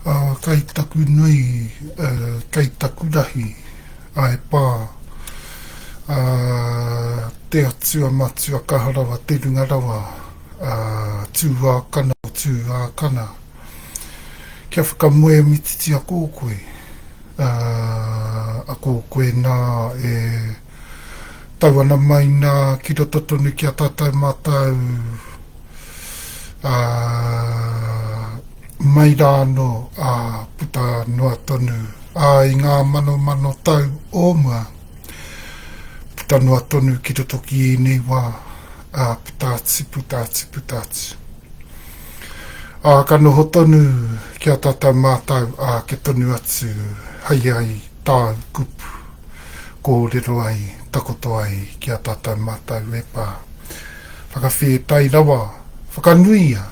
Kai taku nui, kai taku rahi, ai pā. Te atua matua kaharawa, te rungarawa, tūā kana o tūā kana. Kia whakamoe mititi a kōkoe. A kōkoe nā e tauana mai nā ki roto tonu ki a tātou mātou mai rāno a puta noa tonu a i ngā mano tau o mua puta noa tonu ki roto ki e nei wā a putāti a ka noho tonu ki a tātou mātou a ke tonu atu hai tāu kupu kōrero ai takoto ai ki a tātou mātou e pā whakawhi rawa whakanuia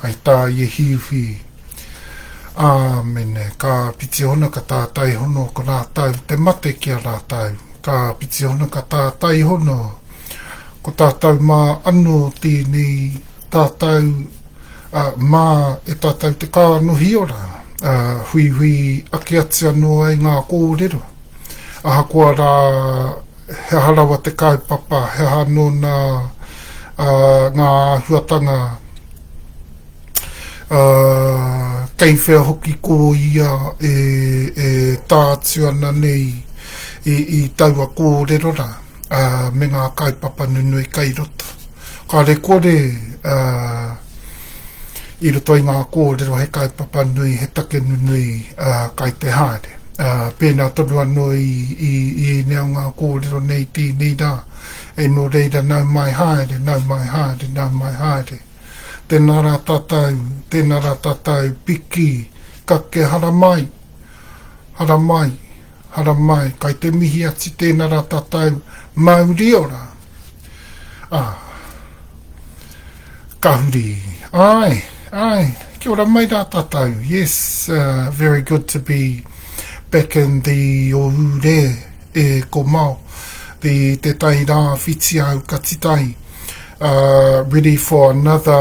ai tā i hiuhi āmene ka piti hona ka tātai hono ko rātau te mate ki a rātau ka piti hona ka tātai hono ko tātou mā anō tēnei tātou mā e tātou te kānohi ora hui ake atu anō ai ngā kōrero ahakoa rā he harawa te kaupapa he hano nā ngā huatanga kei whea hoki ko ia e tātu ana nei i taua kōrero rā me ngā kaupapa nunui kei roto. Ka re kore i roto i ngā kōrero he kaupapa nui he take nunui kai te haere. Pēnā tonu anō i nea ngā kōrero nei tēnei rā. E no reira nau mai haere. Tēnā rā tātou piki, kake haramai, kai te mihi ati tēnā rā tātou mauri ora. Kahuri, ai, kia ora mai rā tātou. Yes, very good to be back in the OureeEKomao, the TeTaiRawhiti AukatiTai, ready for another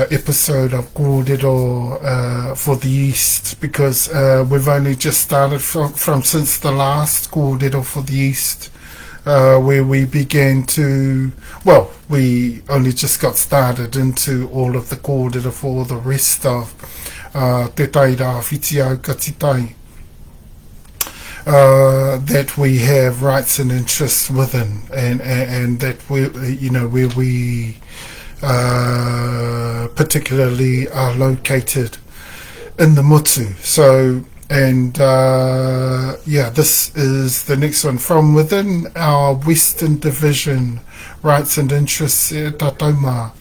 episode of kōrero for the East, because we've only just started from since the last kōrero for the East, where we began to, well, we only just got started into all of the kōrero for the rest of TeTaiRawhiti AukatiTai. That we have rights and interests within, and that we, where we particularly are located in the Motu. So, and this is the next one from within our Western Division rights and interests. Tatauma,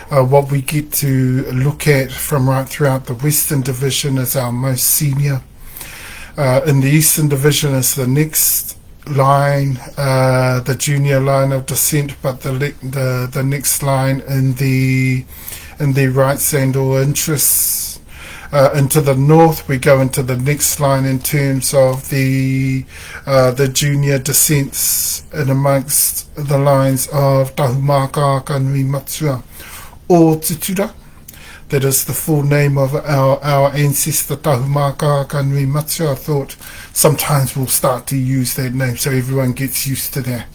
what we get to look at from right throughout the Western Division is our most senior. In the Eastern Division is the next line, the junior line of descent, but the next line in the rights and or interests. Into the north, we go into the next line in terms of the junior descents in amongst the lines of Tahumaakaakanuimatua or Tutura. That is the full name of our ancestor Tahumaakaakanuimatua. I thought sometimes we'll start to use that name so everyone gets used to that.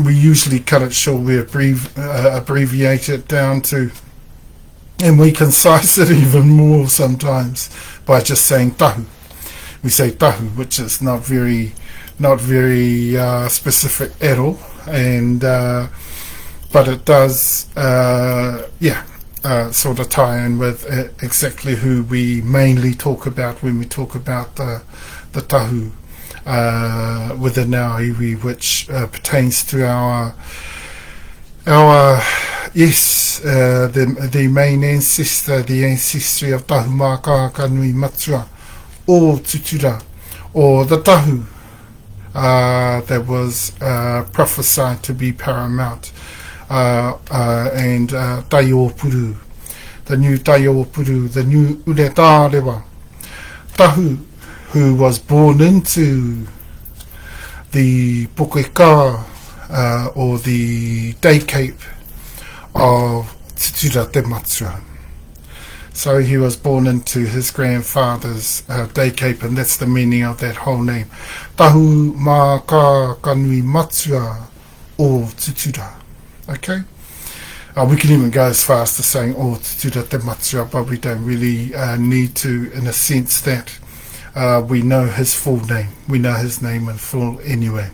We usually cut it short, we abbreviate it down to, and we concise it even more sometimes by just saying Tahu. We say Tahu, which is not very specific at all, and but it does, sort of tie in with exactly who we mainly talk about when we talk about the Tahu within our iwi, which pertains to the main ancestor, the ancestry of Tahumaakaakanuimatua or Tutura, or the Tahu that was prophesied to be paramount. And Taiopuru, the new Taiopuru, the new Uretārewa, Tahu, who was born into the Pukeka, or the Day Cape of Tutura-Te-Matua. So he was born into his grandfather's Day Cape, and that's the meaning of that whole name. Tahumaakaakanuimatua or Tutura. Okay? We can even go as far as to saying o Tutura-Te-Matua, but we don't really need to, in a sense that we know his full name. We know his name in full anyway.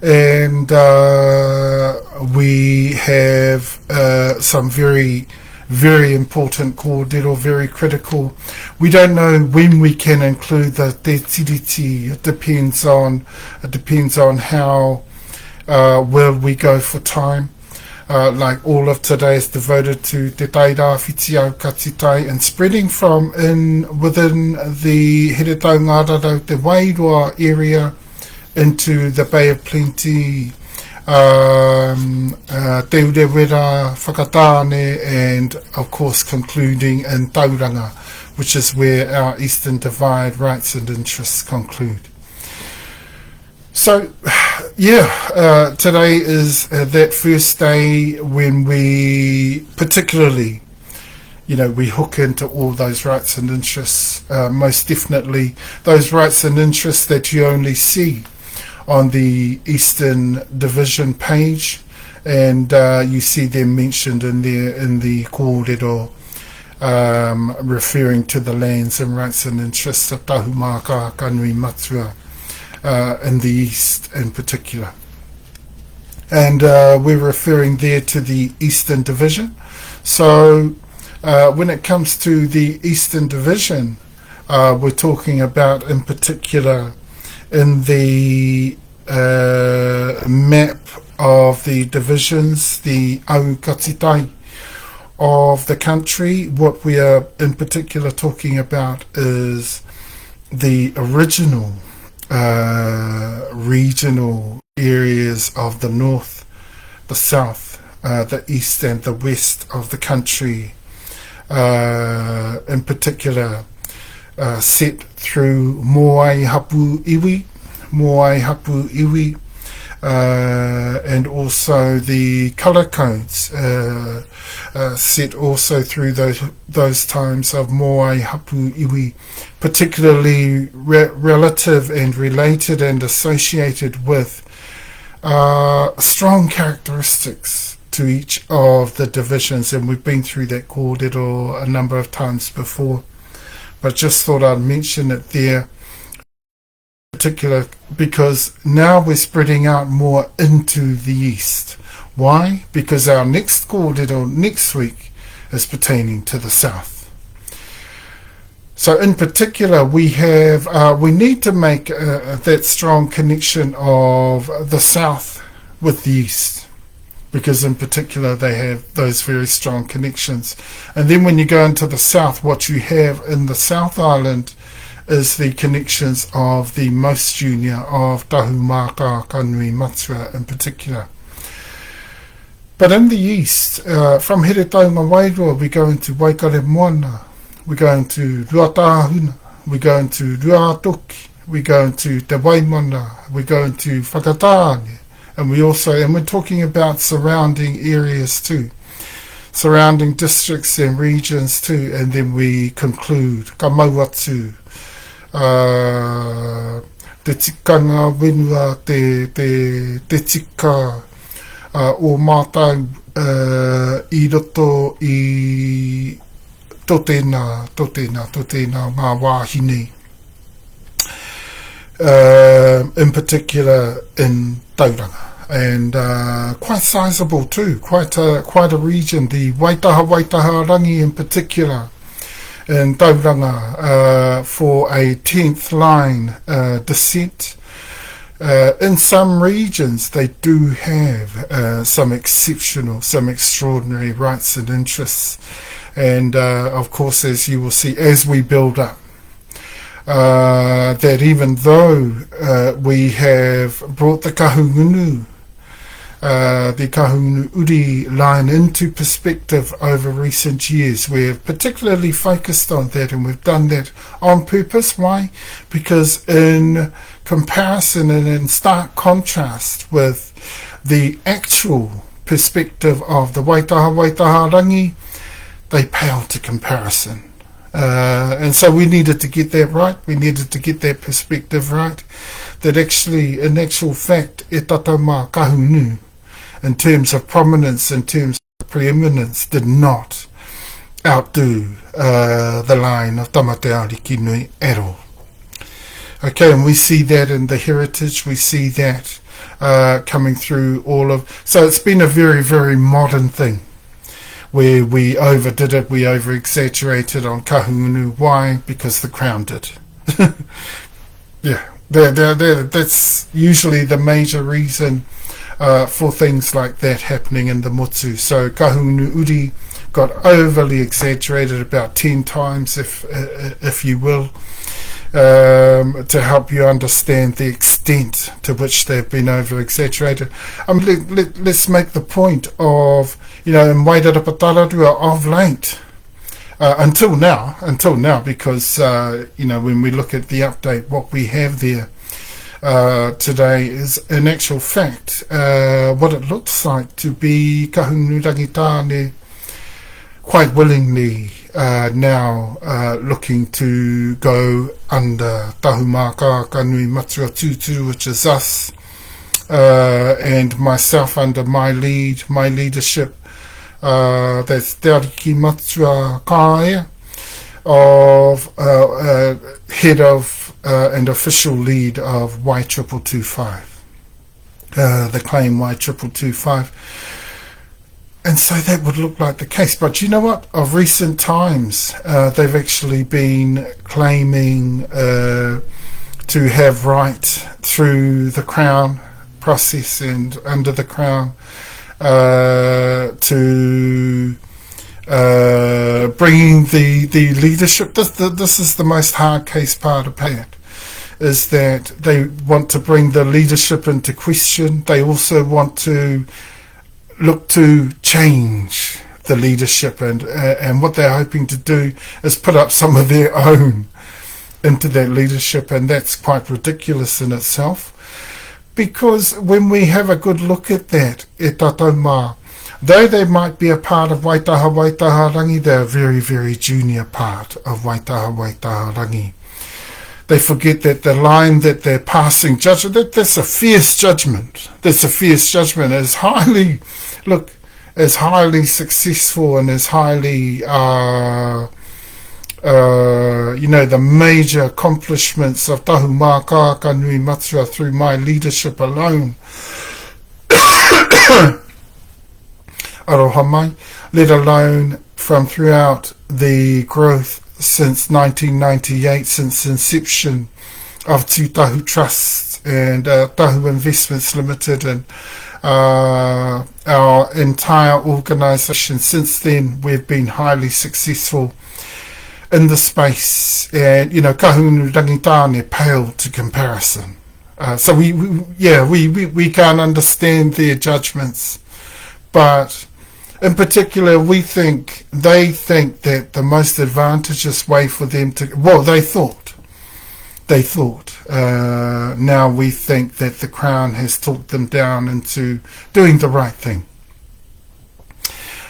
And we have some very, very important kōrero, very critical. We don't know when we can include the TeTiriti. It depends on how well we go for time. Like all of today is devoted to TeTaiRawhiti, AukatiTai, and spreading from within the Here Taunahanaha, the Wairua area, into the Bay of Plenty, Te Urewera, Whakatane, and of course concluding in Tauranga, which is where our Eastern Divide rights and interests conclude. So, yeah, today is that first day when we particularly, we hook into all those rights and interests, most definitely those rights and interests that you only see on the Eastern Division page, and you see them mentioned in the kōrero, referring to the lands and rights and interests of Tahumaakaakanuimatua in the East in particular. And we're referring there to the Eastern Division. So when it comes to the Eastern Division, we're talking about in particular in the map of the divisions, the AukatiTai of the country. What we are in particular talking about is the original regional areas of the north, the south, the east and the west of the country, in particular set through Hapu iwi, and also the colour codes set also through those times of Hapu iwi, particularly relative and related and associated with strong characteristics to each of the divisions, and we've been through that kōrero a number of times before, but just thought I'd mention it there particular because now we're spreading out more into the east. Why? Because our next kōrero next week is pertaining to the south. So in particular we need to make that strong connection of the south with the east, because in particular they have those very strong connections. And then when you go into the south, what you have in the South Island is the connections of the most junior of Tahumaakaakanuimatua in particular. But in the east, from Here Taunga we go into Waikaremoana, we go into Ruatahuna, we go into Ruatoki, we go into Te Waimana, we go into Whakatane, and we're talking about surrounding areas too, surrounding districts and regions too, and then we conclude Ngamaatoutou, te tikanga wenua te tika o mātau I roto I tōtena mā wāhine, in particular in Tauranga, and quite sizable too, quite a region, the Waitaha rangi in particular in Tauranga, for a 10th line descent. In some regions they do have some extraordinary rights and interests, and of course, as you will see as we build up, that even though we have brought the kahungunu the Kahunu Uri line into perspective over recent years. We've particularly focused on that, and we've done that on purpose. Why? Because in comparison and in stark contrast with the actual perspective of the Waitaha Rangi, they pale to comparison. And so we needed to get that right. We needed to get that perspective right. That actually, in actual fact, e tatau kahunu, in terms of prominence, in terms of preeminence, did not outdo the line of Tamateo Kinui at all. Okay, and we see that in the heritage. We see that coming through all of... So it's been a very, very modern thing, where we overdid it, we over-exaggerated on kahunu. Why? Because the Crown did. Yeah, that's usually the major reason for things like that happening in the motu. So kahunu uri got overly exaggerated about 10 times, if you will, to help you understand the extent to which they've been over-exaggerated. Let's make the point of, in Wairarapa of late, until now, because, when we look at the update, what we have there today is, in actual fact, what it looks like to be kahunu rangitane quite willingly now looking to go under Tahumaakaakanuimatua Tutura, which is us, and myself under my leadership. That's Te Matua Kaya, of head of and official lead of Y225, the claim Y225. And so that would look like the case. But you know what? Of recent times, they've actually been claiming to have right through the Crown process and under the Crown to bringing the leadership. This is the most hard case part of that, is that they want to bring the leadership into question. They also want to look to change the leadership, and what they're hoping to do is put up some of their own into that leadership, and that's quite ridiculous in itself. Because when we have a good look at that, e tatau mā, though they might be a part of Waitaha Rangi, they're a very, very junior part of Waitaha Rangi. They forget that the line that they're passing judgment, that's a fierce judgment. That's a fierce judgment. As highly successful and as highly, the major accomplishments of Tahumaakaakanuimatua through my leadership alone, aroha, let alone from throughout the growth since 1998, since inception of Tahu Trust and Tahu Investments Limited, and our entire organisation. Since then, we've been highly successful in the space, and kahunu rangitane pale to comparison. So we can't understand their judgments, but in particular, they think that the most advantageous way for them to, they thought. Now we think that the Crown has talked them down into doing the right thing.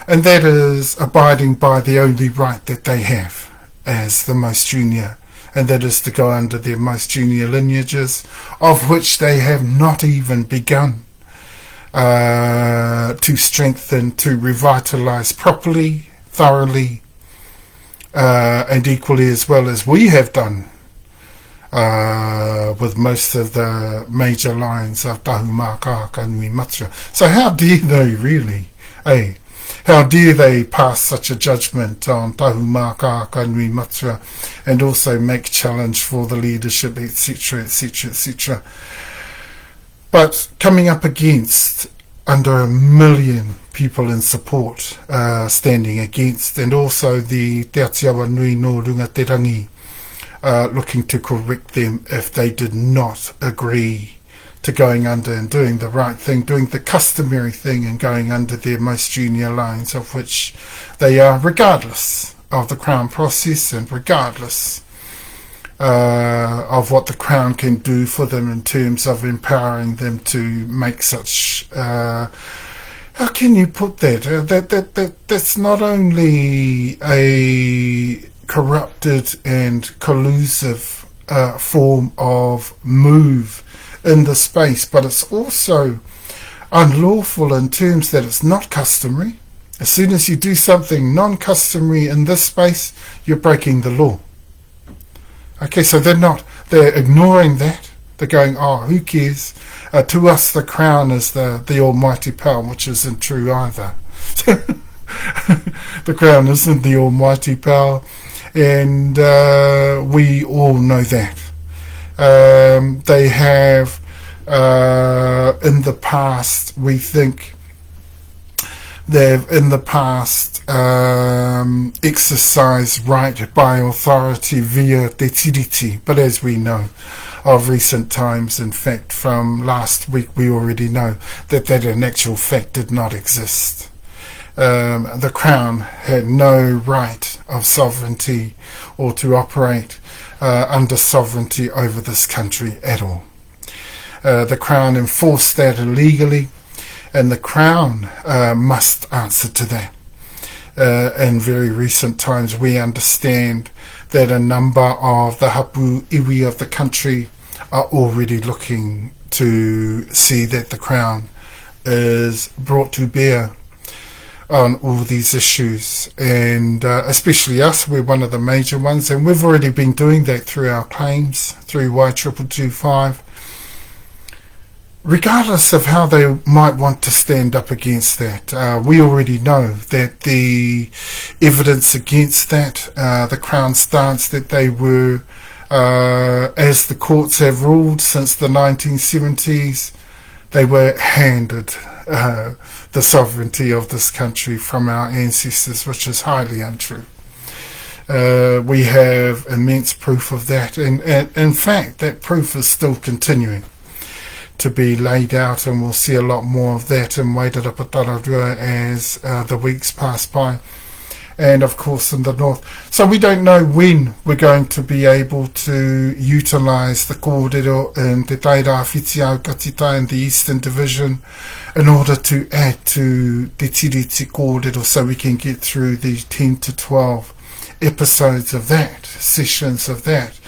And that is abiding by the only right that they have as the most junior, and that is to go under their most junior lineages, of which they have not even begun to strengthen, to revitalise properly, thoroughly, and equally as well as we have done with most of the major lines of Tahumaakaakanuimatua. So how dare they really, how dare they pass such a judgment on Tahumaakaakanuimatua and also make challenge for the leadership, etc., etc., etc. But coming up against under 1 million people in support, standing against, and also the Te Atiawa Nui no Runga Te Rangi looking to correct them if they did not agree to going under and doing the right thing, doing the customary thing and going under their most junior lines, of which they are, regardless of the Crown process and regardless of what the Crown can do for them in terms of empowering them to make such, how can you put that? That's not only a corrupted and collusive form of move in the space, but it's also unlawful in terms that it's not customary. As soon as you do something non-customary in this space, you're breaking the law. Okay, so they're ignoring that. They're going, oh, who cares? To us, the Crown is the almighty power, which isn't true either. The Crown isn't the almighty power, and we all know that. They have, in the past, we think, they've in the past exercised right by authority via TeTiriti, but as we know of recent times, in fact from last week, we already know that in actual fact did not exist. The Crown had no right of sovereignty or to operate under sovereignty over this country at all. The Crown enforced that illegally, and the Crown must answer to that. In very recent times, we understand that a number of the Hapu iwi of the country are already looking to see that the Crown is brought to bear on all these issues, and especially us, we're one of the major ones, and we've already been doing that through our claims, through Y225. Regardless of how they might want to stand up against that, we already know that the evidence against that, the Crown stance that they were, as the courts have ruled since the 1970s, they were handed the sovereignty of this country from our ancestors, which is highly untrue. We have immense proof of that, and in fact that proof is still continuing to be laid out, and we'll see a lot more of that in Whakatapu as the weeks pass by, and of course in the north. So we don't know when we're going to be able to utilise the kōrero in TeTaiRawhiti, AukatiTai in the Eastern Division in order to add to TeTiriti kōrero, so we can get through the 10 to 12 episodes of that, sessions of that,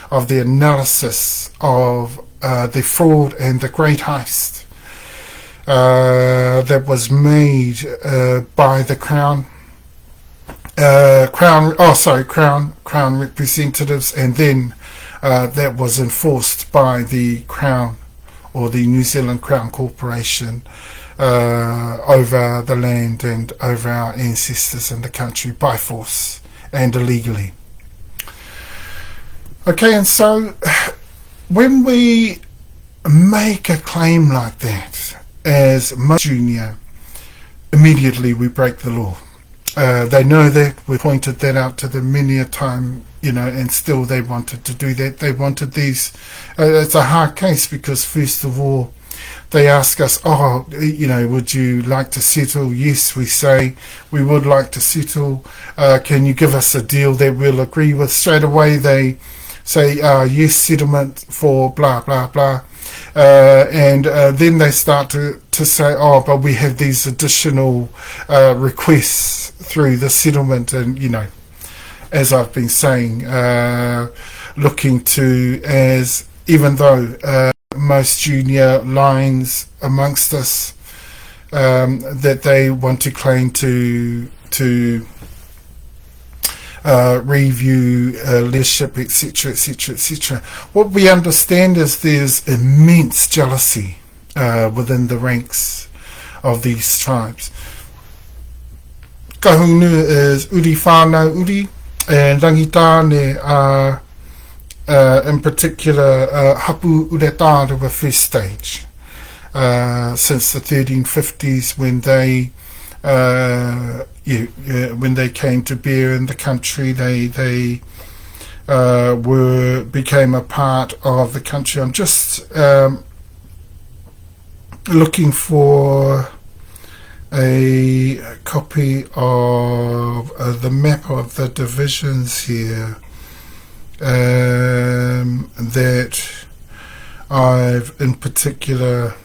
of the analysis of the fraud and the great heist that was made by the Crown representatives, and then that was enforced by the Crown, or the New Zealand Crown Corporation, over the land and over our ancestors in the country by force and illegally. Okay, and so when we make a claim like that as most junior, immediately we break the law. They know that. We pointed that out to them many a time, and still they wanted to do that. They wanted these. It's a hard case because, first of all, they ask us, would you like to settle? Yes, we say, we would like to settle. Can you give us a deal that we'll agree with? Straight away they say, yes, settlement for blah, blah, blah. And then they start to say, but we have these additional requests through the settlement, and, as I've been saying, looking to, as even though most junior lines amongst us, that they want to claim to review leadership, etc., etc., etc. What we understand is there's immense jealousy within the ranks of these tribes. Kahunu is uri whānau uri, and rangitāne are in particular Hapu Uretara were first stage since the 1350s, when they when they came to bear in the country. They became a part of the country. I'm just looking for a copy of the map of the divisions here that I've in particular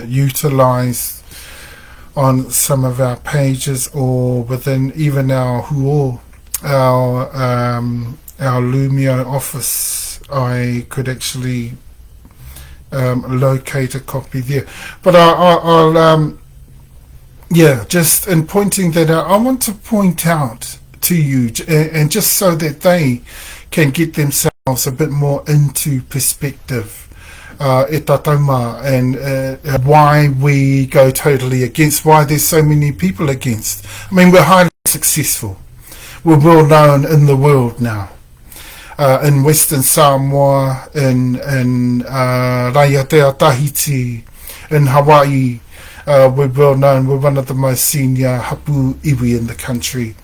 utilized on some of our pages, or within even our Huo, our Lumio office. I could actually locate a copy there. But I'll just in pointing that out, I want to point out to you, and just so that they can get themselves a bit more into perspective, e tatauma, and why we go totally against, why there's so many people against. I mean, we're highly successful. We're well known in the world now. In Western Samoa, in Tahiti, in Hawaii, we're well known. We're one of the most senior Hapu iwi in the country.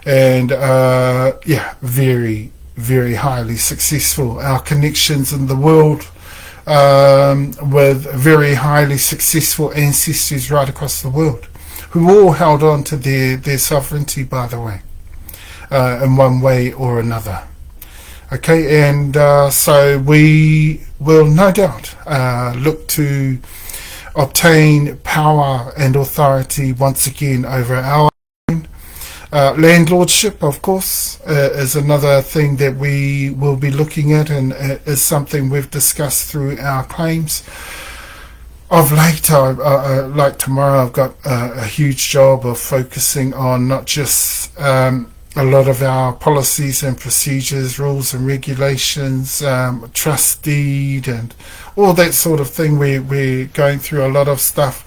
And very, very highly successful. Our connections in the world, with very highly successful ancestors right across the world, who all held on to their sovereignty, by the way, in one way or another. Okay, and so we will no doubt look to obtain power and authority once again over our own. Landlordship, of course, is another thing that we will be looking at, and is something we've discussed through our claims. Of late, like tomorrow, I've got a huge job of focusing on not just a lot of our policies and procedures, rules and regulations, trust deed and all that sort of thing. We're going through a lot of stuff,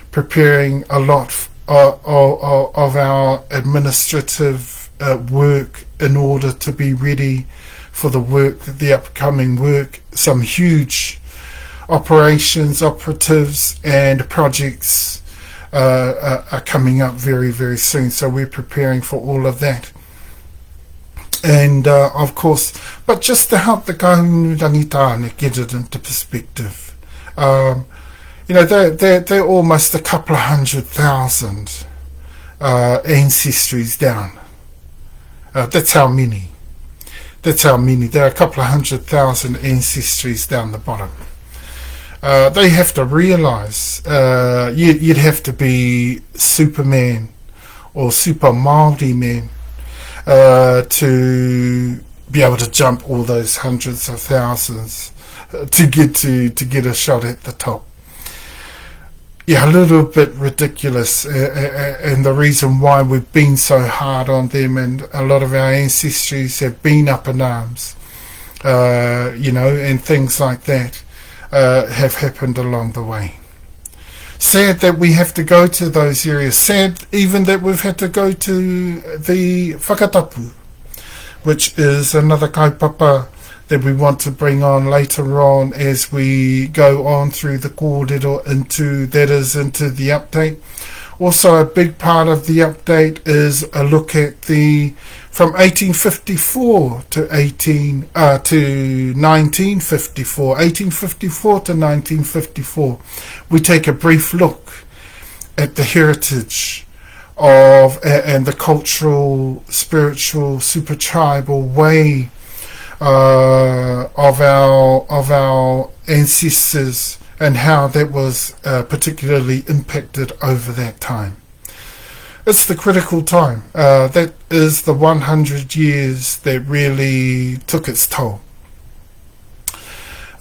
preparing a lot of our administrative work in order to be ready for the upcoming work. Some huge operatives and projects are coming up very, very soon, so we're preparing for all of that. And of course, but just to help the Kahurangi get it into perspective, they're almost a couple of 100,000 ancestries down. That's how many. There are a couple of 100,000 ancestries down the bottom. They have to realise you'd have to be Superman or Super Māori man to be able to jump all those hundreds of thousands to get a shot at the top. Yeah, a little bit ridiculous, and the reason why we've been so hard on them, and a lot of our ancestries have been up in arms, and things like that. Have happened along the way. Sad that we have to go to those areas. Sad even that we've had to go to the Whakatapu, which is another kaupapa that we want to bring on later on as we go on through the kōrero into the update. Also, a big part of the update is a look at from 1854 to 1954. We take a brief look at the heritage of and the cultural, spiritual, super tribal way of our ancestors, and how that was particularly impacted over that time. It's the critical time. That is the 100 years that really took its toll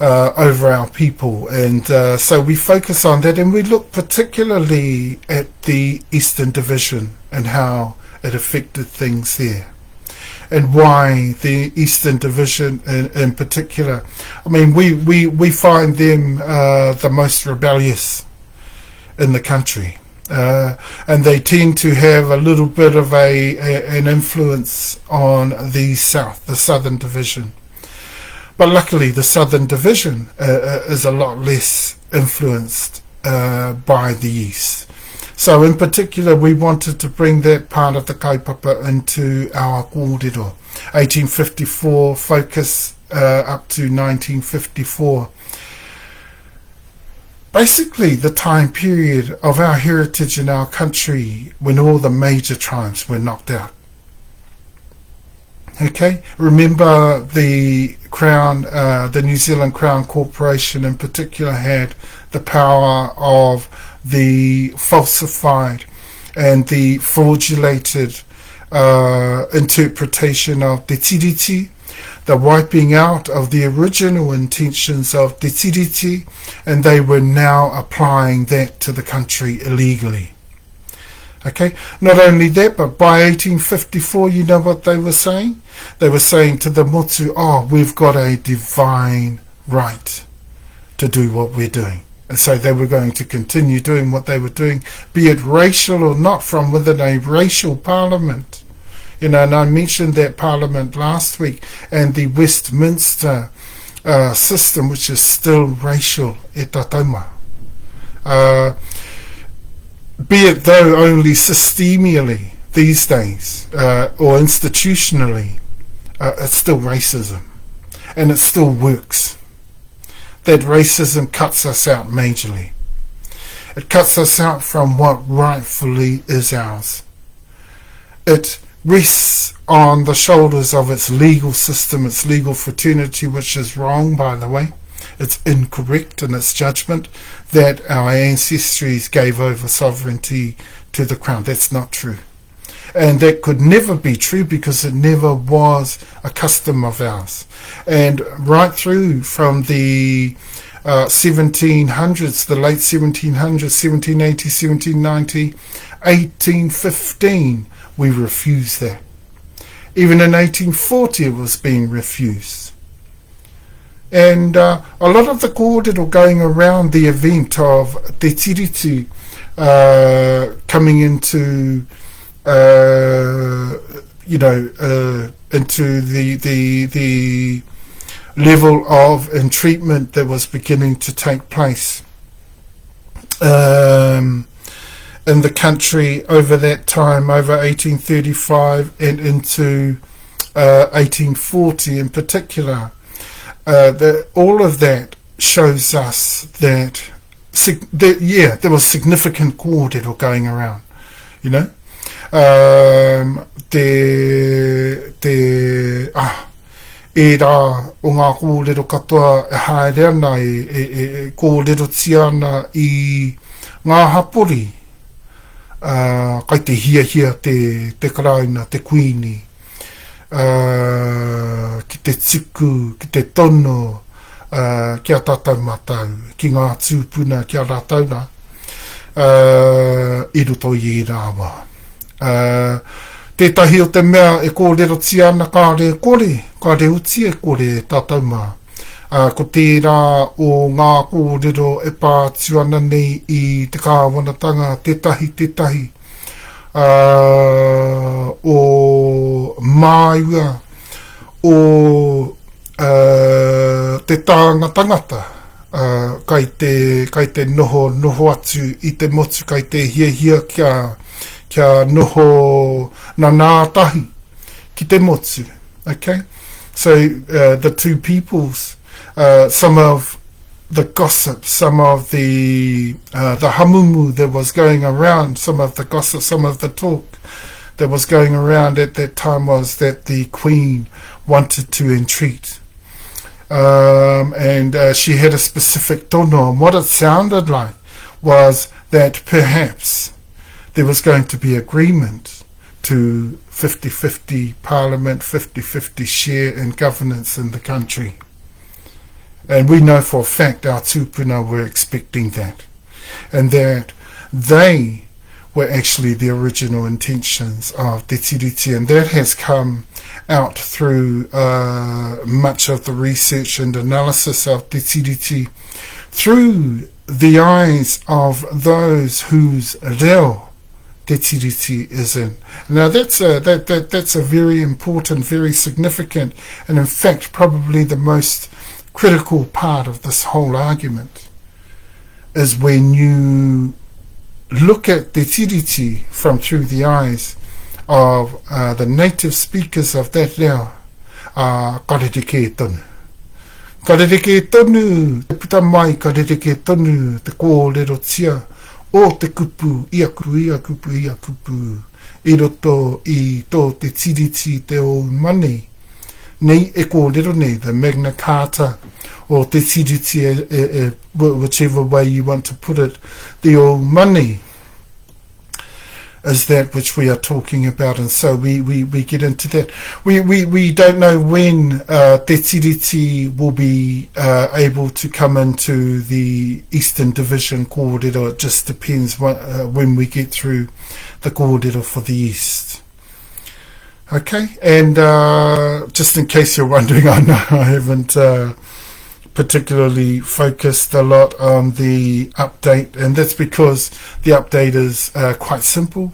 over our people. And so we focus on that, and we look particularly at the Eastern Division and how it affected things there, and why the Eastern Division in particular. I mean, we find them the most rebellious in the country. And they tend to have a little bit of an influence on the Southern Division. But luckily, the Southern Division is a lot less influenced by the East. So in particular, we wanted to bring that part of the kaupapa into our kōrero. 1854 focus up to 1954. basically the time period of our heritage in our country when all the major tribes were knocked out. Okay, remember the Crown, the New Zealand Crown Corporation in particular had the power of the falsified and the fraudulated interpretation of TeTiriti, the wiping out of the original intentions of TeTiriti, and they were now applying that to the country illegally. Okay, not only that, but by 1854, you know what they were saying? They were saying to the Motu, oh, we've got a divine right to do what we're doing. And so they were going to continue doing what they were doing, be it racial or not, from within a racial parliament. You know, and I mentioned that parliament last week, and the Westminster system, which is still racial, e tatauma. Be it though only systemically these days, or institutionally, it's still racism, and it still works. That racism cuts us out majorly. It cuts us out from what rightfully is ours. It rests on the shoulders of its legal system, its legal fraternity, which is wrong, by the way. It's incorrect in its judgment that our ancestries gave over sovereignty to the Crown. That's not true. And that could never be true because it never was a custom of ours. And right through from the 1700s, the late 1700s, 1780, 1790, 1815, we refused that. Even in 1840 it was being refused. And a lot of the kōrero going around the event of TeTiriti coming into into the level of entreatment that was beginning to take place in the country over that time, over 1835 and into 1840 in particular. All of that shows us that there was significant kōrero going around, you know. E rā o ngā kōrero katoa e haere ana e kōrero tiana i ngā hapori, kai te hia te karaina, te kuini, ki te tuku, ki te tono, kia Tahumaakaakanuimatua, ki ngā tūpuna kia rātauna, i roto i e rāwa. Tētahi o te mea e kōrero tiana ka re uti e kore tātauma. Ko tērā o ngā kōrero e pātu ana nei i te kāwanatanga, tētahi. O māua, o te tangata, kai te noho atu i te motu, kai te hia kia noho na nātahi ki te motu. Okay? So the two peoples, some of the gossip, some of the hamumu that was going around, some of the gossip, some of the talk that was going around at that time was that the Queen wanted to entreat. And she had a specific tono, and what it sounded like was that perhaps there was going to be agreement to 50-50 parliament, 50-50 share in governance in the country. And we know for a fact our tūpuna were expecting that, and that they were actually the original intentions of TeTiriti, and that has come out through much of the research and analysis of TeTiriti through the eyes of those whose reo TeTiriti is in. Now that's a very important, very significant, and in fact probably the most critical part of this whole argument is when you look at TeTiriti from through the eyes of the native speakers of that reo, karere ke tonu. Ka rereke tonu, te puta mai ka rereke tonu, te kōrero tia, o te kupu, ia kupu, i roto i tō te tiriti te o mani. Nei e kōrero nei, the Magna Carta, o te tiriti, whichever way you want to put it, the o mani is that which we are talking about, and so we get into that. We don't know when Te Tiriti will be able to come into the Eastern Division kōrero. It just depends when we get through the kōrero for the East. Okay, and just in case you're wondering, I know I haven't particularly focused a lot on the update, and that's because the update is quite simple.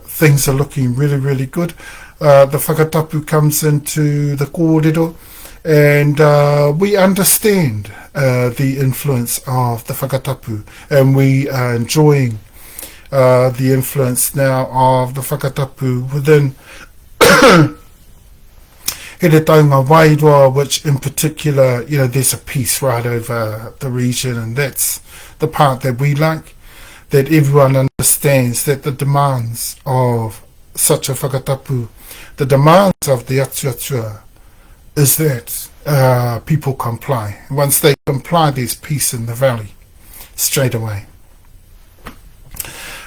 Things are looking really good. The Whakatapu comes into the kōrero, and we understand the influence of the Whakatapu, and we are enjoying the influence now of the Whakatapu within Taunahanaha, which in particular, there's a peace right over the region, and that's the part that we like, that everyone understands that the demands of such a Whakatapu, the demands of the Atua is that people comply. Once they comply, there's peace in the valley straight away.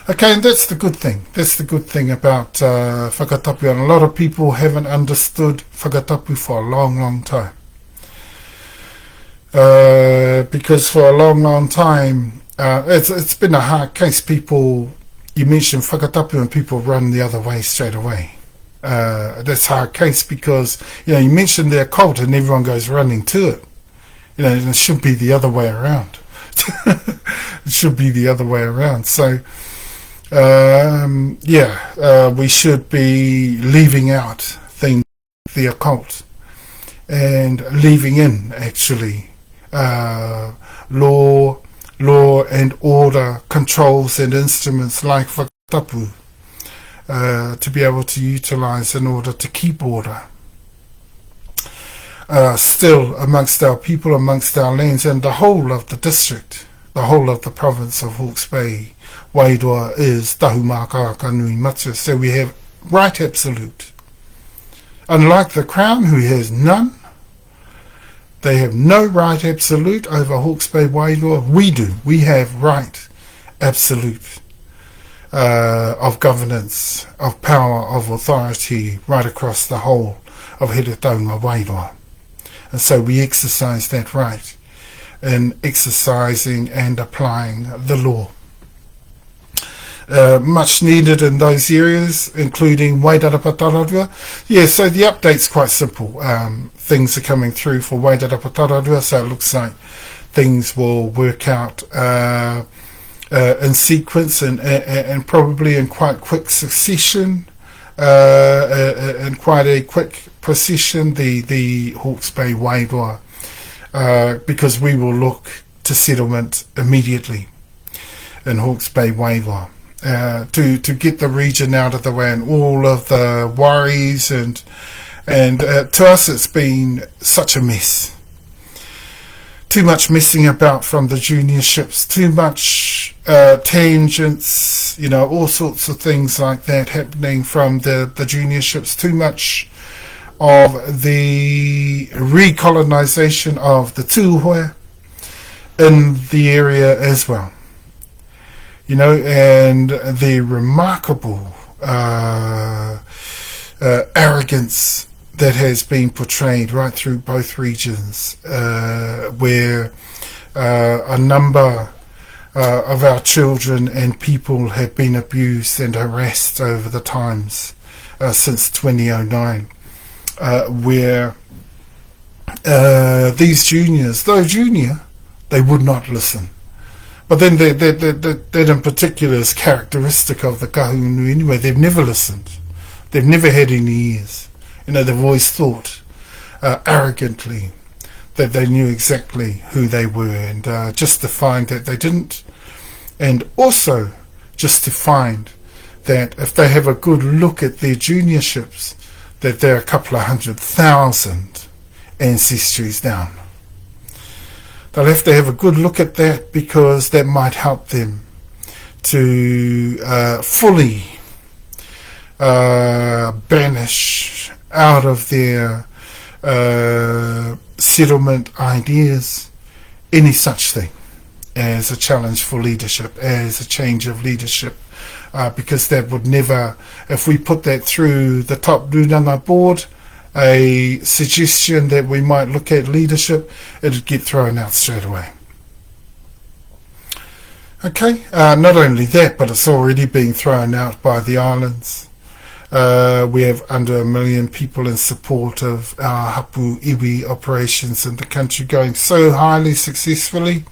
Okay, and that's the good thing. That's the good thing about Whakatapu, and a lot of people haven't understood Whakatapu for a long time. Because for a long time, it's been a hard case. People, you mention Whakatapu and people run the other way straight away. That's a hard case because, you mention their cult and everyone goes running to it. It should be the other way around. It should be the other way around. So, we should be leaving out things like the occult and leaving in actually law and order controls and instruments like Whakatapu to be able to utilize in order to keep order still amongst our people, amongst our lands, and the whole of the district, the whole of the province of Hawke's Bay Wairua is Tahumaakaakanuimatua. So we have right absolute. Unlike the Crown, who has none, they have no right absolute over Hawke's Bay Wairua. We do. We have right absolute of governance, of power, of authority right across the whole of Taunga Wairua. And so we exercise that right in exercising and applying the law. Much needed in those areas, including Waitarapa. Yeah, so the update's quite simple. Things are coming through for Waitarapa, so it looks like things will work out in sequence and probably in quite quick succession, in quite a quick procession, the Hawke's Bay Wairua, because we will look to settlement immediately in Hawke's Bay Wairua. To get the region out of the way and all of the worries and to us it's been such a mess. Too much messing about from the junior ships, too much tangents, all sorts of things like that happening from the junior ships, too much of the recolonization of the tūhoe in the area as well. And the remarkable arrogance that has been portrayed right through both regions, where a number of our children and people have been abused and harassed over the times since 2009, where these juniors, though junior, they would not listen. But then that in particular is characteristic of the kahungunu anyway. They've never listened. They've never had any ears. They've always thought arrogantly that they knew exactly who they were, and just to find that they didn't, and also just to find that if they have a good look at their junior ships, that they're a couple of 100,000 ancestries down. They'll have to have a good look at that, because that might help them to fully banish out of their settlement ideas any such thing as a challenge for leadership, as a change of leadership, because that would never, if we put that through the top runanga board, a suggestion that we might look at leadership, it'd get thrown out straight away. Okay, not only that, but it's already being thrown out by the islands. We have under 1 million people in support of our Hapu iwi operations in the country, going so highly successfully,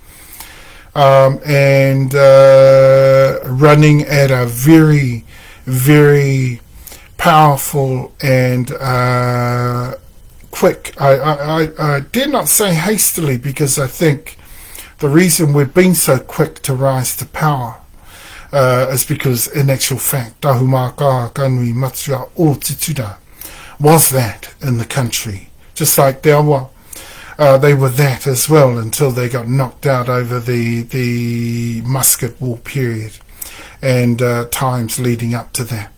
and running at a very, very powerful and quick. I dare not say hastily, because I think the reason we've been so quick to rise to power is because, in actual fact, Tahumaakaakanuimatua o Tutura was that in the country, just like Te Awa. They were that as well, until they got knocked out over the musket war period and times leading up to that.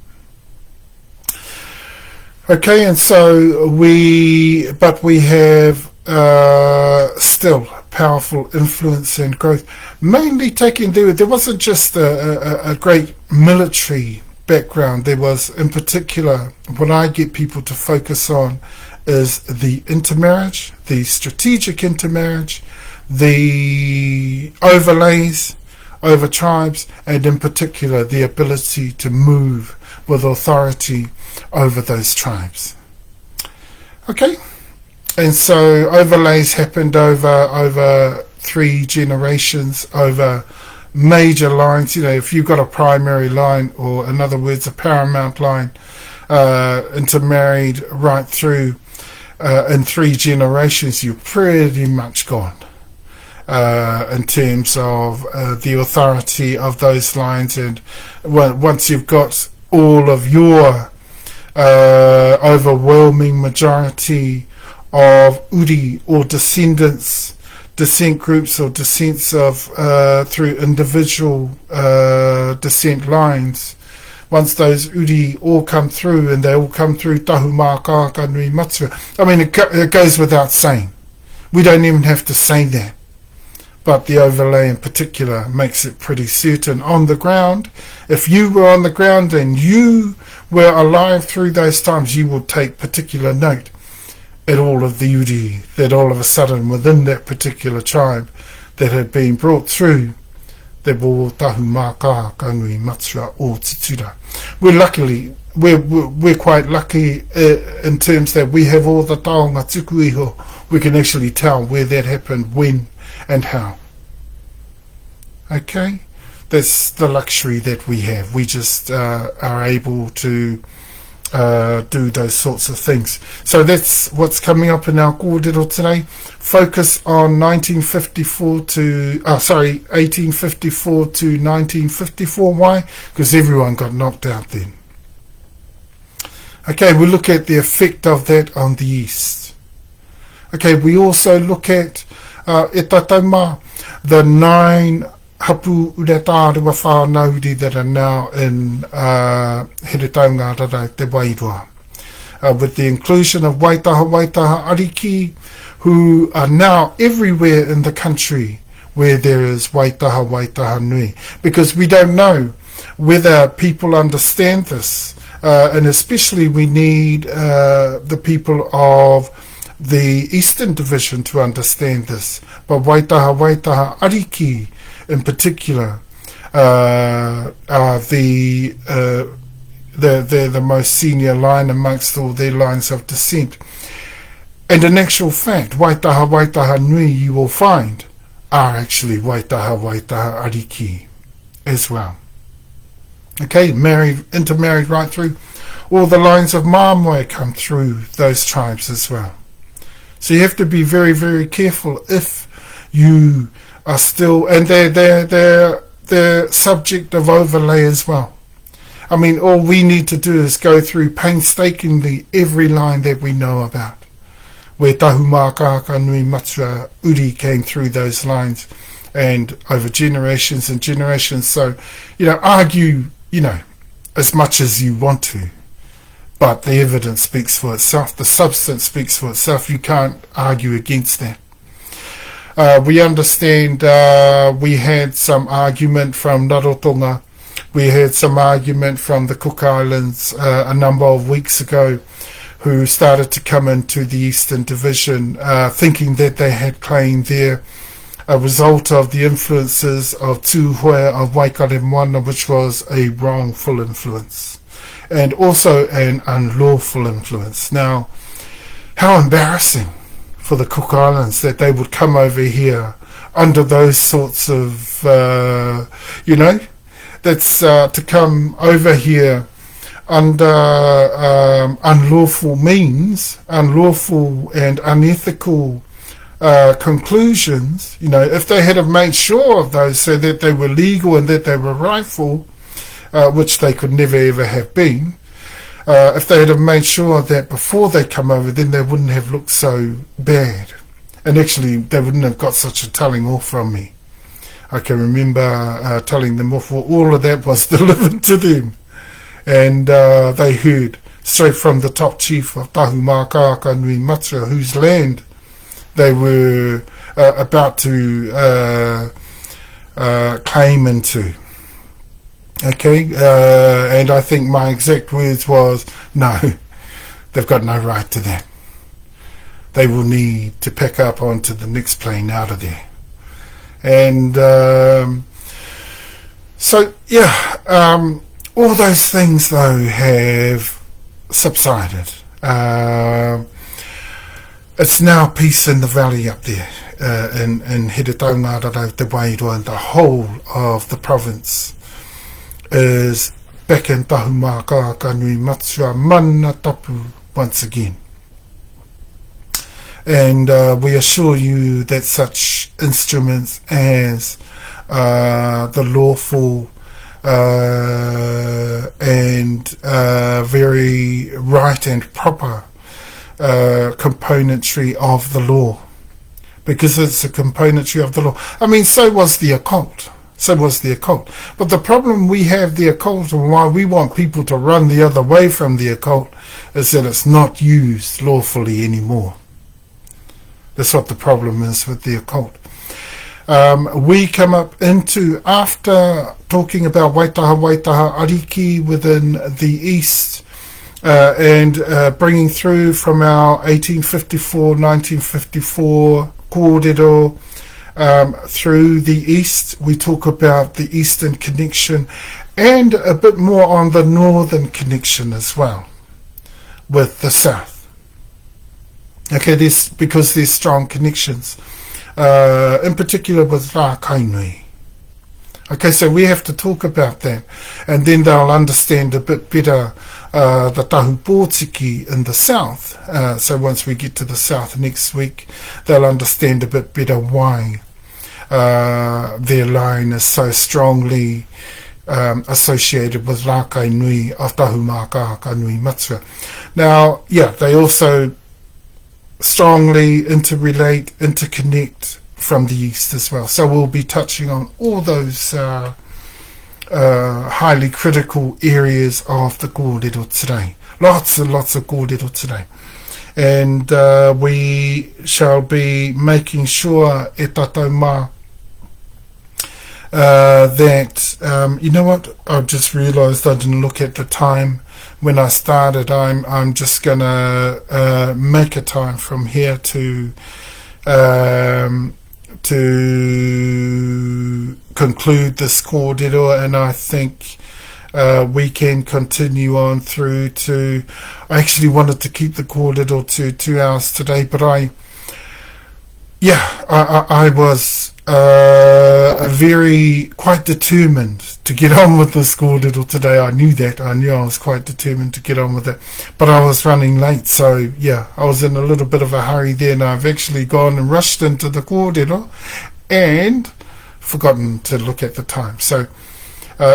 Okay, and so we have still powerful influence and growth, mainly taking there wasn't just a great military background. There was, in particular, what I get people to focus on is the intermarriage, the strategic intermarriage, the overlays over tribes, and in particular the ability to move with authority over those tribes. Okay, and so overlays happened over 3 generations, over major lines. You know, if you've got a primary line, or in other words a paramount line, intermarried right through in 3 generations, you're pretty much gone in terms of the authority of those lines. And once you've got all of your overwhelming majority of uri or descent groups or descents of through individual descent lines, once those uri all come through, and they all come through Tahumaakaakanuimatua, I mean, it goes without saying. We don't even have to say that. But the overlay in particular makes it pretty certain on the ground. If you were on the ground and you were alive through those times, you would take particular note at all of the uri that all of a sudden within that particular tribe that had been brought through the Tahumaakaakanuimatua o Tutura. We're quite lucky in terms that we have all the taonga tuku iho. We can actually tell where that happened, when and how. Okay, that's the luxury that we have. We just are able to do those sorts of things. So that's what's coming up in our kōrero today. Focus on 1854 to 1954. Why? Because everyone got knocked out then. Okay, we look at the effect of that on the East. Okay, we also look at the 9 Hapu Uretārewa whānauri that are now in Heretaunga Rara Te Wairua, with the inclusion of Waitaha Ariki, who are now everywhere in the country where there is Waitaha Nui, because we don't know whether people understand this, and especially we need the people of the Eastern Division to understand this. But Waitaha Ariki in particular are they're the most senior line amongst all their lines of descent. And in actual fact, Waitaha Nui, you will find, are actually Waitaha Ariki as well. Okay, intermarried right through. All the lines of Māmoe come through those tribes as well. So you have to be very, very careful if you are still, and they're subject of overlay as well. I mean, all we need to do is go through painstakingly every line that we know about. where Tahumaakaakanuimatua uri came through those lines and over generations and generations. So, argue, as much as you want to, but the evidence speaks for itself, the substance speaks for itself. You can't argue against that. We understand we had some argument from Rarotonga. We had some argument from the Cook Islands a number of weeks ago, who started to come into the Eastern Division thinking that they had claim there, a result of the influences of Tūhoe of Waikaremoana, which was a wrongful influence and also an unlawful influence. Now, how embarrassing for the Cook Islands that they would come over here under those sorts of, that's to come over here under unlawful means, unlawful and unethical conclusions. If they had have made sure of those so that they were legal and that they were rightful, which they could never ever have been, if they had have made sure that before they come over, then they wouldn't have looked so bad. And actually, they wouldn't have got such a telling off from me. I can remember telling them off. Well, all of that was delivered to them. And they heard straight from the top chief of Tahumaakaakanuimatua, whose land they were about to claim into. Okay, and I think my exact words was, no, they've got no right to that. They will need to pick up onto the next plane out of there. And all those things, though, have subsided. It's now peace in the valley up there, in Heretaunga, Te Wairua, and the whole of the province is back in Tahumaakaakanuimatua, mana tapu once again. And we assure you that such instruments as the lawful and very right and proper componentry of the law, because it's a componentry of the law. I mean, so was the occult. But the problem we have the occult, and why we want people to run the other way from the occult, is that it's not used lawfully anymore. That's what the problem is with the occult. We come up into, after talking about waitaha ariki within the East, and bringing through from our 1954 kōrero through the East, we talk about the Eastern connection and a bit more on the Northern connection as well with the South. Okay, because there's strong connections, in particular with Rā Kainui. Okay, so we have to talk about that, and then they'll understand a bit better the tahu pōtiki in the South. So once we get to the South next week, they'll understand a bit better why their line is so strongly associated with Rā Kainui of Tahumaakaakanuimatua. Now, they also strongly interconnect from the East as well. So we'll be touching on all those highly critical areas of the kōrero today. Lots and lots of kōrero today. And we shall be making sure e tātou mā that, you know what, I've just realised I didn't look at the time when I started. I'm just going to make a time from here to conclude this kōrero, and I think we can continue on through to, I actually wanted to keep the kōrero to 2 hours today, but I was quite determined to get on with this kōrero today. I knew I was quite determined to get on with it, but I was running late, so I was in a little bit of a hurry there, and I've actually gone and rushed into the kōrero and forgotten to look at the time. So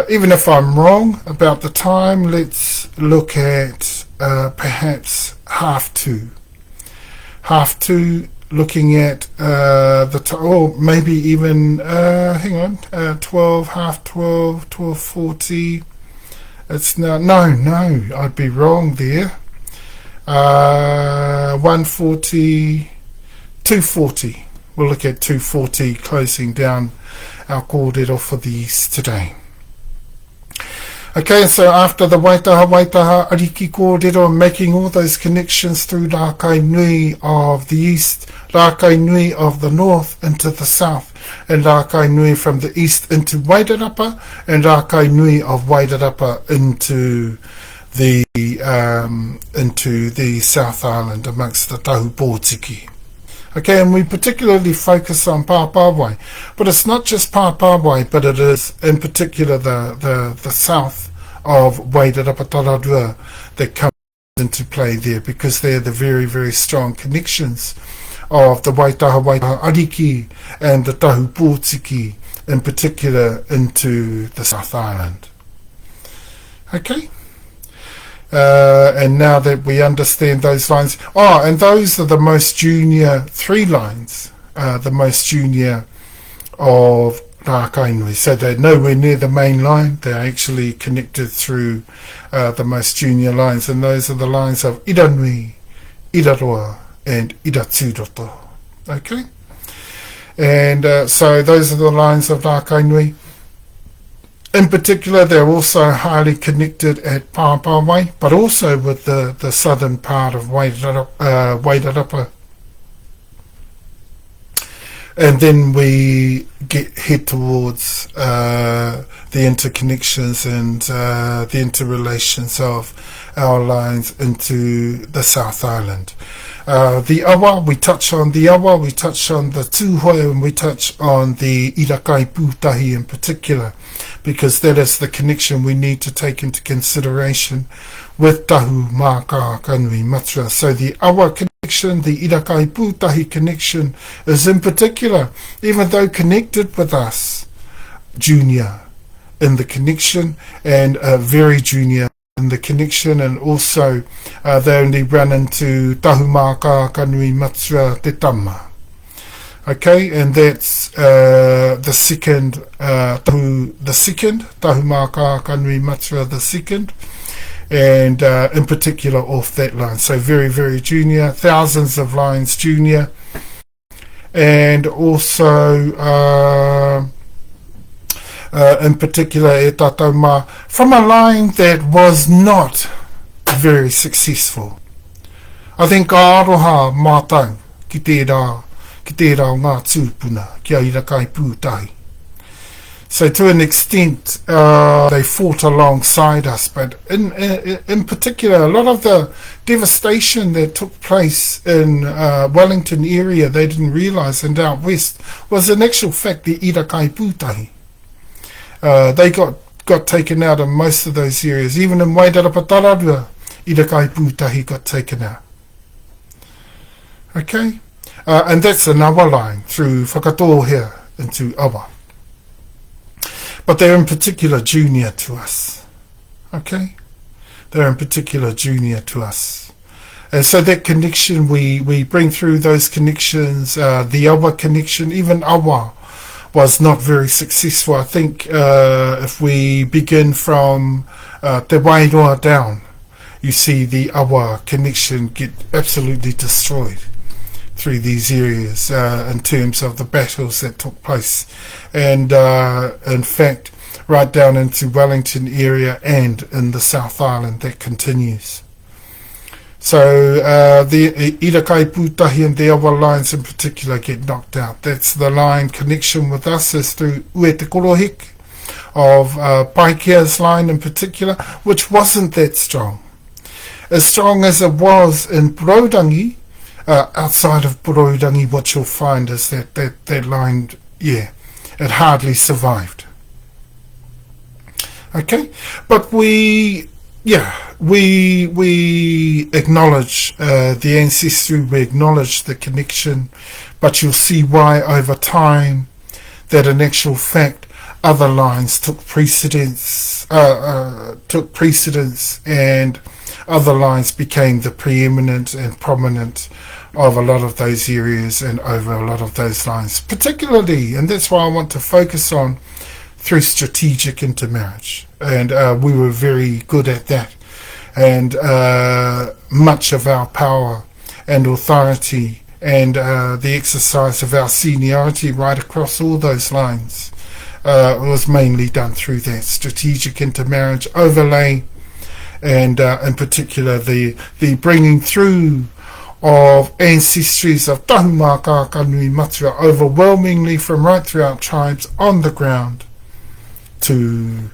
even if I'm wrong about the time, let's look at perhaps 1:30. half 2, looking at or maybe even, 12, half 12, 12:40. It's now, no, I'd be wrong there. 1:40, 2:40. We'll look at 2:40 closing down our kōrero for the east today. Okay, so after the waitaha ariki kōrero, making all those connections through Rākai Nui of the east, Rākai Nui of the north into the south, and Rākai Nui from the east into Wairarapa, and Rākai Nui of Wairarapa into the South Island amongst the Tahu Pōtiki. Okay, and we particularly focus on Pāpāwai, but it's not just Pāpāwai, but it is in particular the south of Wairarapa Tararua that comes into play there, because they're the very, very strong connections of the Waitaha Ariki and the Tahu Pōtiki in particular into the South Island. Okay? And now that we understand those lines, and those are the most junior 3 lines, the most junior of Rākai Nui. So they're nowhere near the main line, they're actually connected through the most junior lines, and those are the lines of Iranui, Iraroa, and Iratūroto. Okay? And so those are the lines of Rākai Nui. In particular, they're also highly connected at Pāpāwai, but also with the southern part of Wairarapa. And then we head towards the interconnections and the interrelations of our lines into the South Island. The awa, we touch on the awa, we touch on the tūhoe, and we touch on the irakai pūtahi in particular, because that is the connection we need to take into consideration with Tahumaakaakanuimatua. So the awa connection, the irakai pūtahi connection is in particular, even though connected with us, junior in the connection and very junior in the connection, and also they only run into Tahumaakaakanuimatua te tama. Okay, and that's the second Tahumaakaakanuimatua the second, and in particular off that line. So very, very junior, thousands of lines junior, and also in particular e tātou mā, from a line that was not very successful. I think ka aroha mātau ki tērā ngā tūpuna kia irakai pūtahi. So to an extent they fought alongside us, but in particular a lot of the devastation that took place in Wellington area they didn't realise, and out west, was in actual fact the irakai pūtahi. They got taken out in most of those areas. Even in Wairarapa Tararua, irakai pūtahi got taken out. Okay? And that's an awa line through Whakatapu here into awa. But they're in particular junior to us. Okay? They're in particular junior to us. And so that connection, we bring through those connections, the awa connection, even awa was not very successful. I think if we begin from Te Wairoa down, you see the awa connection get absolutely destroyed through these areas in terms of the battles that took place, and in fact right down into Wellington area and in the South Island that continues. So the irakai pūtahi and the awa lines in particular get knocked out. That's the line connection with us is through Uetekorohik of Paikea's line in particular, which wasn't that strong. As strong as it was in Purorangi, outside of Purorangi, what you'll find is that line, it hardly survived. Okay, but we acknowledge the ancestry, we acknowledge the connection, but you'll see why over time that in actual fact other lines took precedence, and other lines became the preeminent and prominent of a lot of those areas and over a lot of those lines, particularly, and that's why I want to focus on through strategic intermarriage. And we were very good at that. And much of our power and authority and the exercise of our seniority right across all those lines was mainly done through that strategic intermarriage overlay, and in particular the bringing through of ancestries of Tahumaakaakanuimatua overwhelmingly from right throughout tribes on the ground to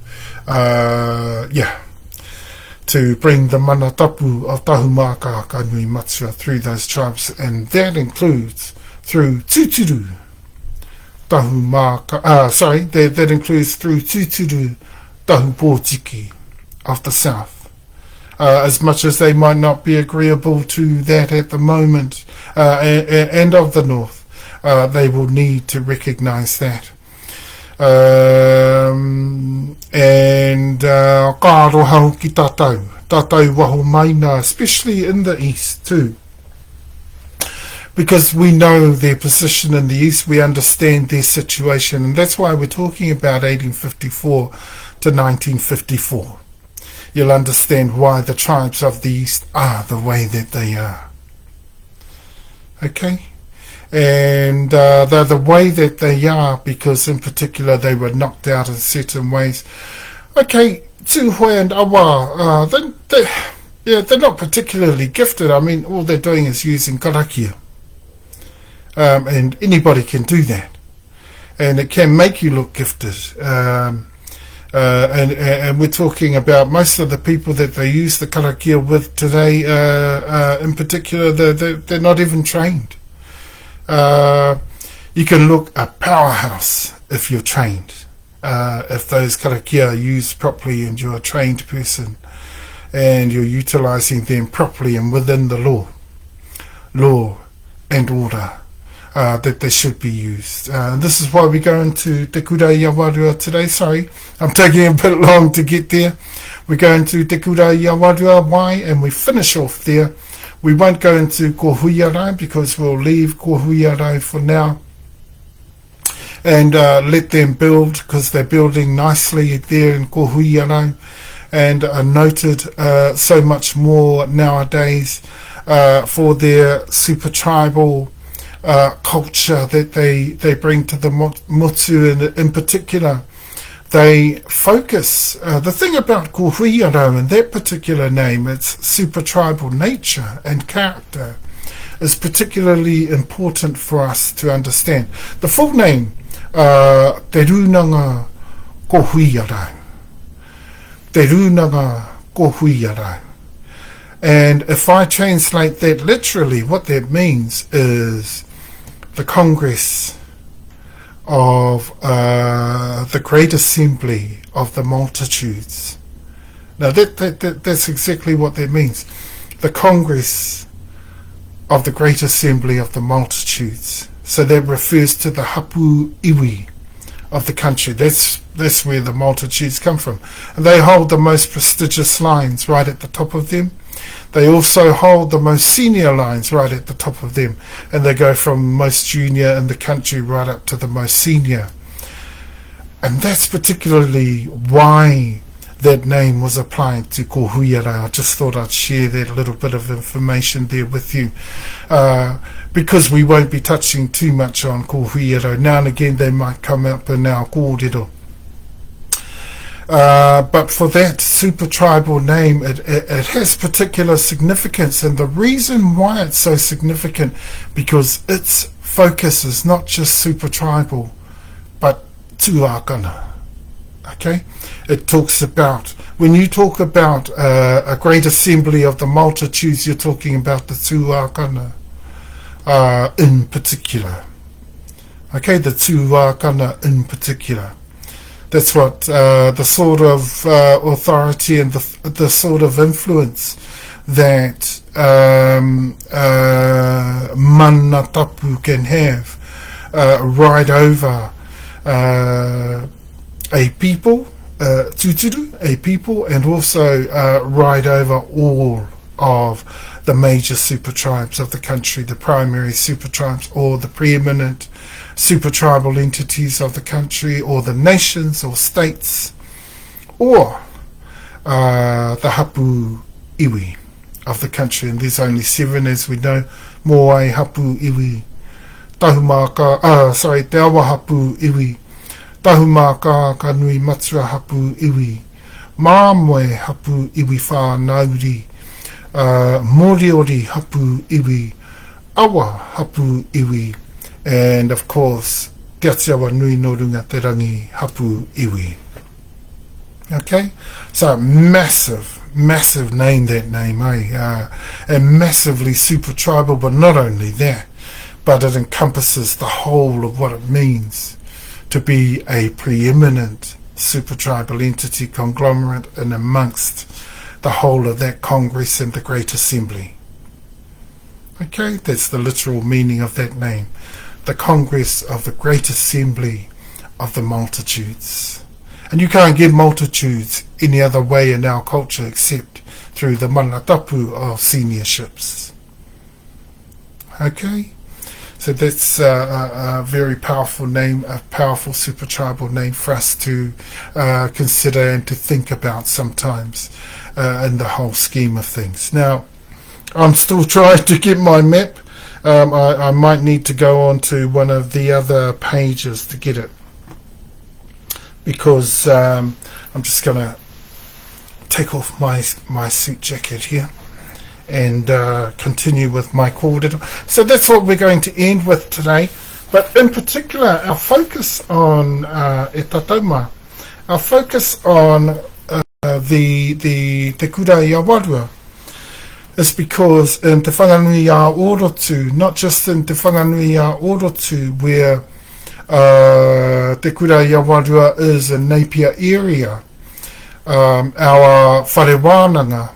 to bring the manatapu of Tahumaakaakanuimatua through those tribes, and that includes through Tutura, that includes through Tutura Tahupōtiki of the south. As much as they might not be agreeable to that at the moment, and of the north, they will need to recognise that. And ka rohau ki tātou waho maina, especially in the east too, because we know their position in the east, we understand their situation, and that's why we're talking about 1854 to 1954. You'll understand why the tribes of the east are the way that they are. Okay? And they're the way that they are because in particular they were knocked out in certain ways. Okay, Tūhoe and Awa, they're not particularly gifted. I mean, all they're doing is using karakia. And anybody can do that. And it can make you look gifted. And we're talking about most of the people that they use the karakia with today, in particular, they're not even trained. You can look a powerhouse if you're trained. If those karakia are used properly and you're a trained person and you're utilising them properly and within the law and order that they should be used. This is why we go into TeKura-i-Awarua today. Sorry, I'm taking a bit long to get there. We go into TeKura-i-Awarua. Why? And we finish off there. We won't go into Kohuiarai because we'll leave Kohuiarai for now and let them build, because they're building nicely there in Kohuiarai and are noted so much more nowadays for their super tribal culture that they bring to the motu, and in particular they focus, the thing about Kohuiarai and that particular name, its super tribal nature and character, is particularly important for us to understand. The full name, Te Runanga Kohuiarai. Te Runanga Kohuiarai. And if I translate that literally, what that means is the Congress of the Great Assembly of the Multitudes. Now that's exactly what that means. The Congress of the Great Assembly of the Multitudes. So that refers to the Hapu iwi of the country. That's where the multitudes come from. And they hold the most prestigious lines right at the top of them. They also hold the most senior lines right at the top of them, and they go from most junior in the country right up to the most senior. And that's particularly why that name was applied to Kohuiarai. I just thought I'd share that little bit of information there with you, because we won't be touching too much on Kohuiarai. Now and again they might come up in our kōrero. But for that super tribal name, it has particular significance, and the reason why it's so significant, because its focus is not just super tribal, but tuakana. Okay, it talks about, when you talk about a great assembly of the multitudes, you're talking about the tuakana in particular. Okay, the tuakana in particular. That's what the sort of authority and the sort of influence that manatapu can have right over a people, tuturu, a people, and also right over all of the major super tribes of the country, the primary super tribes, or the preeminent super tribal entities of the country, or the nations or states, or the Hapu iwi of the country. And there's only 7, as we know. Moai Hapu iwi, Te Awa Hapu iwi, Tahumaakaakanuimatua Hapu iwi, Māmoe Hapu iwi whānauri, Moriori Hapu iwi, Awa Hapu iwi, and of course Te Atiawa Nui no Runga Te Rangi Hapu iwi. Okay, so massive name, that name, and massively super tribal. But not only that, but it encompasses the whole of what it means to be a preeminent super tribal entity conglomerate and amongst the whole of that Congress and the Great Assembly. Okay, that's the literal meaning of that name. The Congress of the Great Assembly of the Multitudes. And you can't get multitudes any other way in our culture except through the Whakatapu of seniorships. Okay? So that's a very powerful name, a powerful super tribal name for us to consider and to think about sometimes in the whole scheme of things. Now, I'm still trying to get my map. I might need to go on to one of the other pages to get it, because I'm just going to take off my suit jacket here and continue with my coordinate. So that's what we're going to end with today. But in particular, our focus on our focus on the TeKura-i-Awarua is because in Te Whanganui-a-Orotu, not just in Te Whanganui-a-Orotu, where TeKura-i-Awarua is in Napier area, our wharewananga,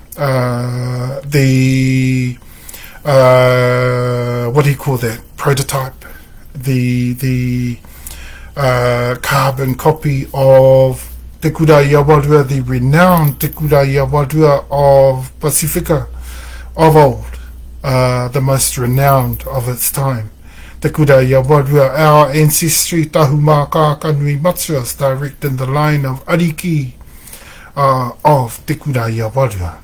the what do you call that, prototype, the carbon copy of TeKura-i-Awarua, the renowned TeKura-i-Awarua of Pacifica of old, the most renowned of its time. TeKura-i-Awarua, our ancestry, Tahumaakaakanuimatua, is direct in the line of Ariki of TeKura-i-Awarua.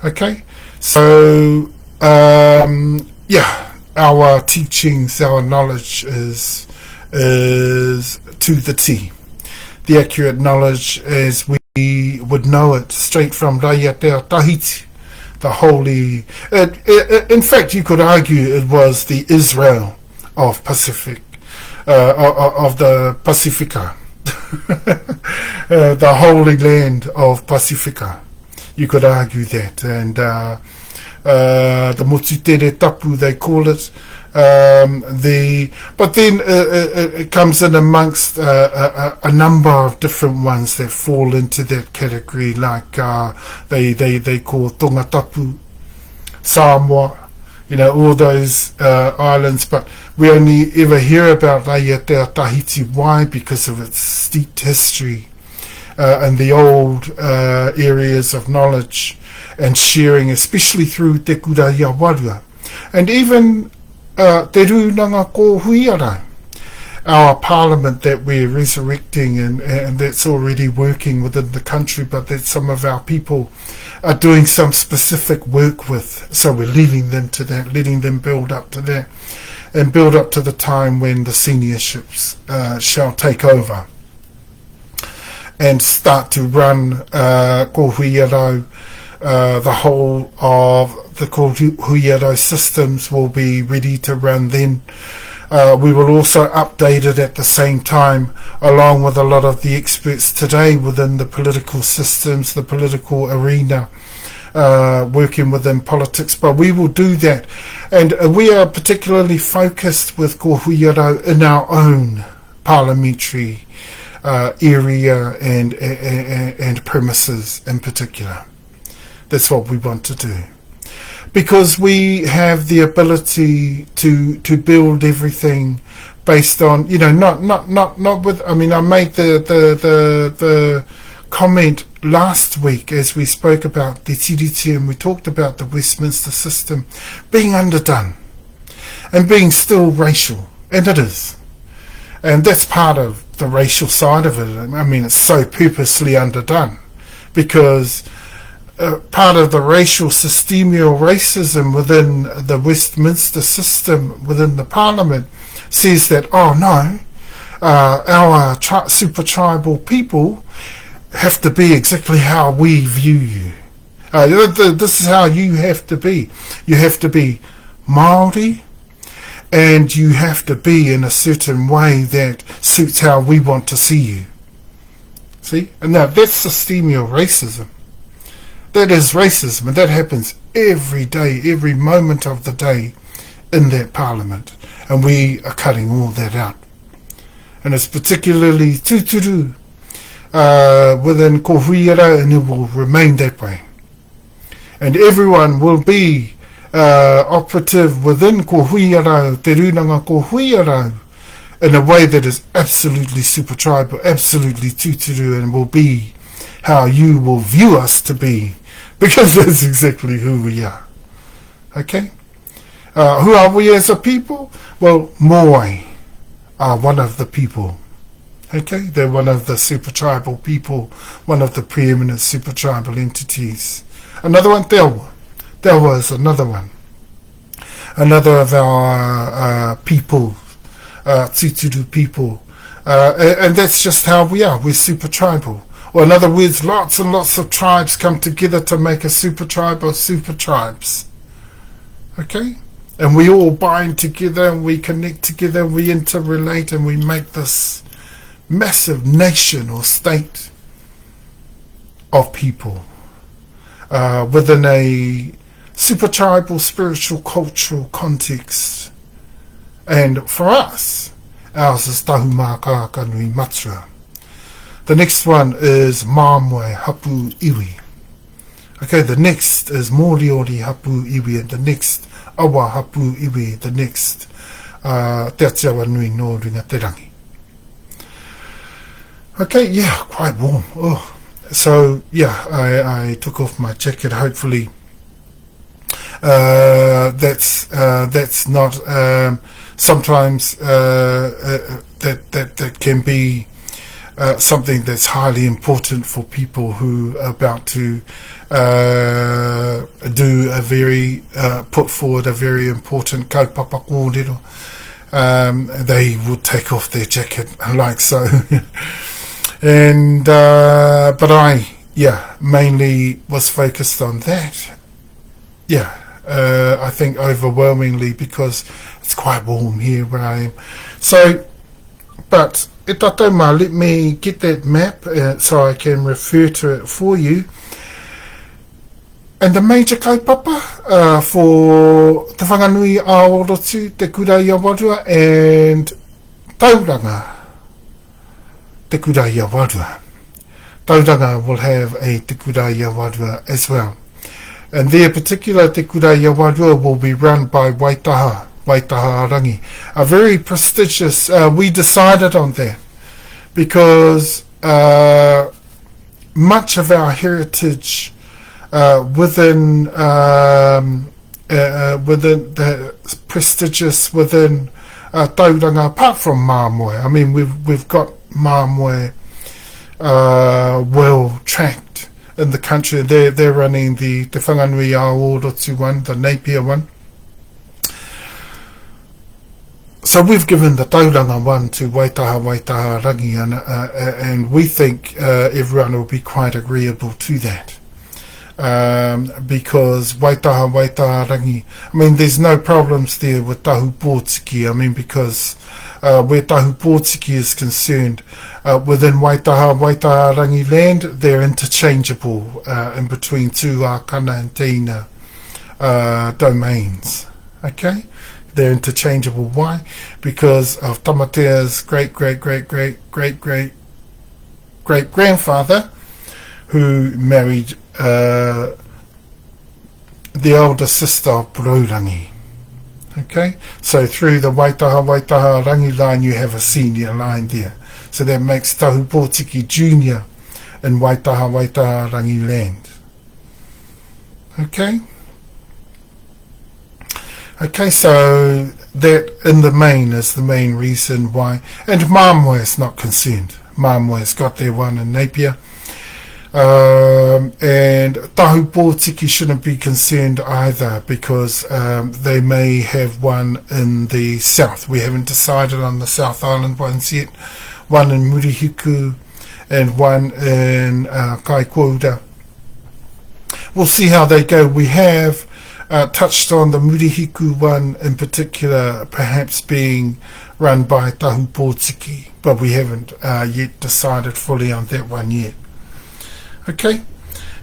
Okay, so our teachings, our knowledge is to the T. The accurate knowledge as we would know it straight from TeTaiRawhiti, the holy. In fact, you could argue it was the Israel of Pacific, of the Pacifica, the holy land of Pacifica. You could argue that, and the Motitere Tapu, they call it. But then it comes in amongst a number of different ones that fall into that category, like they call Tongatapu, Samoa, all those islands. But we only ever hear about TeTaiRawhiti. Why? Because of its steeped history and the old areas of knowledge and sharing, especially through TeKura-i-Awarua. And even Te Runanga ko Huiara, our parliament that we're resurrecting and that's already working within the country, but that some of our people are doing some specific work with. So we're leading them to that, letting them build up to that, and build up to the time when the seniorships shall take over and start to run ko Huiara. The whole of the Huiaro systems will be ready to run then. We will also update it at the same time, along with a lot of the experts today within the political systems, the political arena, working within politics. But we will do that. And we are particularly focused with ko Huiaro in our own parliamentary area and premises in particular. That's what we want to do, because we have the ability to build everything based on, not with. I mean, I made the comment last week as we spoke about the TeTiriti and we talked about the Westminster system being underdone and being still racial, and it is. And that's part of the racial side of it. I mean, it's so purposely underdone because part of the racial systemial racism within the Westminster system, within the Parliament, says that, oh no, our super tribal people have to be exactly how we view you. This is how you have to be. You have to be Māori, and you have to be in a certain way that suits how we want to see you. See? And now that's systemic racism. That is racism, and that happens every day, every moment of the day in that Parliament. And we are cutting all that out. And it's particularly tūturu within ko huiara, and it will remain that way. And everyone will be operative within ko huiara, te runanga ko huiara, in a way that is absolutely super tribal, absolutely tūturu, and will be how you will view us to be, because that's exactly who we are. Okay? Who are we as a people? Well, Moai are one of the people. Okay? They're one of the super tribal people, one of the preeminent super tribal entities. Another one, Tewa. Tewa is another one. Another of our people, tūturu people. And that's just how we are. We're super tribal. Or in other words, lots and lots of tribes come together to make a super tribe or super tribes. Okay? And we all bind together, and we connect together, and we interrelate, and we make this massive nation or state of people within a super tribal, spiritual, cultural context. And for us, ours is Tahumaakaakanuimatua. The next one is Māmoe Hapu Iwi. Okay, the next is Moriori Hapu Iwi, and the next Awa Hapu Iwi, the next Te Atiawa Nui no Ringa Te Rangi. Okay, yeah, quite warm. Oh, so yeah, I took off my jacket. Hopefully, that's not sometimes that can be something that's highly important for people who are about to do a very put forward a very important kaupapa kōrero. They would take off their jacket like so. And but I mainly was focused on that. I think overwhelmingly because it's quite warm here where I am. So, but e tatou mā, let me get that map so I can refer to it for you. And the major kaupapa for Te Whanganui Awaratu, TeKura-i-Awarua and Tauranga, TeKura-i-Awarua. Tauranga will have a TeKura-i-Awarua as well. And their particular TeKura-i-Awarua will be run by Waitaha Rangi. A very prestigious, we decided on that because much of our heritage within the prestigious within Tauranga, apart from Māmoe. I mean, we've got Māmoe well tracked in the country. They're running the Te Whanganui Awaratu one, the Napier one. So we've given the Tauranga one to Waitaha Rangi, and we think everyone will be quite agreeable to that. Because Waitaha Rangi, I mean, there's no problems there with Tahu Pōtiki. I mean, because where Tahu Pōtiki is concerned, within Waitaha Rangi land, they're interchangeable in between Tuakana and Tina domains. Okay? They're interchangeable. Why? Because of Tamatea's great-great-great-great-great-grandfather, who married the older sister of Purourangi. Okay? So through the Waitaha Rangi line, you have a senior line there. So that makes Tahu Pōtiki Junior in Waitaha land. Okay? Okay, so that in the main is the main reason why. And Mamwe is not concerned. Mamwe's got their one in Napier. And Tahu Pōtiki shouldn't be concerned either, because they may have one in the south. We haven't decided on the South Island ones yet. One in Murihiku and one in Kaikoura. We'll see how they go. We have touched on the Murihiku one in particular, perhaps being run by Tahu Pōtiki, but we haven't yet decided fully on that one yet. Okay,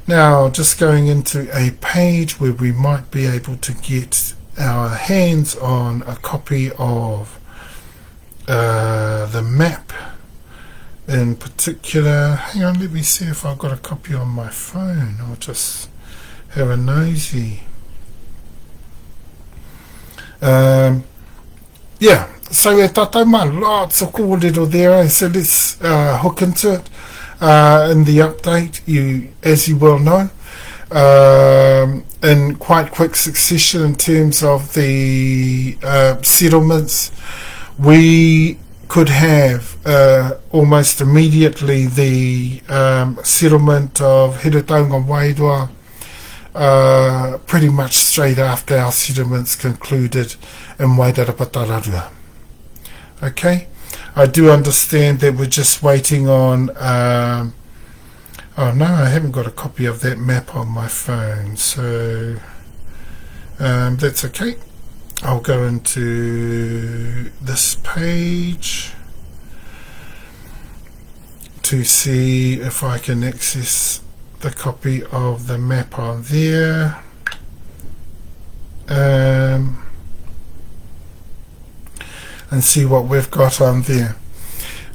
now just going into a page where we might be able to get our hands on a copy of the map in particular. Hang on, let me see if I've got a copy on my phone. I'll just have a nosy. Yeah, so e tatauma, lots of kōrero there, so let's hook into it. In the update, as you well know, in quite quick succession in terms of the settlements, we could have almost immediately the settlement of Heretaunga Wairua, pretty much straight after our settlements concluded in Wairarapa. Okay, I do understand that we're just waiting on oh no, I haven't got a copy of that map on my phone, so that's okay. I'll go into this page to see if I can access the copy of the map on there. And see what we've got on there.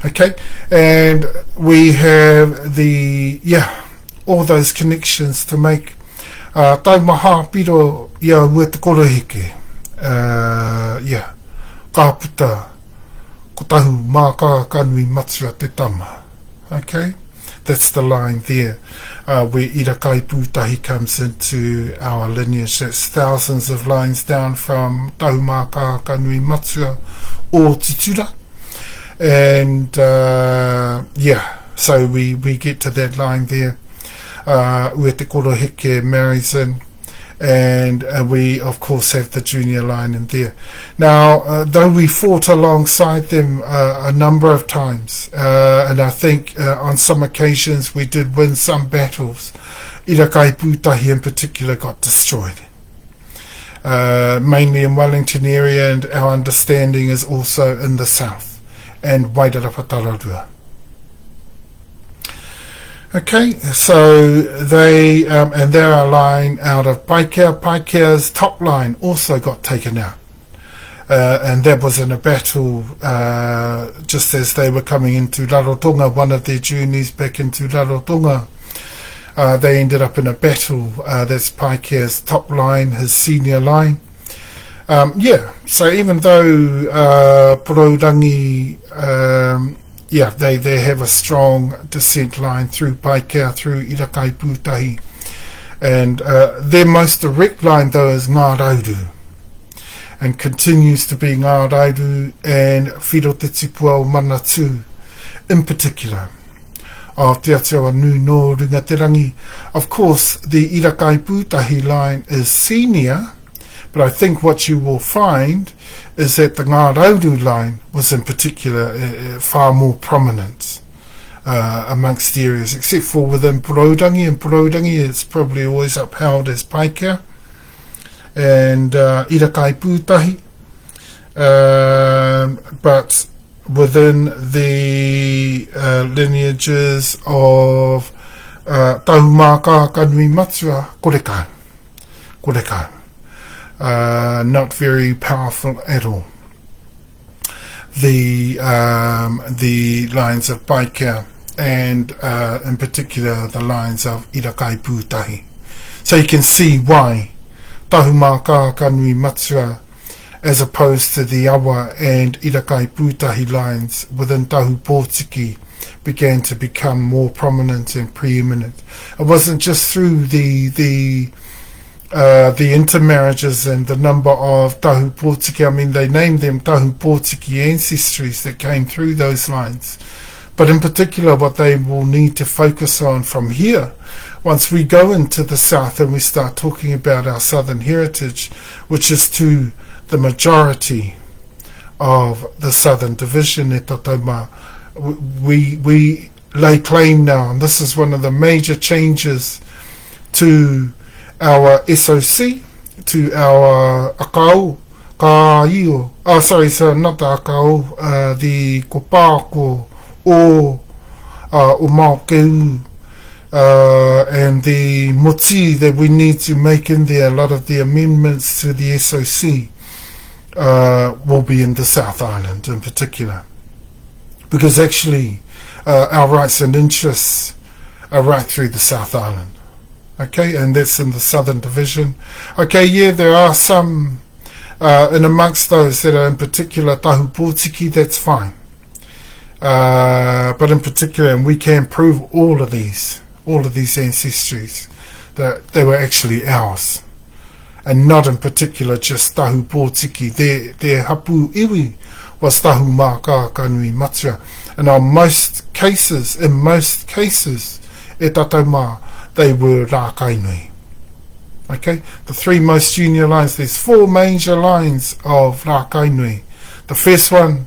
Okay, and we have the, all those connections to make. Taumaha piro ia ua TeKura-i-Awarua. Kāputa, ko Tahumaakaakanuimatua te tama. Okay, that's the line there, where Irakai comes into our lineage. That's thousands of lines down from Tahumaakaakanuimatua or Tutura. And so we get to that line there, where TeKura-i-Awarua marries in. And we of course have the junior line in there. Now, though we fought alongside them a number of times, and I think on some occasions we did win some battles, Irakai in particular got destroyed, mainly in Wellington area, and our understanding is also in the south and Wairarapa. Okay, so they, and they're a line out of Paikea. Paikea's top line also got taken out. And that was in a battle just as they were coming into Rarotonga, one of their journeys back into Rarotonga. They ended up in a battle. That's Paikea's top line, his senior line. So even though Purorangi, they have a strong descent line through Paikea, through Irakai, and their most direct line though is Ngārauru, and continues to be Ngārauru and Whiro Manatū in particular of Te Aotearoa Nui no Ringaterangi. Of course, the Irakai line is senior, but I think what you will find is that the Ngārauru line was in particular far more prominent amongst areas, except for within Purorangi. And Purorangi is probably always upheld as Paikea and Irakai Pūtahi. But within the lineages of Tahumaakaakanuimatua, Korekau. Not very powerful at all. The lines of Paikea and in particular the lines of Irakai Pūtahi. So you can see why Tahumaakaakanuimatua, as opposed to the Awa and Irakai Pūtahi lines within Tahu Pōtiki, began to become more prominent and preeminent. It wasn't just through the intermarriages and the number of tahu pōtiki. I mean, they named them tahu pōtiki ancestries that came through those lines. But in particular, what they will need to focus on from here, once we go into the south and we start talking about our southern heritage, which is to the majority of the southern division, we lay claim now, and this is one of the major changes to our SOC, to our akau, so not the akau, the kopako, o Moteo, and the moti that we need to make in there. A lot of the amendments to the SOC will be in the South Island in particular, because actually our rights and interests are right through the South Island. Okay, and that's in the Southern Division. Okay, yeah, there are some in amongst those that are in particular tahu pōtiki, that's fine. But in particular, and we can prove all of these ancestries, that they were actually ours, and not in particular just tahu pōtiki. Their hapu iwi was Tahumaakaakanuimatua, and in most cases, e tatauma, they were Rākainui. Okay, the three most junior lines. There's four major lines of Rākainui. The first one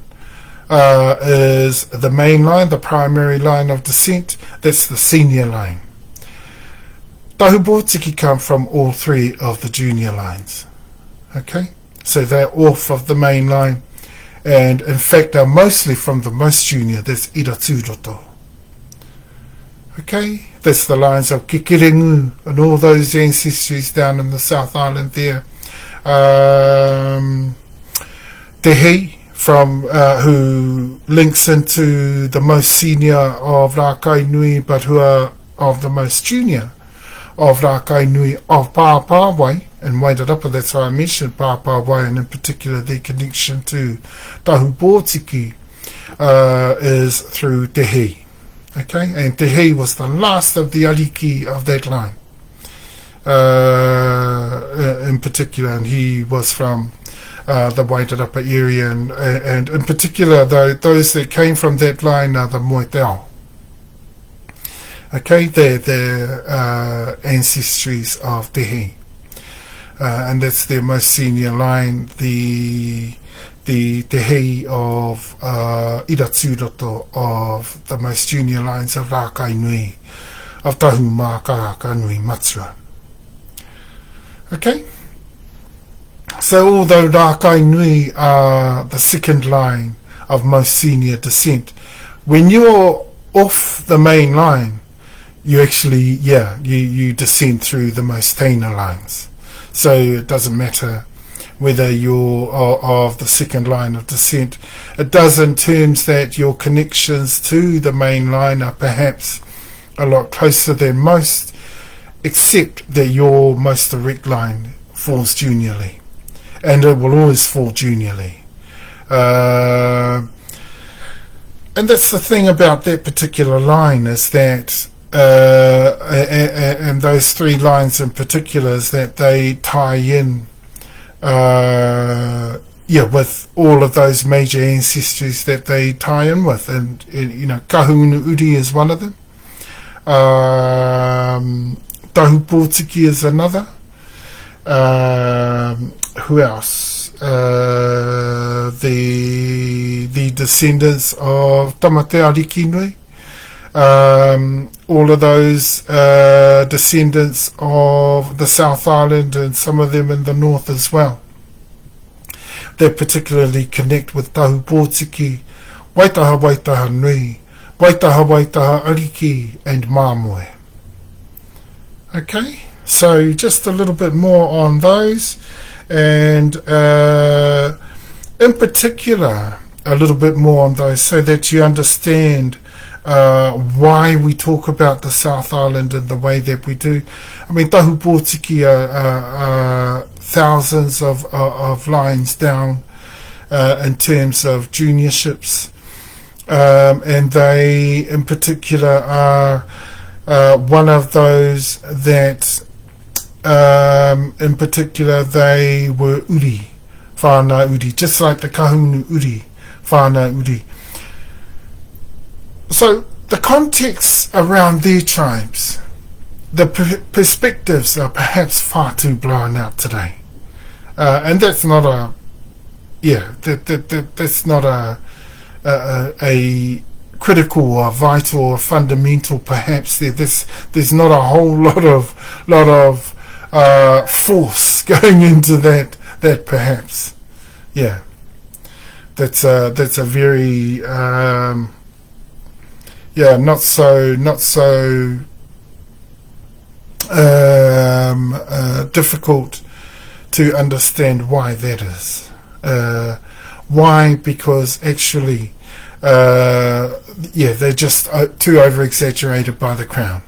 is the main line, the primary line of descent. That's the senior line. Tahu pōtiki come from all three of the junior lines. Okay, so they're off of the main line, and in fact are mostly from the most junior, that's Iraturota. Okay, that's the lines of Kikirengu and all those ancestries down in the South Island there. Tehi, from who links into the most senior of Rākainui, but who are of the most junior of Rākainui of Pāpāwai and Wairarapa. That's why I mentioned Pāpāwai, and in particular their connection to tahu pōtiki is through Tehi. Okay, and Tehi was the last of the ariki of that line in particular, and he was from the Wairarapa area, and in particular those that came from that line are the Moteo. Okay, they're ancestries of Tehi, and that's their most senior line, the Tehi of Iraturota, of the most junior lines of Rākainui, of Tahumaakaakanuimatua. Okay, so although Rākainui are the second line of most senior descent, when you're off the main line, you actually, you descend through the most Taina lines. So it doesn't matter whether you're of the second line of descent. It does in terms that your connections to the main line are perhaps a lot closer than most, except that your most direct line falls juniorly, and it will always fall juniorly. And that's the thing about that particular line, is that and those three lines in particular, is that they tie in with all of those major ancestries that they tie in with, and Kahunu Uri is one of them, Tahu Pōtiki is another, who else, the descendants of Tamatea Rikinui, all of those descendants of the South Island, and some of them in the north as well. They particularly connect with Tahu Pōtiki, Waitaha Nui, Waitaha Ariki, and Māmoe. Okay, so just a little bit more on those, and in particular a little bit more on those, so that you understand why we talk about the South Island in the way that we do. I mean, Tahu Pōtiki are thousands of lines down in terms of juniorships, and they in particular are one of those that in particular they were uri, whānau uri, just like the kahungunu uri, whānau uri. So the context around their tribes, the perspectives are perhaps far too blown out today, and that's not a that's not a critical or vital or fundamental. Perhaps there's not a whole lot of force going into that perhaps. Yeah, that's a very not so difficult to understand why that is. Why? Because actually they're just too over-exaggerated by the Crown.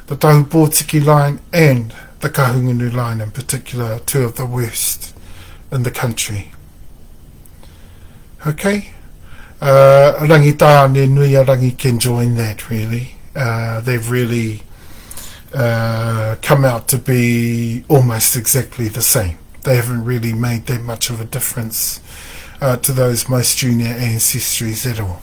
The Tahumaakaakanuimatua line and the Kahungunu line in particular, two of the worst in the country. Okay? Rangi tāne nui a rangi can join that, really. They've really come out to be almost exactly the same. They haven't really made that much of a difference to those most junior ancestries at all.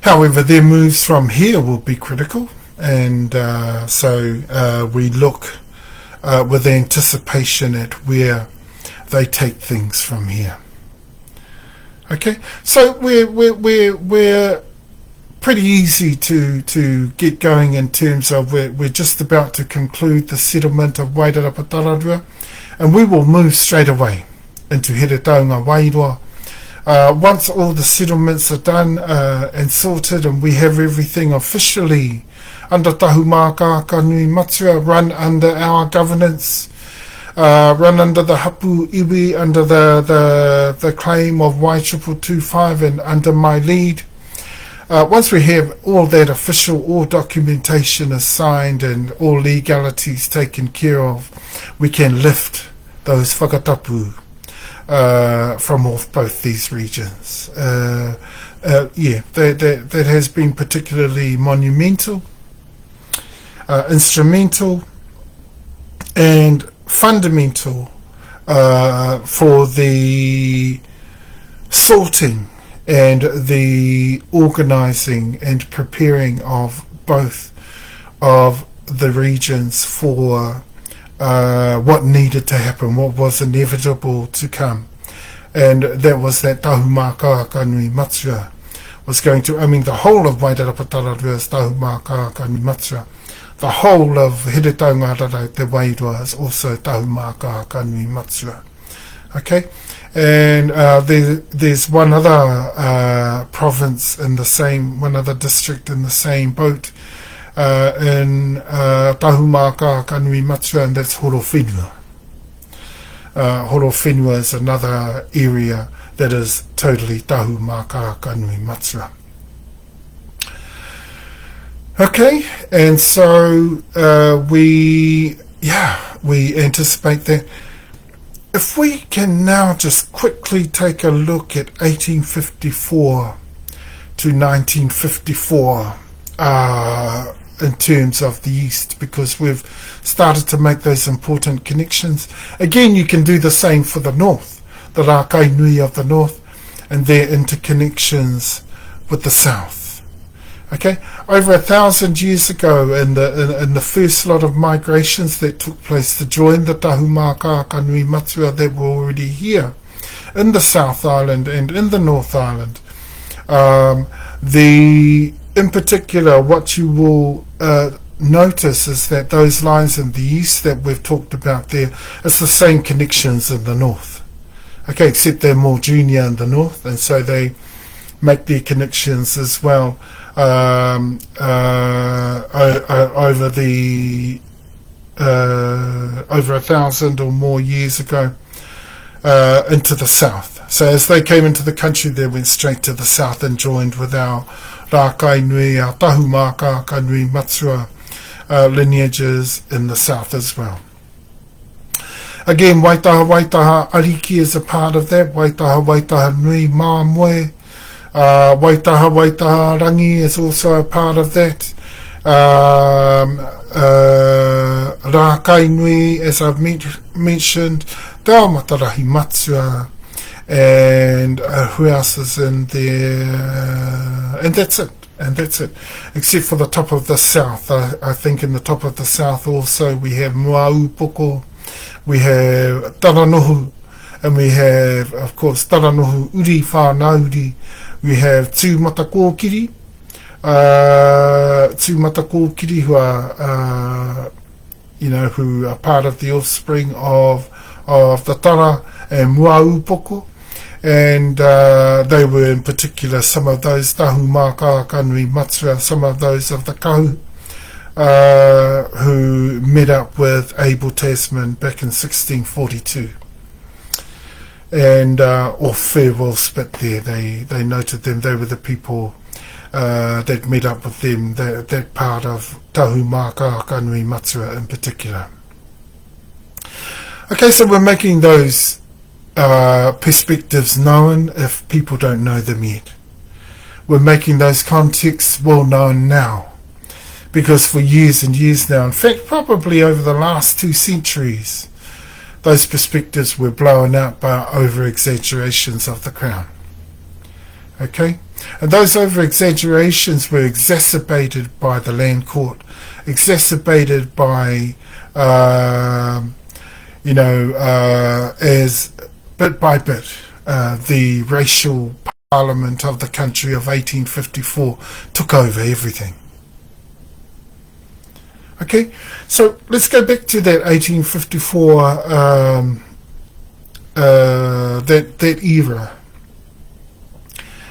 However, their moves from here will be critical, and so we look with anticipation at where they take things from here. Okay, so we're pretty easy to get going in terms of we're just about to conclude the settlement of Wairarapa, and we will move straight away into Here Taunga Wairua. Once all the settlements are done and sorted, and we have everything officially under Tahumaakaakanuimatua, run under our governance, run under the Hapu iwi, under the claim of Y225 and under my lead. Once we have all that official, all documentation is signed and all legalities taken care of, we can lift those Whakatapu from off both these regions. That has been particularly monumental, instrumental, and fundamental for the sorting and the organising and preparing of both of the regions for what needed to happen, what was inevitable to come. And that was that Tahumaakaakanuimatua was going to, the whole of Wairarapa is Tahumaakaakanuimatua. The whole of Here Taunga Te Wairua is also Tahumaakaakanuimatua. Okay? And there's one other province in the same, one other district in the same boat in Tahumaakaakanuimatua, and that's Horowhenua. Horowhenua is another area that is totally Tahumaakaakanuimatua. Okay, and so we anticipate that. If we can now just quickly take a look at 1854 to 1954 in terms of the East, because we've started to make those important connections. Again, you can do the same for the North, the Rākai Nui of the North, and their interconnections with the South. Okay, over 1,000 years ago, in the first lot of migrations that took place to join the Tahumaakaakanuimatua that were already here in the South Island and in the North Island, in particular, what you will notice is that those lines in the east that we've talked about there, it's the same connections in the north. Okay, except they're more junior in the north, and so they make their connections as well over the over 1,000 or more years ago into the south. So as they came into the country, they went straight to the south and joined with our Rākai Nui, our Tahumaakaakanuimatua lineages in the south as well. Again, Waitaha Ariki is a part of that. Waitaha Nui Māmoe Waitaha Rangi is also a part of that. Rākainui, as I've mentioned, Tahumaakaakanuimatua, and who else is in there? And that's it. Except for the top of the south. I think in the top of the south also we have Moaupoko, we have Taranohu, and we have, of course, Taranohu Uri Whānauri. We have two Matakōkiri, who are, who are part of the offspring of the Tara and Moaupoko. And they were in particular some of those Tahumaakaakanuimatua, some of those of the Kahu, who met up with Abel Tasman back in 1642. And or farewell spit there, they noted them, they were the people that met up with them, that part of Tahumaakaakanuimatua in particular. Okay, so we're making those perspectives known if people don't know them yet. We're making those contexts well known now, because for years and years now, in fact probably over the last 2 centuries, those perspectives were blown out by over-exaggerations of the Crown. Okay? And those over-exaggerations were exacerbated by the Land Court, exacerbated by, as bit by bit, the racial parliament of the country of 1854 took over everything. Okay, so let's go back to that 1854, that era,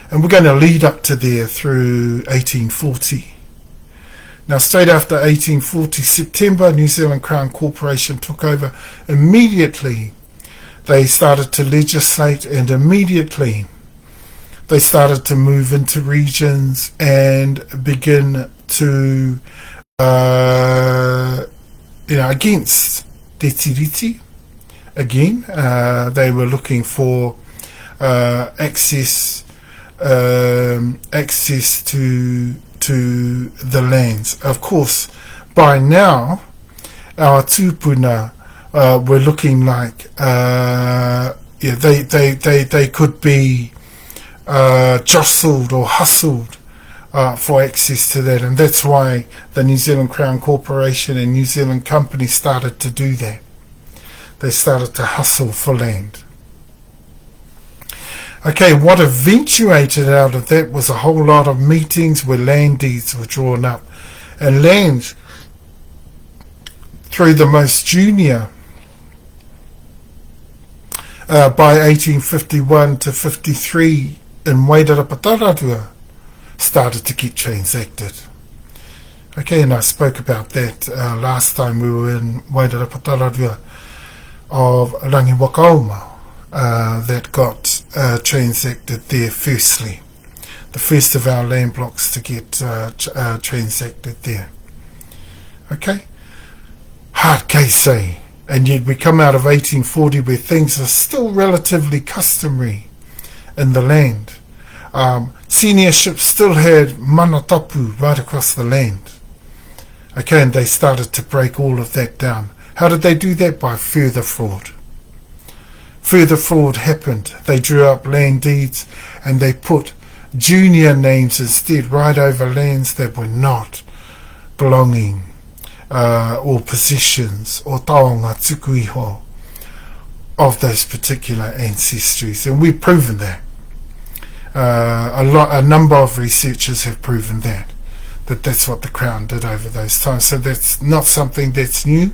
and we're going to lead up to there through 1840. Now, straight after 1840, September, New Zealand Crown Corporation took over. Immediately, they started to legislate, and immediately they started to move into regions and begin to against TeTiriti. Again, they were looking for access to the lands. Of course, by now, our tūpuna were looking like they could be jostled or hustled for access to that, and that's why the New Zealand Crown Corporation and New Zealand Company started to do that. They started to hustle for land. Okay, what eventuated out of that was a whole lot of meetings where land deeds were drawn up, and land through the most junior by 1851 to 53 in Wairarapa started to get transacted. Okay, and I spoke about that last time we were in Wairarapa of Rangi Whakaomao that got transacted there firstly. The first of our land blocks to get transacted there. Okay? Hard case, eh? And yet we come out of 1840 where things are still relatively customary in the land. Senior ships still had Moteo right across the land. Okay, and they started to break all of that down. How did they do that? By further fraud. Further fraud happened. They drew up land deeds and they put junior names instead right over lands that were not belonging or possessions or taonga tukuiho of those particular ancestries. And we've proven that. A number of researchers have proven that that's what the Crown did over those times. So that's not something that's new.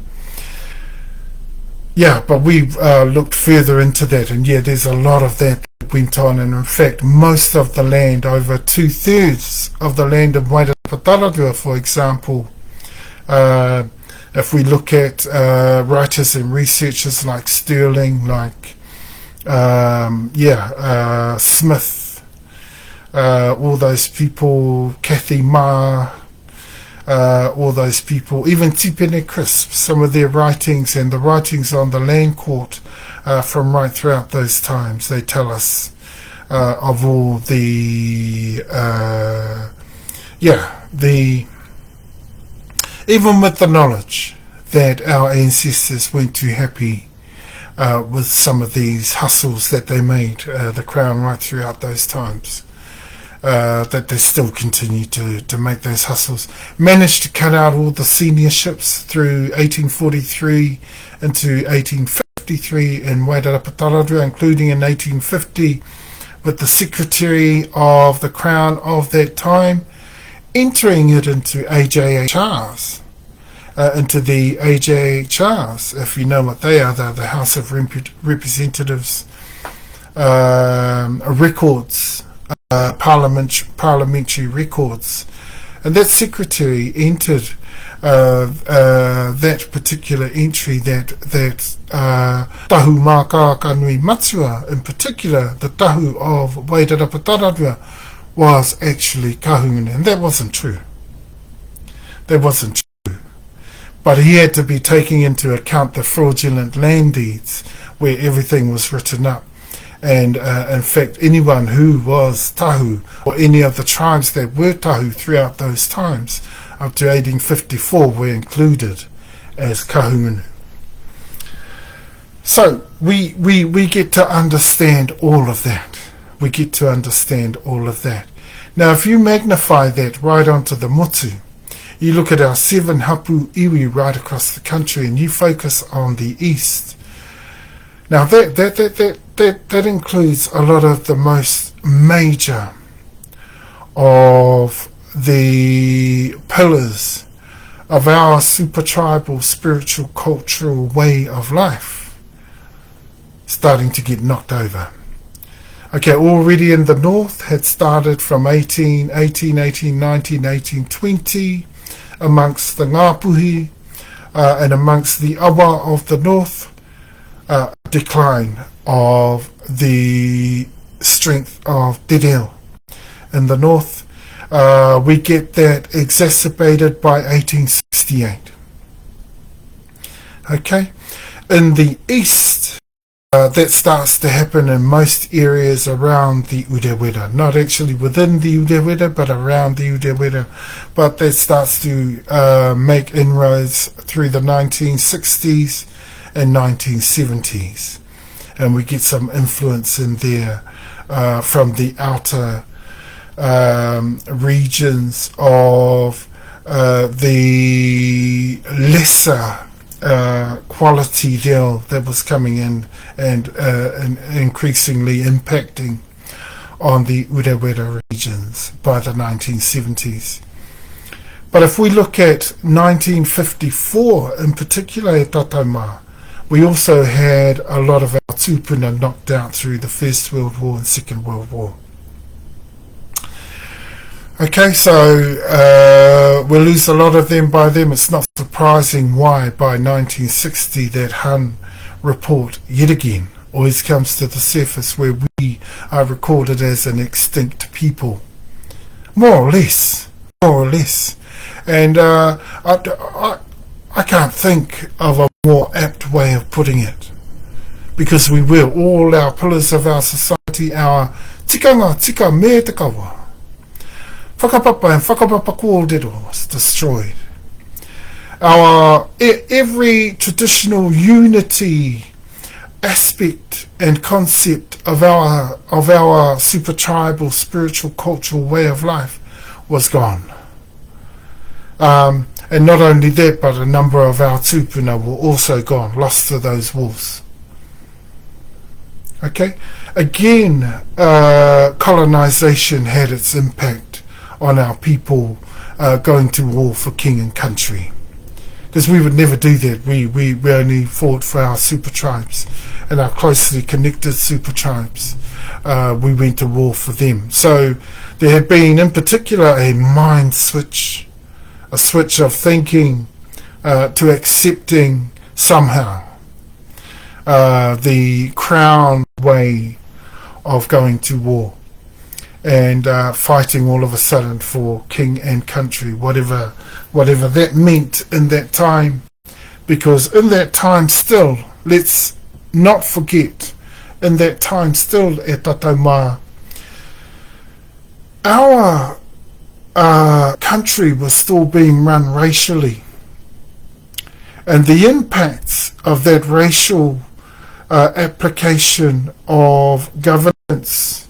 Yeah, but we've looked further into that, and yeah, there's a lot of that went on, and in fact, most of the land, over 2/3 of the land of Wairarapa, for example, if we look at writers and researchers like Sterling, like Smith, all those people, Kathy Ma, all those people, even Tipene Crisp, some of their writings and the writings on the land court from right throughout those times, they tell us of all the even with the knowledge that our ancestors weren't too happy with some of these hustles that they made, the Crown, right throughout those times, that they still continue to make those hustles. Managed to cut out all the senior ships through 1843 into 1853 in Wairarapa, including in 1850 with the Secretary of the Crown of that time, entering it into AJHRs. Into the AJHRs, if you know what they are, they're the House of Representatives records, parliamentary records, and that secretary entered that particular entry, that Tahumaakaakanuimatua, in particular, the tahu of Wairarapa was actually kahungunu, and that wasn't true. That wasn't true. But he had to be taking into account the fraudulent land deeds where everything was written up. And in fact, anyone who was tahu, or any of the tribes that were tahu throughout those times, up to 1854, were included as kahungunu. So we get to understand all of that. We get to understand all of that. Now, if you magnify that right onto the motu, you look at our 7 hapu iwi right across the country, and you focus on the east. Now that includes a lot of the most major of the pillars of our super tribal, spiritual, cultural way of life starting to get knocked over. Okay, already in the north had started from 1818, 1819, 1820, amongst the Ngāpuhi and amongst the awa of the north, decline of the strength of Te Reo in the north. We get that exacerbated by 1868. Okay, in the east, that starts to happen in most areas around the Urewera, not actually within the Urewera, but around the Urewera. But that starts to make inroads through the 1960s and 1970s. And we get some influence in there from the outer regions of the lesser quality deal that was coming in and increasingly impacting on the Urewera regions by the 1970s. But if we look at 1954 in particular at Tatauma, we also had a lot of our tupuna knocked out through the First World War and Second World War. Okay, so we'll lose a lot of them by them. It's not surprising why by 1960 that Hun report yet again always comes to the surface, where we are recorded as an extinct people, more or less. And I can't think of a more apt way of putting it, because we will. All our pillars of our society, our tikanga, tika me te kawa, whakapapa and whakapapa kōrero was destroyed. Our every traditional unity aspect and concept of our super tribal, spiritual, cultural way of life was gone. And not only that, but a number of our tupuna were also gone, lost to those wars. Okay, again, colonization had its impact on our people going to war for king and country, because we would never do that. We only fought for our super tribes and our closely connected super tribes. We went to war for them. So there had been, in particular, a mind switch, a switch of thinking to accepting somehow the crown way of going to war and fighting all of a sudden for king and country, whatever that meant in that time. Because in that time still, let's not forget, in that time still at Tatauma, our country was still being run racially, and the impacts of that racial application of governance,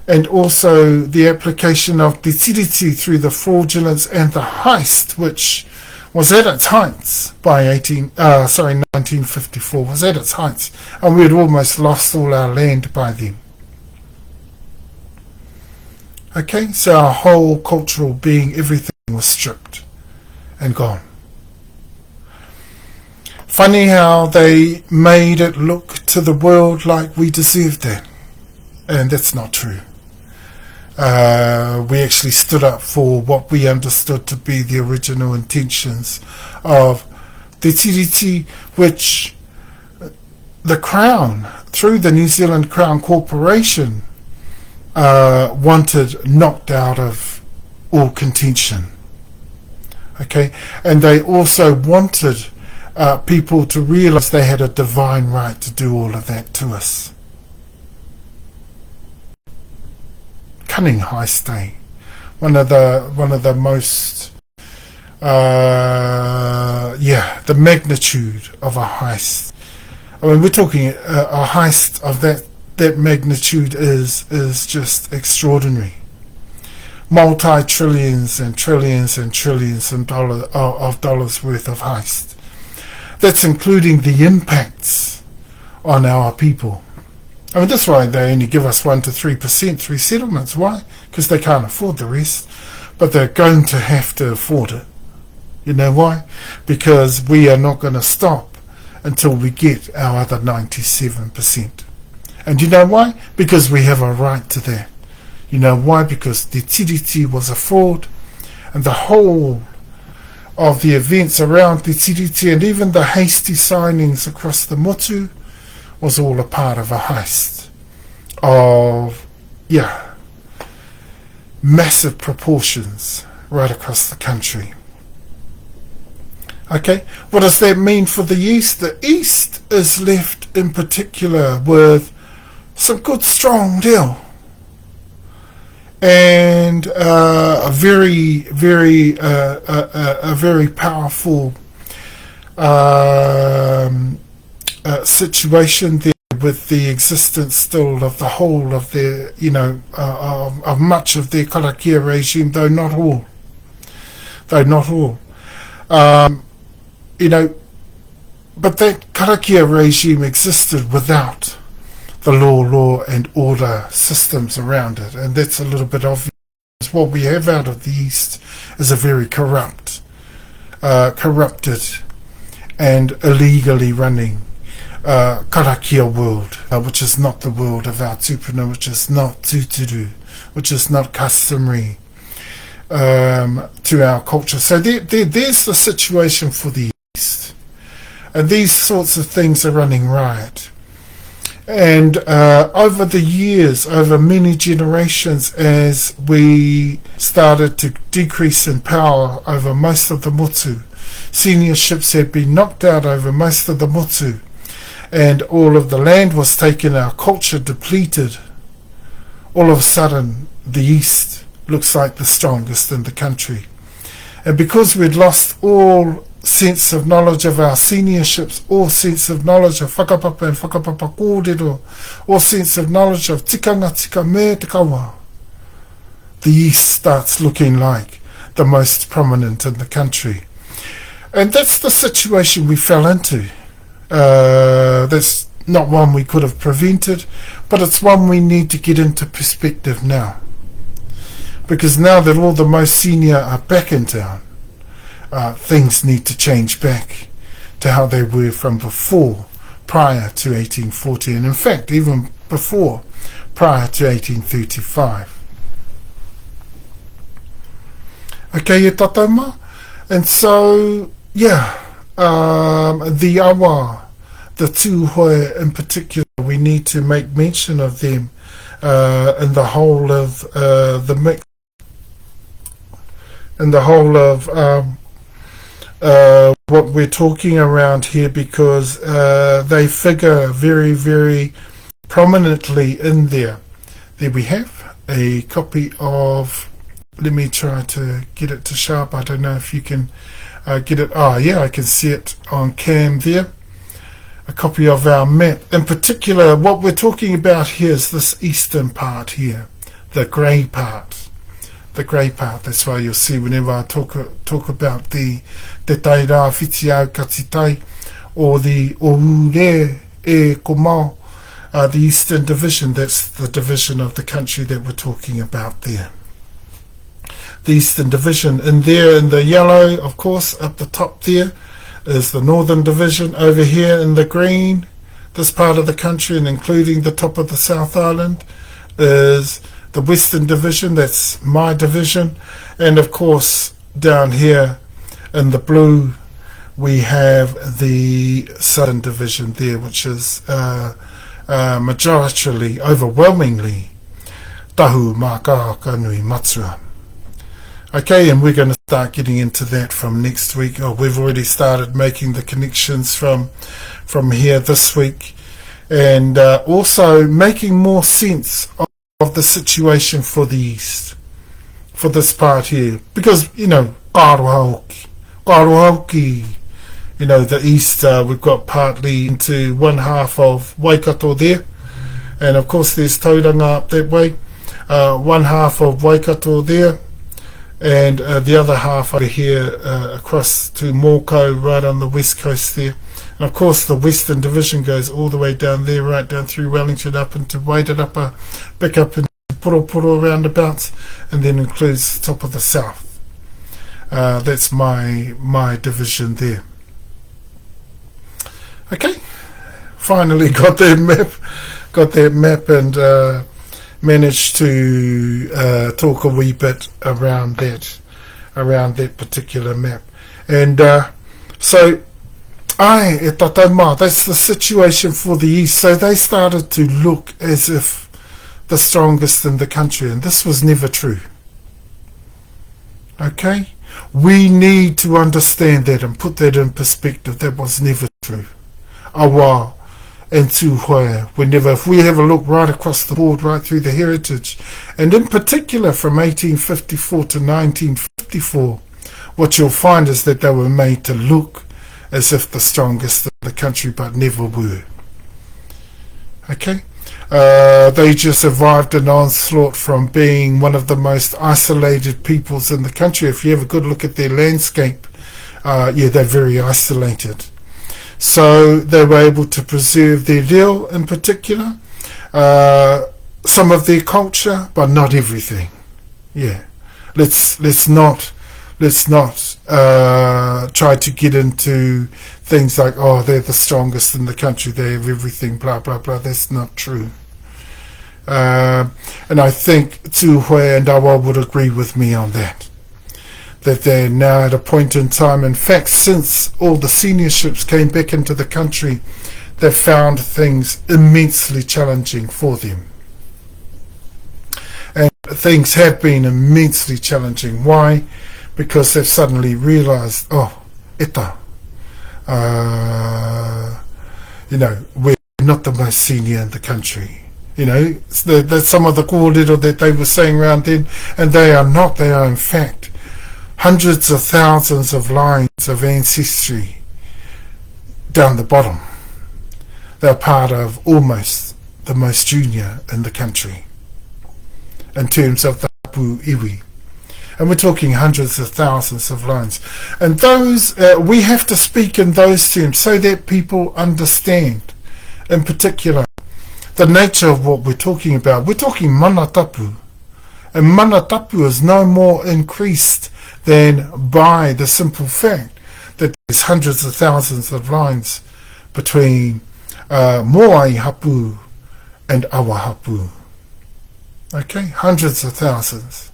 and also the application of TeTiriti through the fraudulence and the heist, which was at its heights by 1954, was at its heights, and we had almost lost all our land by then. Okay, so our whole cultural being, everything was stripped and gone. Funny how they made it look to the world like we deserved that, and that's not true. We actually stood up for what we understood to be the original intentions of TeTiriti, which the Crown, through the New Zealand Crown Corporation, wanted knocked out of all contention. Okay, and they also wanted people to realise they had a divine right to do all of that to us. Cunning heist, eh? One of the most the magnitude of a heist. I mean, we're talking a heist of that magnitude is just extraordinary. Multi-trillions and trillions and trillions of dollars worth of heist. That's including the impacts on our people. I mean, that's why they only give us 1 to 3% through settlements. Why? Because they can't afford the rest. But they're going to have to afford it. You know why? Because we are not going to stop until we get our other 97%. And you know why? Because we have a right to that. You know why? Because the TeTiriti was a fraud, and the whole of the events around the TeTiriti and even the hasty signings across the motu was all a part of a heist of, massive proportions right across the country. Okay, what does that mean for the East? The East is left in particular with some good strong deal and a very, very powerful situation there, with the existence still of the whole of their, of much of their karakia regime, though not all. But that karakia regime existed without the law and order systems around it, and that's a little bit obvious. What we have out of the East is a very corrupted and illegally running karakia world, which is not the world of our tupuna, which is not tuturu, which is not customary to our culture. So there's the situation for the East, and these sorts of things are running riot. And over the years, over many generations, as we started to decrease in power over most of the motu, seniorships had been knocked out over most of the motu, and all of the land was taken, our culture depleted. All of a sudden, the East looks like the strongest in the country. And because we'd lost all sense of knowledge of our seniorships, all sense of knowledge of whakapapa and whakapapa kōrero, all sense of knowledge of tikanga tika me te kawa, the East starts looking like the most prominent in the country. And that's the situation we fell into. That's not one we could have prevented, but it's one we need to get into perspective now. Because now that all the most senior are back in town, things need to change back to how they were from before, prior to 1840, and in fact even before, prior to 1835. Okay, e tatauma? And so, the awa, the tūhoe in particular, we need to make mention of them in the whole of the mix, in the whole of what we're talking around here, because they figure very, very prominently in there. There we have a copy of, let me try to get it to show up. I don't know if you can get it. Oh yeah, I can see it on cam there. A copy of our map. In particular, what we're talking about here is this eastern part here, the grey part. The grey part. That's why you'll see whenever I talk about the TeTaiRawhiti AukatiTai, or the OureeEKomao, the Eastern Division. That's the division of the country that we're talking about there. The Eastern Division. In there in the yellow, of course, up the top there, is the Northern Division. Over here in the green, this part of the country, and including the top of the South Island, is the Western Division. That's my division. And of course, down here in the blue, we have the Southern Division there, which is majoritarily, overwhelmingly, Tahumaakaakanuimatua. Okay, and we're going to start getting into that from next week. Oh, we've already started making the connections from here this week, and also making more sense of the situation for the East, for this part here. Because, Karuhauki, the East, we've got partly into one half of Waikato there, and of course there's Tauranga up that way, one half of Waikato there, and the other half over here across to Moteo, right on the west coast there. And of course the Western Division goes all the way down there, right down through Wellington up into Wairarapa, back up into Puropuro roundabouts, and then includes the top of the south. That's my division there. Okay, finally got that map, and managed to talk a wee bit around that particular map. And so that's the situation for the East. So they started to look as if the strongest in the country, and this was never true. Okay, we need to understand that and put that in perspective. That was never true. Awa and Tuhoe, if we have a look right across the board, right through the heritage, and in particular from 1854 to 1954, what you'll find is that they were made to look as if the strongest in the country, but never were. Okay? They just survived an onslaught from being one of the most isolated peoples in the country. If you have a good look at their landscape, they're very isolated. So they were able to preserve their reo in particular, some of their culture, but not everything. Yeah, let's not try to get into things like, they're the strongest in the country, they have everything, blah blah blah. That's not true. And I think Tuhoe and Awa would agree with me on that they're now at a point in time. In fact, since all the seniorships came back into the country, they've found things immensely challenging for them. And things have been immensely challenging. Why? Because they've suddenly realised, we're not the most senior in the country. That's some of the kōrero that they were saying around then, and they are not. They are, in fact, hundreds of thousands of lines of ancestry down the bottom. They're part of almost the most junior in the country in terms of the Hapu iwi. And we're talking hundreds of thousands of lines. And those, we have to speak in those terms so that people understand, in particular, the nature of what we're talking about. We're talking Manatapu. And Manatapu is no more increased than by the simple fact that there's hundreds of thousands of lines between Moai Hapu and Awa Hapu. Okay, hundreds of thousands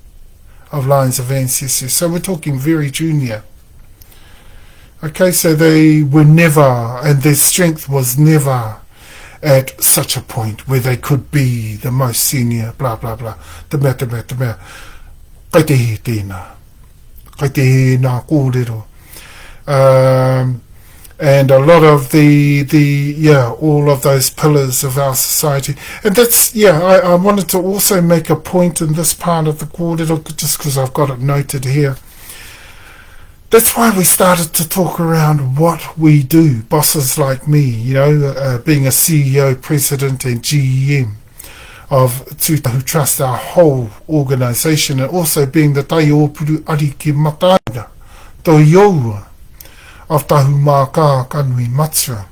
of lines of ancestry. So we're talking very junior. Okay, so they were never, and their strength was never at such a point where they could be the most senior, blah blah blah. Te mea. Kai te he tēnā kōrero. and a lot of all of those pillars of our society. And that's, I wanted to also make a point in this part of the kōrero, just because I've got it noted here. That's why we started to talk around what we do, bosses like me, being a CEO, president and GEM of Tūtahu Trust, our whole organisation, and also being the taiōpuru ari ki mataina, tō ioua of Tahumaakaakanuimatua.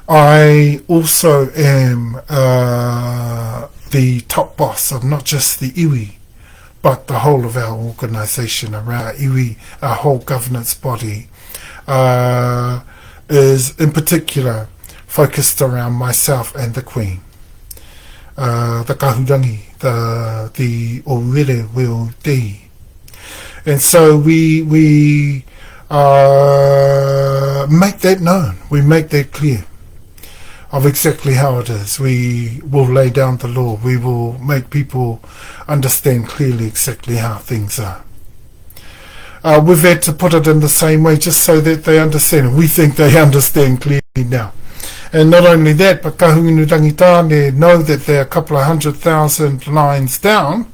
I also am the top boss of not just the iwi, but the whole of our organisation around iwi, our whole governance body, is in particular focused around myself and the Queen. The kahurangi, the Ourere will be. And so we make that known, we make that clear of exactly how it is. We will lay down the law, we will make people understand clearly exactly how things are. We've had to put it in the same way just so that they understand, and we think they understand clearly now. And not only that, but kahungunu rangitane know that they're a couple of 100,000 lines down,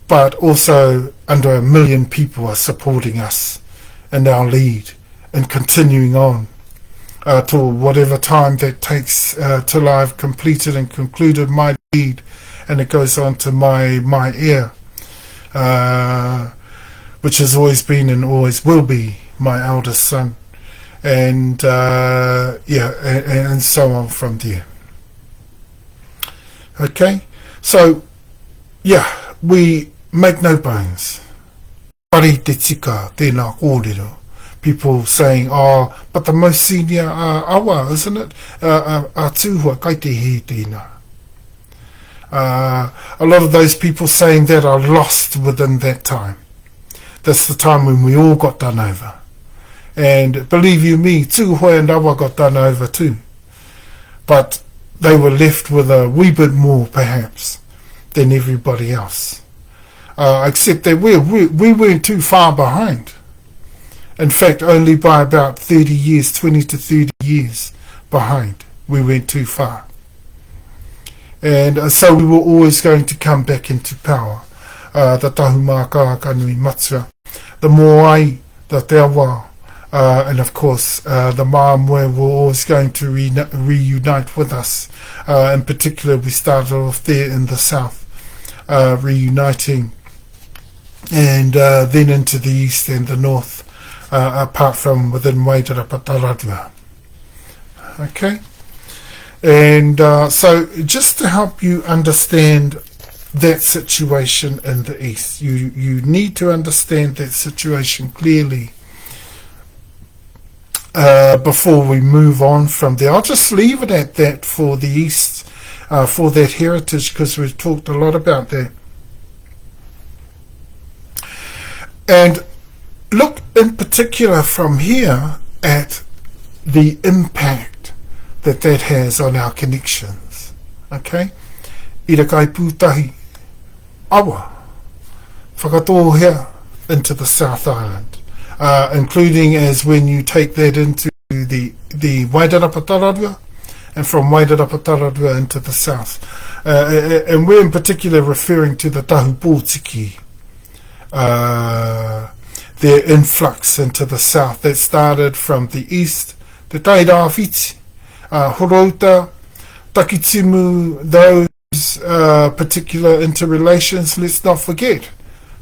but also under 1 million people are supporting us and our lead and continuing on to whatever time that takes till I've completed and concluded my lead, and it goes on to my heir, which has always been and always will be my eldest son, and and so on from there. Okay, so we make no bones. Pari te tika tēnā kōrero. People saying, but the most senior awa, isn't it? Tūhua, kai te he tēnā. A lot of those people saying that are lost within that time. That's the time when we all got done over. And believe you me, Tūhua and awa got done over too. But they were left with a wee bit more, perhaps, than everybody else. Except that we weren't too far behind. In fact, only by about 30 years, 20 to 30 years behind. We went too far. And so we were always going to come back into power. The Tahumaakaakanuimatua, the Moai, the Te Awa, and of course the Māmoe were always going to reunite with us. In particular, we started off there in the south, reuniting, and then into the east and the north, apart from within Wairarapa. Okay, and so just to help you understand that situation in the east, you need to understand that situation clearly before we move on from there. I'll just leave it at that for the east, for that heritage, because we've talked a lot about that. And look in particular from here at the impact that has on our connections. Okay? Ira kai pūtahi awa whakatō here into the South Island, including as when you take that into the Wairarapa and from Wairarapa into the south. And we're in particular referring to the Tahu Pōtiki, their influx into the south that started from the east, the TeTaiRawhiti, Horota, Takitimu, those particular interrelations. Let's not forget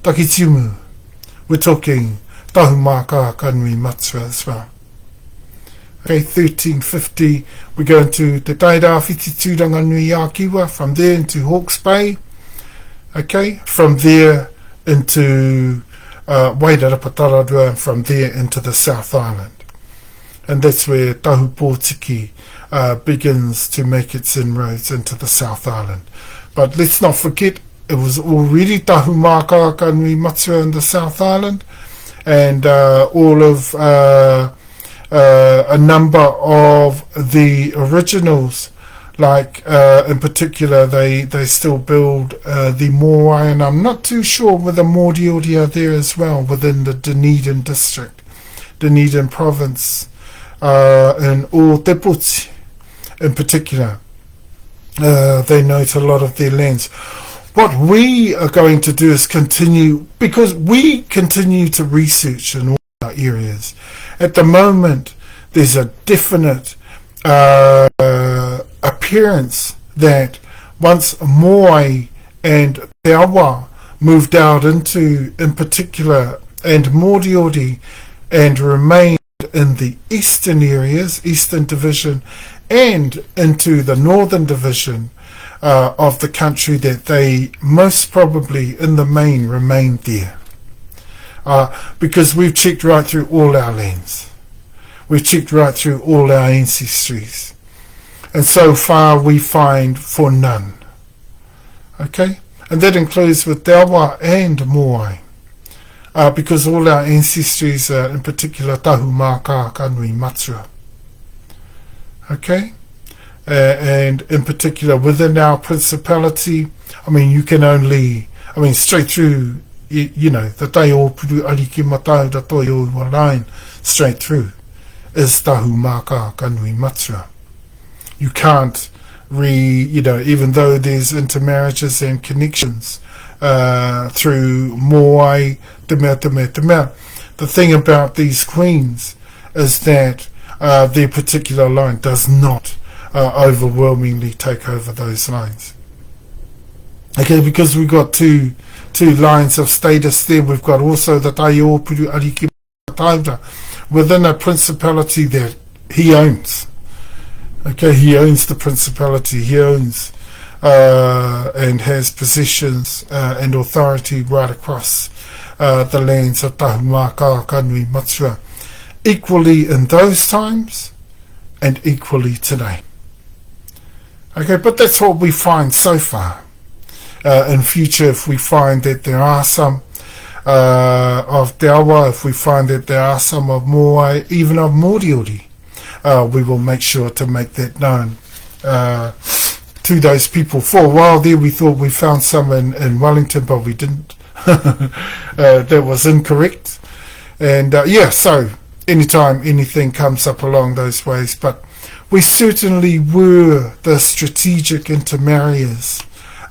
Takitimu. We're talking Tahumaakaakanuimatua as well. Okay, 1350, we go into the TeTaiRawhiti Tūranga Nui Ākiwa, from there into Hawke's Bay. Okay, from there into Wairarapa, and from there into the South Island. And that's where Tahu Pōtiki begins to make its inroads into the South Island. But let's not forget, it was already Tahumaakaakanuimatua in the South Island, and all of a number of the originals, like in particular they still build the Moai, and I'm not too sure whether Moriori are there as well within the Dunedin district. Dunedin province, in Ōtepoti in particular. They note a lot of their lands. What we are going to do is continue, because we continue to research in all our areas. At the moment, there's a definite appearance that once Moai and Te Awa moved out into, in particular, and Moriori, and remained in the eastern areas, Eastern Division, and into the Northern Division of the country, that they most probably, in the main, remained there. Because we've checked right through all our lands. We've checked right through all our ancestries. And so far we find for none. Okay? And that includes with Te Awa and Moai. Because all our ancestries are, in particular, Tahumaakaakanuimatua. Okay? And in particular, within our principality, I mean, you can only, I mean, straight through, you know, the Te Ōpuru Matau da Toi o line, straight through, is Tahumaakaakanuimatua. You can't you know, even though there's intermarriages and connections through Moai, te mea. The thing about these queens is that their particular line does not overwhelmingly take over those lines. Okay, because we've got two lines of status there. We've got also the Te Ōpuru Ariki Matau within a principality that he owns. Okay, he owns the principality. He owns and has possessions and authority right across the lands of Tahumaakaakanuimatua, equally in those times and equally today. Okay, but that's what we find so far. In future, if we find that there are some of Te Awa, if we find that there are some of Moai, even of Moriori, we will make sure to make that known to those people. For a while there, we thought we found some in Wellington, but we didn't. That was incorrect. And yeah, so anytime anything comes up along those ways, but we certainly were the strategic intermarriers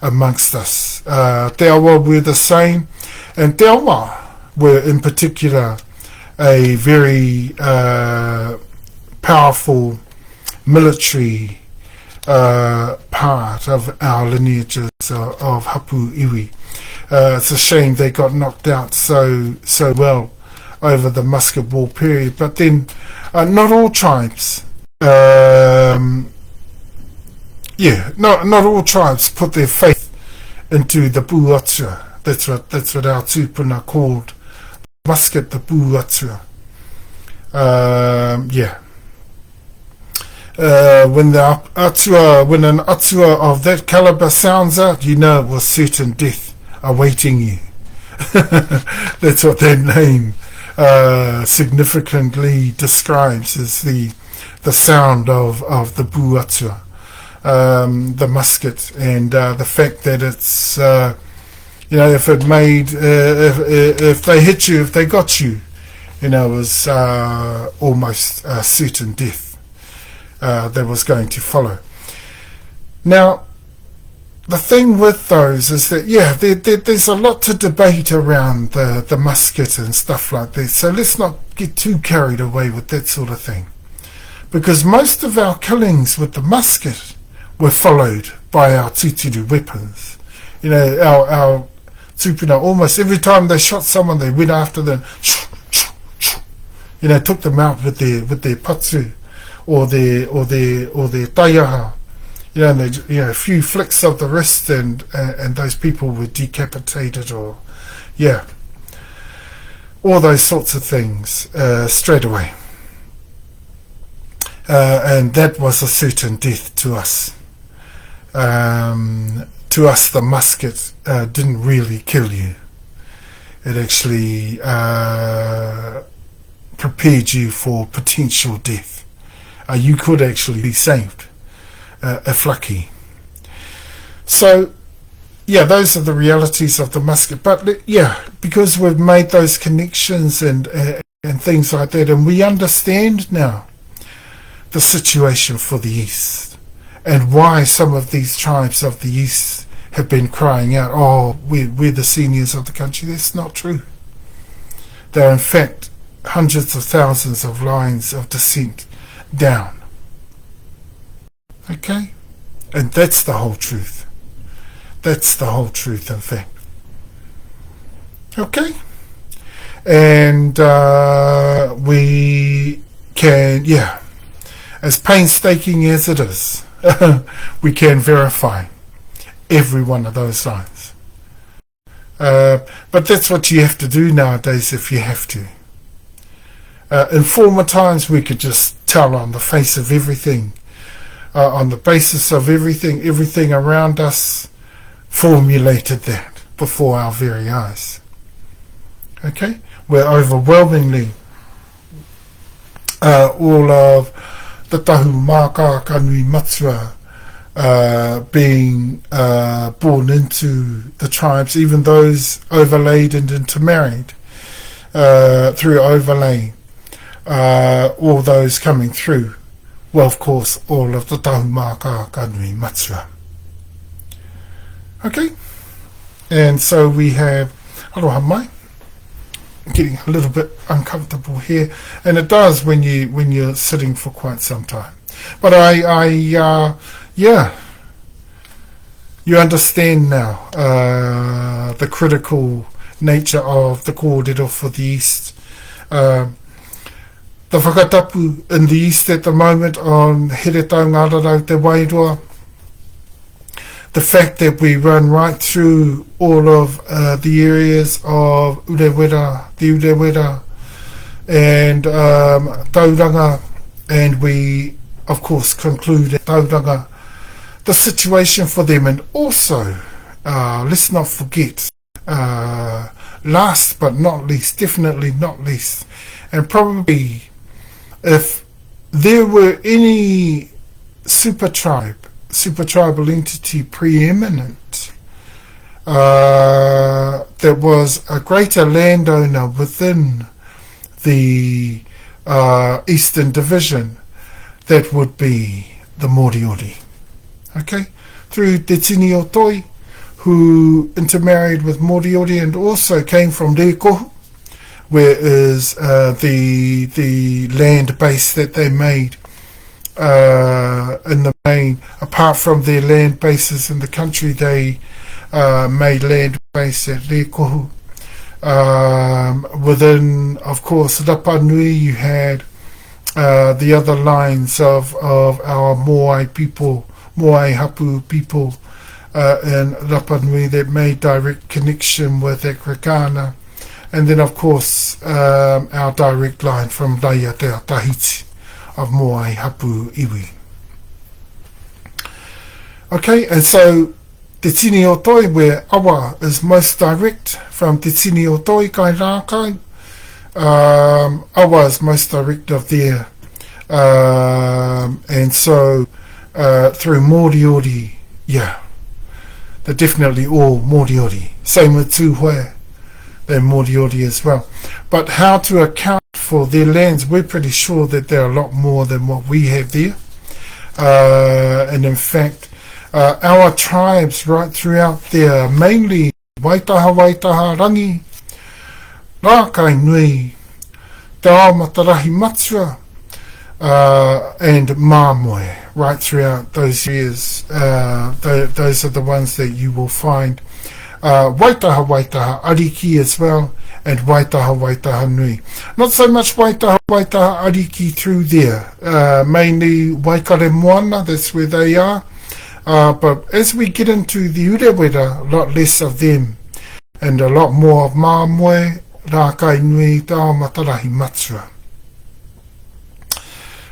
amongst us. Te Awa were the same, and Te Awa were in particular a very powerful military part of our lineages of Hapu iwi. It's a shame they got knocked out so well over the Musket War period, but then not all tribes not all tribes put their faith into the Puatua. That's what our tupuna called Musket, the Puatua. When an atua of that caliber sounds out, you know it was certain death awaiting you. That's what that name significantly describes, is the sound of the Puatua, the musket, and the fact that it's you know, if it made if they hit you, if they got you, you know, it was almost certain death that was going to follow. Now, the thing with those is that, yeah, there's a lot to debate around the musket and stuff like that, so let's not get too carried away with that sort of thing, because most of our killings with the musket were followed by our tūturu weapons. You know, our tupuna, almost every time they shot someone, they went after them, you know, took them out with their patu or their taiaha. You know, and they, you know, a few flicks of the wrist, and those people were decapitated, or yeah, all those sorts of things straight away. And that was a certain death to us. To us, the musket didn't really kill you. It actually prepared you for potential death. You could actually be saved if lucky. So, yeah, those are the realities of the musket. But yeah, because we've made those connections and and things like that. And we understand now the situation for the East and why some of these tribes of the East have been crying out, oh, we're the seniors of the country. That's not true. There are in fact hundreds of thousands of lines of descent down. Okay? And that's the whole truth. That's the whole truth, in fact. Okay? And we can, as painstaking as it is, we can verify every one of those lines. But that's what you have to do nowadays if you have to. In former times we could just tell on the face of everything, on the basis of everything around us, formulated that before our very eyes. Okay? Where overwhelmingly all of the Tahumaakaakanuimatua being born into the tribes, even those overlaid and intermarried through overlay, all those coming through, well, of course, all of the Tahumaakaakanuimatua. Okay? And so we have Aroha mai, getting a little bit uncomfortable here, and it does when you're sitting for quite some time. But you understand now the critical nature of the kōrero for the East. The Whakatapu in the East at the moment on Here Taungararau Te Wairua, the fact that we run right through all of the areas of the Urewera and Tauranga, and we of course conclude at Tauranga the situation for them. And also let's not forget, last but not least, definitely not least, and probably if there were any super-tribal entity preeminent that was a greater landowner within the Eastern Division, that would be the Moriori. Okay? Through Te Tini-o-Toi, who intermarried with Moriori and also came from Rekohu, where is the land base that they made in the main. Apart from their land bases in the country, they made land base at Rekohu. Within, of course, Rapa Nui, you had the other lines of our Moai people, Moai Hapu people in Rapa Nui that made direct connection with Ekrikana. And then, of course, our direct line from TeTaiRawhiti of Moai Hapu Iwi. Okay, and so Te Tini-o-Toi, where Awa is most direct from Te Tini-o-Toi, Kai Rākai, Awa is most direct of there. And so through Moriori, they're definitely all Moriori. Same with Tūhoe, they're Moriori as well. But how to account for their lands, we're pretty sure that they're a lot more than what we have there. And in fact, our tribes right throughout there, mainly Waitaha Rangi, Rākai Nui, Tahumaakaakanuimatua, and Māmoe, right throughout those years. Those are the ones that you will find. Waitaha Ariki as well, and Waitaha Nui. Not so much Waitaha Ariki through there, mainly Waikare Moana, that's where they are. But as we get into the Urewera, a lot less of them, and a lot more of Māmoe, Rākai Nui, Tahumaakaakanuimatua.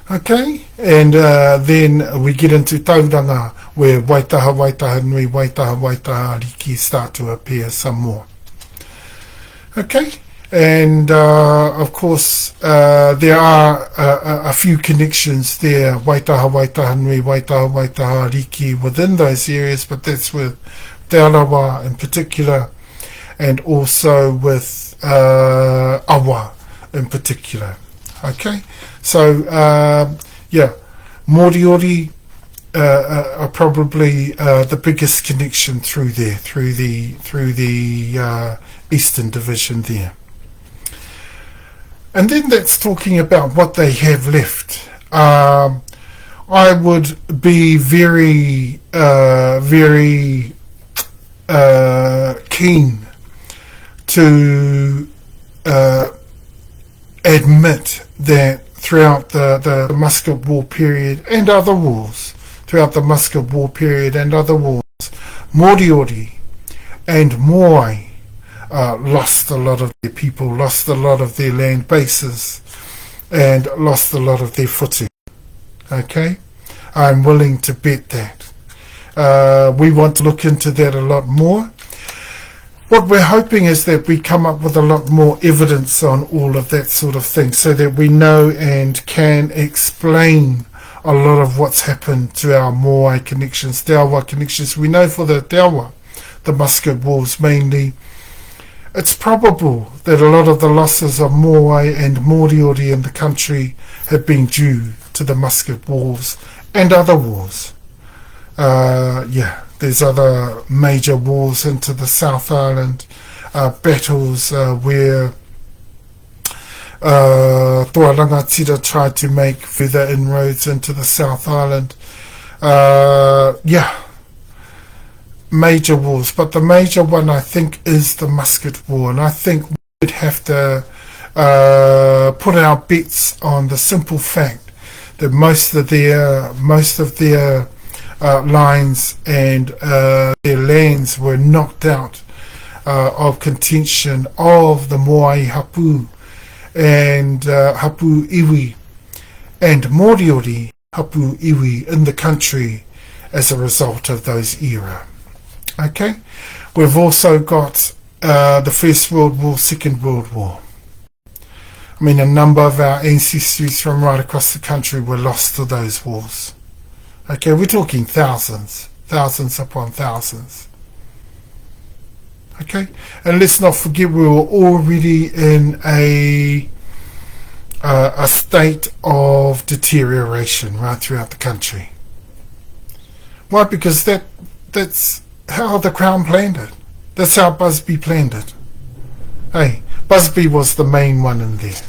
Okay, and then we get into Tauranga, where Waitaha Nui, Waitaha Ariki start to appear some more. Okay, and of course there are a few connections there, Waitaha Nui, Waitaha Ariki within those areas, but that's with Te Arawa in particular, and also with Awa in particular. Okay, so yeah, Moriori are probably the biggest connection through there, through the Eastern Division there. And then that's talking about what they have left. I would be very, very keen to admit that throughout the Muscat War period and other wars, Moriori and Moai lost a lot of their people, lost a lot of their land bases, and lost a lot of their footing. Okay? I'm willing to bet that. We want to look into that a lot more. What we're hoping is that we come up with a lot more evidence on all of that sort of thing so that we know and can explain a lot of what's happened to our Moai connections, Taua connections. We know for the Taua, the Muscat Wars mainly, it's probable that a lot of the losses of Moai and Moriori in the country have been due to the Muscat Wars and other wars. Yeah, there's other major wars into the South Island, battles where Tuarangatira tried to make further inroads into the South Island. Yeah, major wars, but the major one I think is the Muscat War, and I think we'd have to put our bets on the simple fact that most of their lines and their lands were knocked out of contention of the Moai Hapu and Hapu Iwi and Moriori Hapu Iwi in the country as a result of those era. Okay, we've also got the First World War, Second World War. I mean, a number of our ancestries from right across the country were lost to those wars. Okay, we're talking thousands upon thousands. Okay, and let's not forget we were already in a state of deterioration right throughout the country. Why? Because that's how the Crown planned it. That's how Busby planned it. Hey, Busby was the main one in there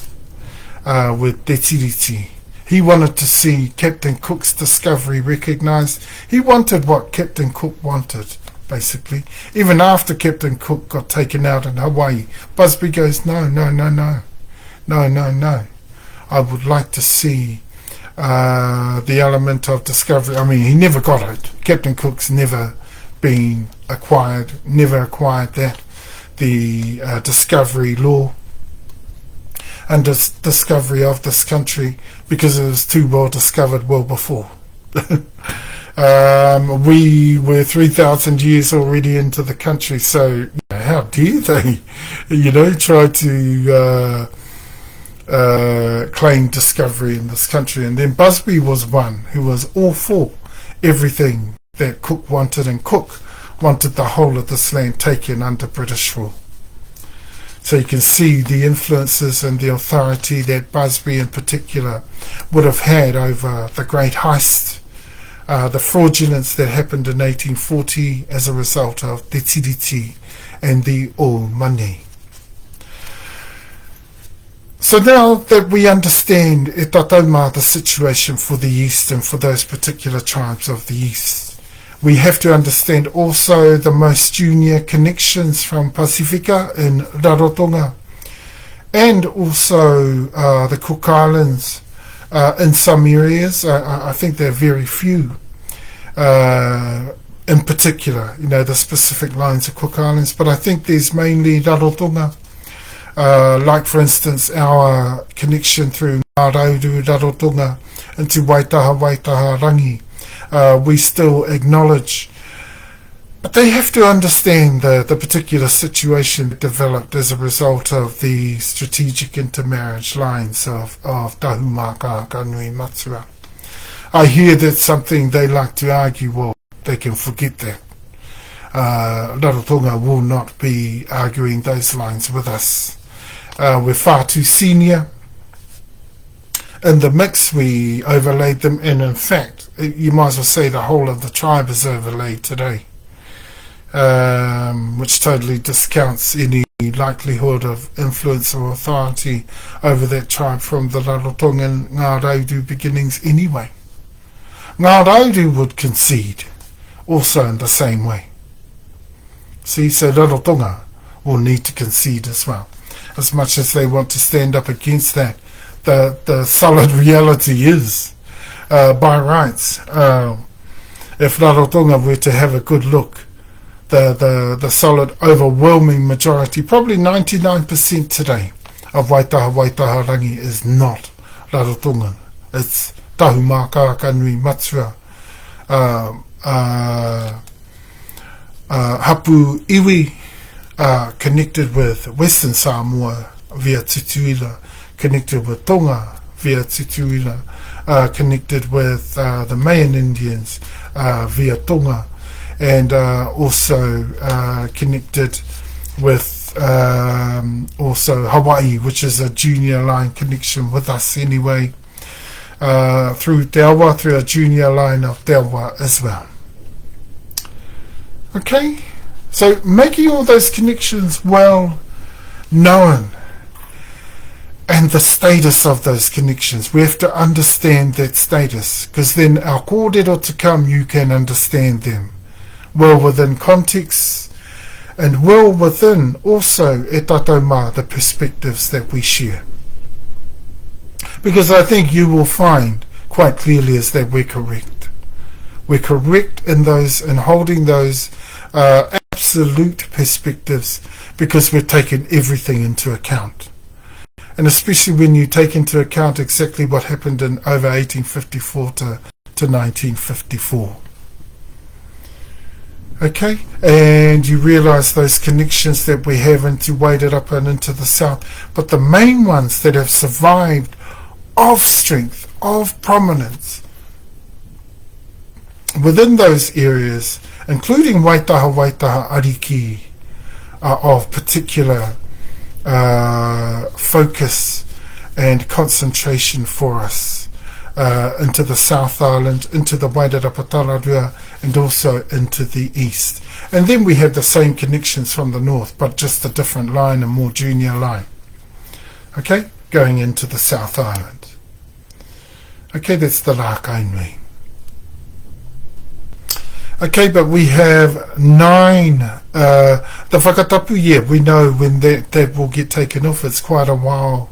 with TeTiriti. He wanted to see Captain Cook's discovery recognised. He wanted what Captain Cook wanted, basically. Even after Captain Cook got taken out in Hawaii, Busby goes, no. I would like to see the element of discovery. I mean, he never got it. Captain Cook's never acquired that. The discovery law and discovery of this country, because it was too well discovered well before. We were 3,000 years already into the country, so how dare they, try to claim discovery in this country. And then Busby was one who was all for everything that Cook wanted, and Cook wanted the whole of this land taken under British rule. So you can see the influences and the authority that Busby in particular would have had over the great heist, the fraudulence that happened in 1840 as a result of the TeTiriti and the O money. So now that we understand the situation for the East and for those particular tribes of the East, we have to understand also the most junior connections from Pacifica in Rarotonga, and also the Cook Islands in some areas. I think there are very few in particular, the specific lines of Cook Islands, but I think there's mainly Rarotonga. Like for instance our connection through Ngārauru, Rarotonga into Waitaha Rangi. We still acknowledge, but they have to understand the particular situation that developed as a result of the strategic intermarriage lines of Tahumaakaakanuimatua. I hear that's something they like to argue. Well, they can forget that. Rarotonga will not be arguing those lines with us. we're far too senior. In the mix, we overlaid them, and in fact, you might as well say the whole of the tribe is overlaid today, which totally discounts any likelihood of influence or authority over that tribe from the Rarotonga and Ngārauru beginnings anyway. Ngārauru would concede also in the same way. See, so Rarotonga will need to concede as well, as much as they want to stand up against that. The solid reality is, by rights, if Rarotonga were to have a good look, the solid overwhelming majority, probably 99% today, of Waitaha rangi is not Rarotongan. It's Tahumaakaakanuimatua, Hapu iwi, connected with Western Samoa via Tutura, connected with Tonga via Tutura, connected with the Mayan Indians via Tonga, and also connected with also Hawaii, which is a junior line connection with us anyway, through Te Awa, through a junior line of Te Awa as well. Okay, so making all those connections well known, and the status of those connections. We have to understand that status, because then our kōrero to come, you can understand them well within context, and well within also e tātou mā, the perspectives that we share. Because I think you will find quite clearly is that we're correct. We're correct in those, in holding those absolute perspectives, because we're taking everything into account. And especially when you take into account exactly what happened in over 1854 to 1954. Okay, and you realise those connections that we have into Waitarapa and into the south, but the main ones that have survived of strength, of prominence within those areas, including Waitaha Ariki, of particular focus and concentration for us, into the South Island, into the Wairarapa Tararua, and also into the east. And then we have the same connections from the north, but just a different line, a more junior line, okay, going into the South Island. Okay, that's the Rākainui. Okay, but we have 9, the Whakatapu, yeah, we know when that will get taken off. It's quite a while,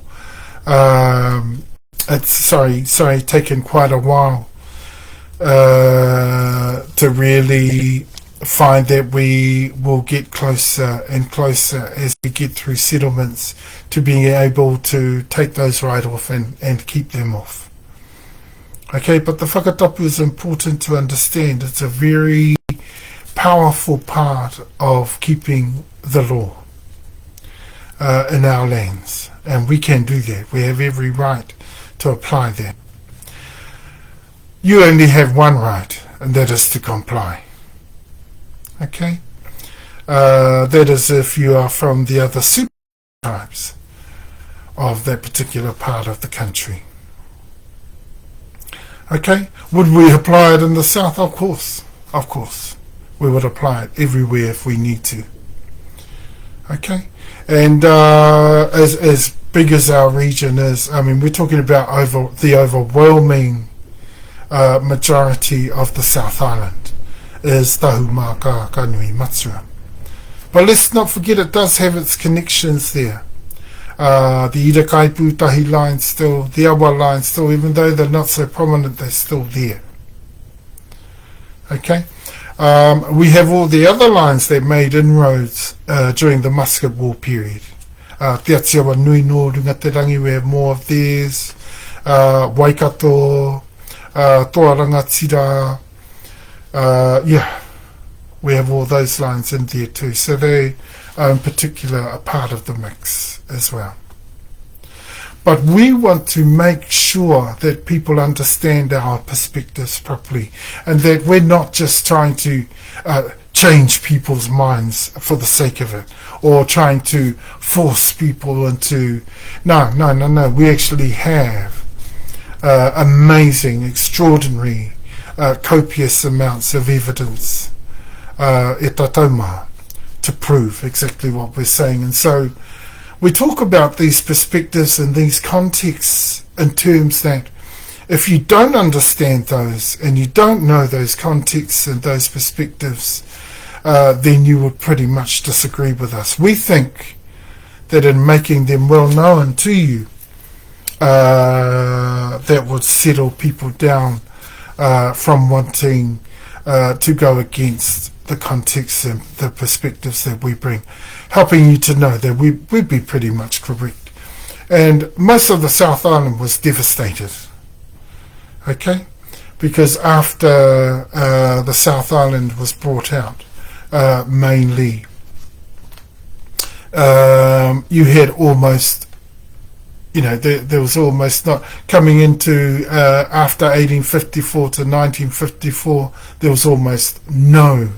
it's taken quite a while to really find that we will get closer and closer as we get through settlements to being able to take those right off and keep them off. Okay, but the Whakatapu is important to understand. It's a very powerful part of keeping the law in our lands, and we can do that. We have every right to apply that. You only have one right, and that is to comply. Okay, that is if you are from the other super tribes of that particular part of the country. Okay, would we apply it in the south? Of course, we would apply it everywhere if we need to. Okay, and as big as our region is, I mean, we're talking about the overwhelming majority of the South Island is Tahumaakaakanuimatua. But let's not forget it does have its connections there. The Irakai line still, the Awa line still, even though they're not so prominent, they're still there. Okay, we have all the other lines that made inroads during the Musket War period. Te Atiawa Nui no Rungaterangi, we have more of theirs. Waikato, Toarangatira, yeah, we have all those lines in there too. So they are in particular a part of the mix as well. But we want to make sure that people understand our perspectives properly, and that we're not just trying to change people's minds for the sake of it, or trying to force people into... No. We actually have amazing, extraordinary, copious amounts of evidence e taumā to prove exactly what we're saying. And so we talk about these perspectives and these contexts in terms that if you don't understand those and you don't know those contexts and those perspectives, then you would pretty much disagree with us. We think that in making them well known to you, that would settle people down from wanting to go against the context and the perspectives that we bring, helping you to know that we'd be pretty much correct. And most of the South Island was devastated, okay, because after the South Island was brought out, mainly you had almost, there was almost not coming into after 1854 to 1954, there was almost no,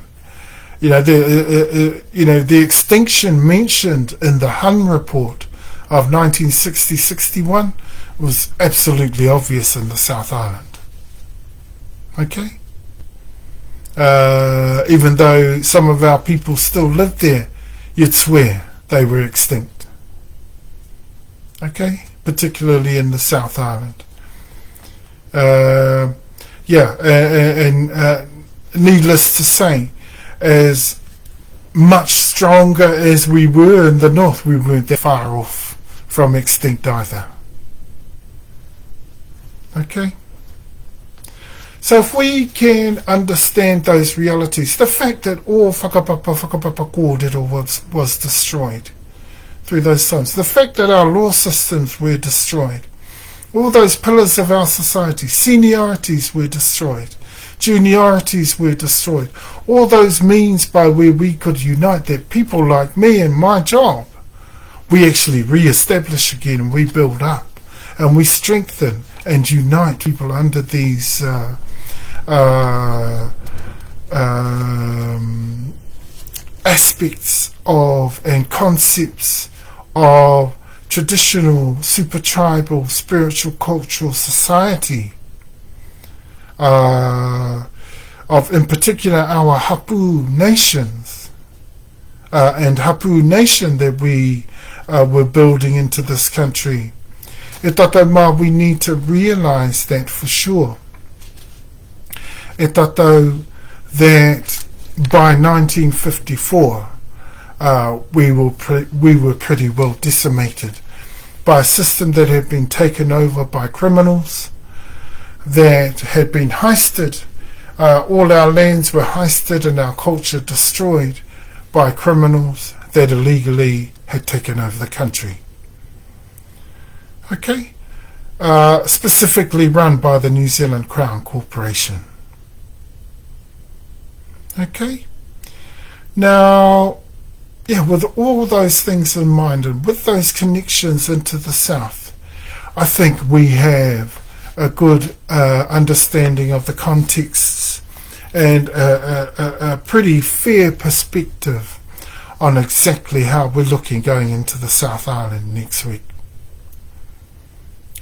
the extinction mentioned in the Hun report of 1960-61 was absolutely obvious in the South Island. Okay? Even though some of our people still lived there, you'd swear they were extinct. Okay? Particularly in the South Island. And needless to say, as much stronger as we were in the north, we weren't that far off from extinct either. Okay? So if we can understand those realities, the fact that all whakapapa kōrero was destroyed through those times, the fact that our law systems were destroyed, all those pillars of our society, seniorities were destroyed, juniorities were destroyed, all those means by where we could unite, that people like me and my job, we actually re-establish again and we build up and we strengthen and unite people under these aspects of and concepts of traditional, super tribal, spiritual, cultural society, of in particular our Hapu nations, and Hapu nation that we were building into this country. E taumā, we need to realize that for sure. E tatou, that by 1954 we were pretty well decimated by a system that had been taken over by criminals, that had been heisted. All our lands were heisted and our culture destroyed by criminals that illegally had taken over the country. Okay? Specifically run by the New Zealand Crown Corporation. Okay? Now, with all those things in mind and with those connections into the South, I think we have a good understanding of the contexts and a pretty fair perspective on exactly how we're looking going into the South Island next week.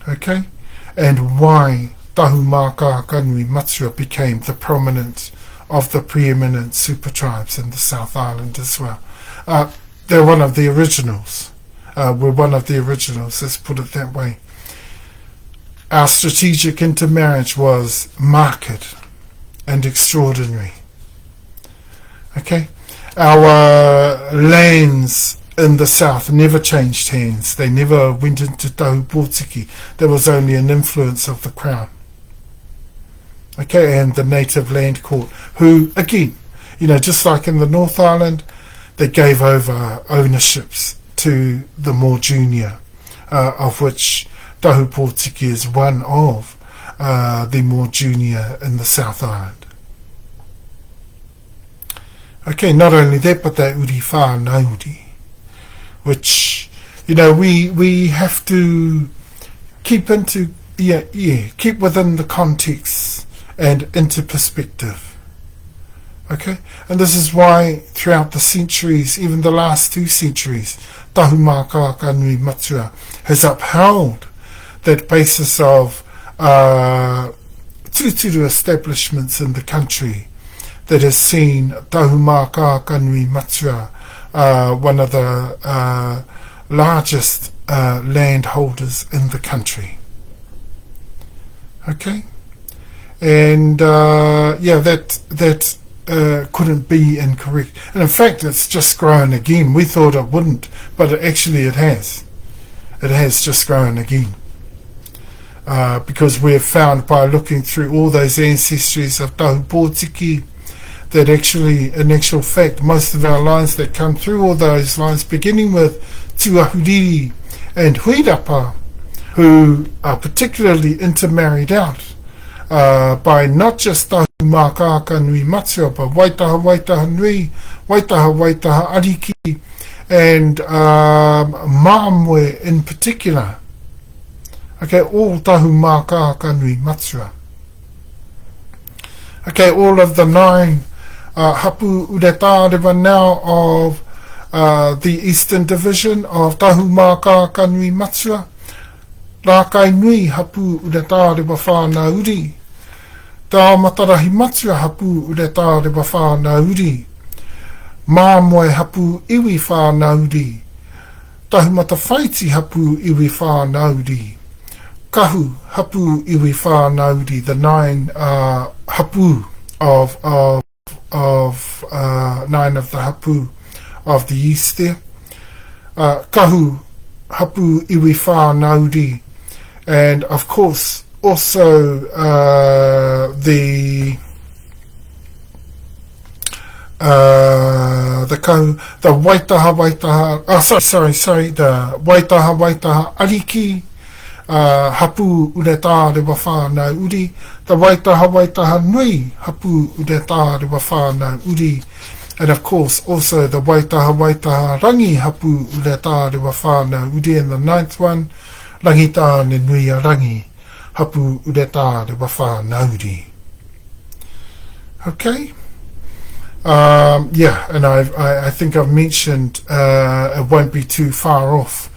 Okay? And why Tahumaakaakanuimatua became the prominent of the preeminent super tribes in the South Island as well. They're one of the originals. We're one of the originals, let's put it that way. Our strategic intermarriage was marked and extraordinary. Okay? Our lands in the south never changed hands. They never went into Tahumaakaakanuimatua. There was only an influence of the Crown. Okay, and the native land court, who, again, just like in the North Island, they gave over ownerships to the more junior, of which Tahumaakaakanuimatua is one of the more junior in the South Island. Okay, not only that, but that uri whānauri, which, we have to keep into, keep within the context and into perspective. Okay, and this is why throughout the centuries, even the last 2 centuries, Tahumaakaakanuimatua has upheld that basis of Tutura establishments in the country that has seen Tahumaakaakanuimatua one of the largest landholders in the country. Okay, and that couldn't be incorrect, and in fact it's just grown again. We thought it wouldn't, but it has just grown again, because we've found by looking through all those ancestries of Tahupōtiki that actually, in actual fact, most of our lines that come through, all those lines beginning with Tuahuriri and Huirapa, who are particularly intermarried out by not just Tahumaakaakanuimatua, but Waitaha Nui, Waitaha Ariki, and Mamwe in particular. Okay, all Tahumaakaakanuimatua. Okay, all of the 9 Hapu Uretārewa now of the Eastern Division of Tahumaakaakanuimatua. Rākai nui Hapu Uretārewa whānau uri. Tā matarahi matua Hapu Uretārewa whānau uri. Māmoe Hapu iwi whānau uri. Tahumaakaakanuimatua Hapu iwi whānau uri. Kahu Hapu iwi whānau uri. The 9 Hapu of 9 of the Hapu of the east there. Kahu Hapu iwi whānau uri. And of course also the Waitaha the Waitaha Ariki, Hapu Uretārewa whānau uri. The Waitaha Nui, Hapu Uretārewa whānau uri. And of course also the Waitaha Rangi, Hapu Uretārewa whānau uri. And the 9th one, Rangitāne Nui a Rangi, Hapu Uretārewa whānau uri. Okay. And I think I've mentioned, it won't be too far off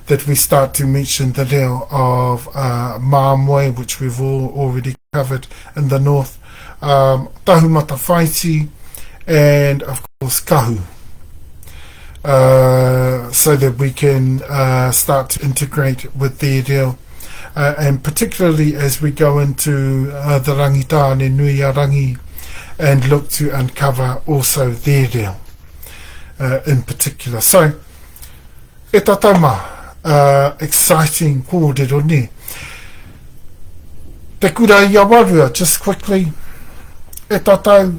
that we start to mention the reo of Mamwe, which we've already covered in the north, Tahumaakaakanuimatua, and of course Kahu, so that we can start to integrate with their reo, and particularly as we go into the Rangitāne Nui a Rangi, and look to uncover also their reo in particular. So, e tatauma, exciting kōrero ne. TeKura-i-Awarua, just quickly, e tatau,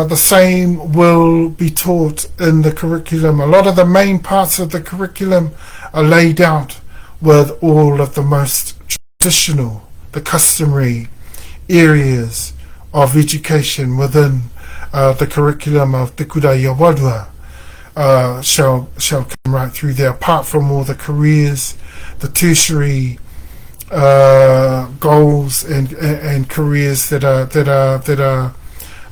the same will be taught in the curriculum. A lot of the main parts of the curriculum are laid out with all of the most traditional, the customary areas of education within the curriculum of TeKura-i-Awarua shall come right through there, apart from all the careers, the tertiary goals and careers that are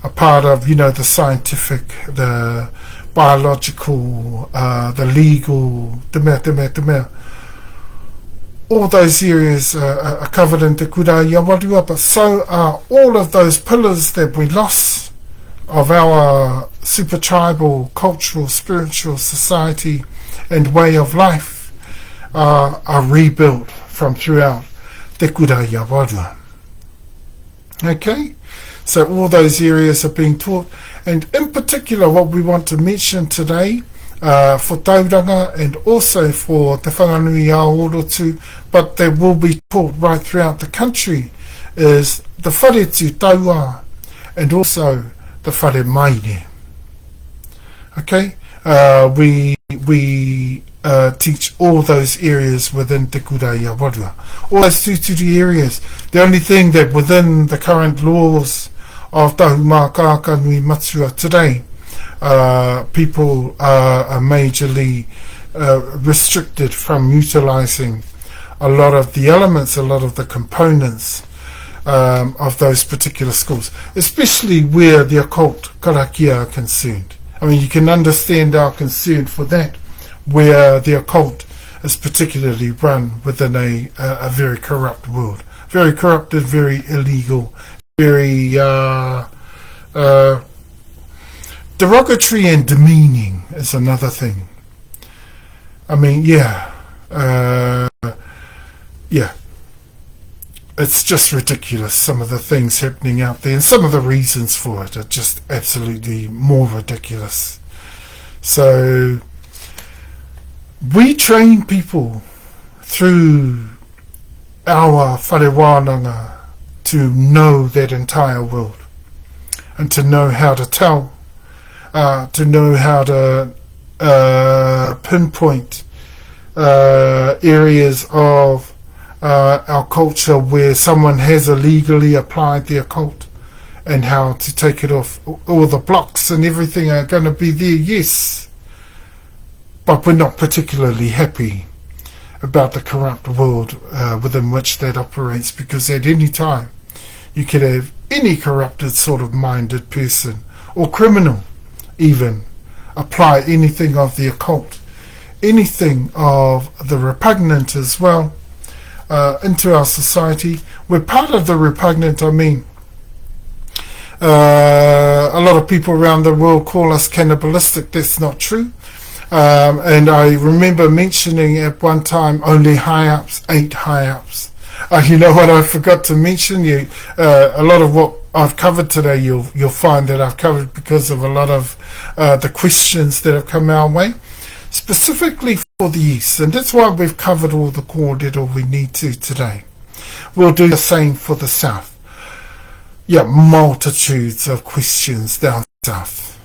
a part of, the scientific, the biological, the legal, te mea. All those areas are covered in TeKura-i-Awarua, but so are all of those pillars that we lost of our super tribal, cultural, spiritual society and way of life are rebuilt from throughout TeKura-i-Awarua. Okay, so all those areas are being taught, and in particular what we want to mention today for tauranga and also for te whanganui Aotearoa, but they will be taught right throughout the country, is the whare tu taua and also the whare maire. Okay, we teach all those areas within TeKura-i-Awarua, all those tuturi areas. The only thing that within the current laws of Tahumaakaakanuimatua today, people are majorly restricted from utilising a lot of the elements, a lot of the components of those particular schools, especially where the occult karakia are concerned. I mean, you can understand our concern for that, where the occult is particularly run within a very corrupt world. Very corrupted, very illegal, very derogatory and demeaning is another thing. I mean, yeah. It's just ridiculous, some of the things happening out there, and some of the reasons for it are just absolutely more ridiculous. So we train people through our whare wānanga to know that entire world, and to know how to tell, to know how to pinpoint areas of our culture where someone has illegally applied the occult, and how to take it off. All the blocks and everything are going to be there, yes, but we're not particularly happy about the corrupt world within which that operates, because at any time you could have any corrupted sort of minded person or criminal even apply anything of the occult, anything of the repugnant as well, into our society. We're part of the repugnant. I mean, a lot of people around the world call us cannibalistic. That's not true. And I remember mentioning at one time only high-ups, 8 high-ups. You know what I forgot to mention? A lot of what I've covered today, you'll find that I've covered because of a lot of the questions that have come our way, specifically for the East. And that's why we've covered all the kōrero we need to today. We'll do the same for the South. Yeah, multitudes of questions down south.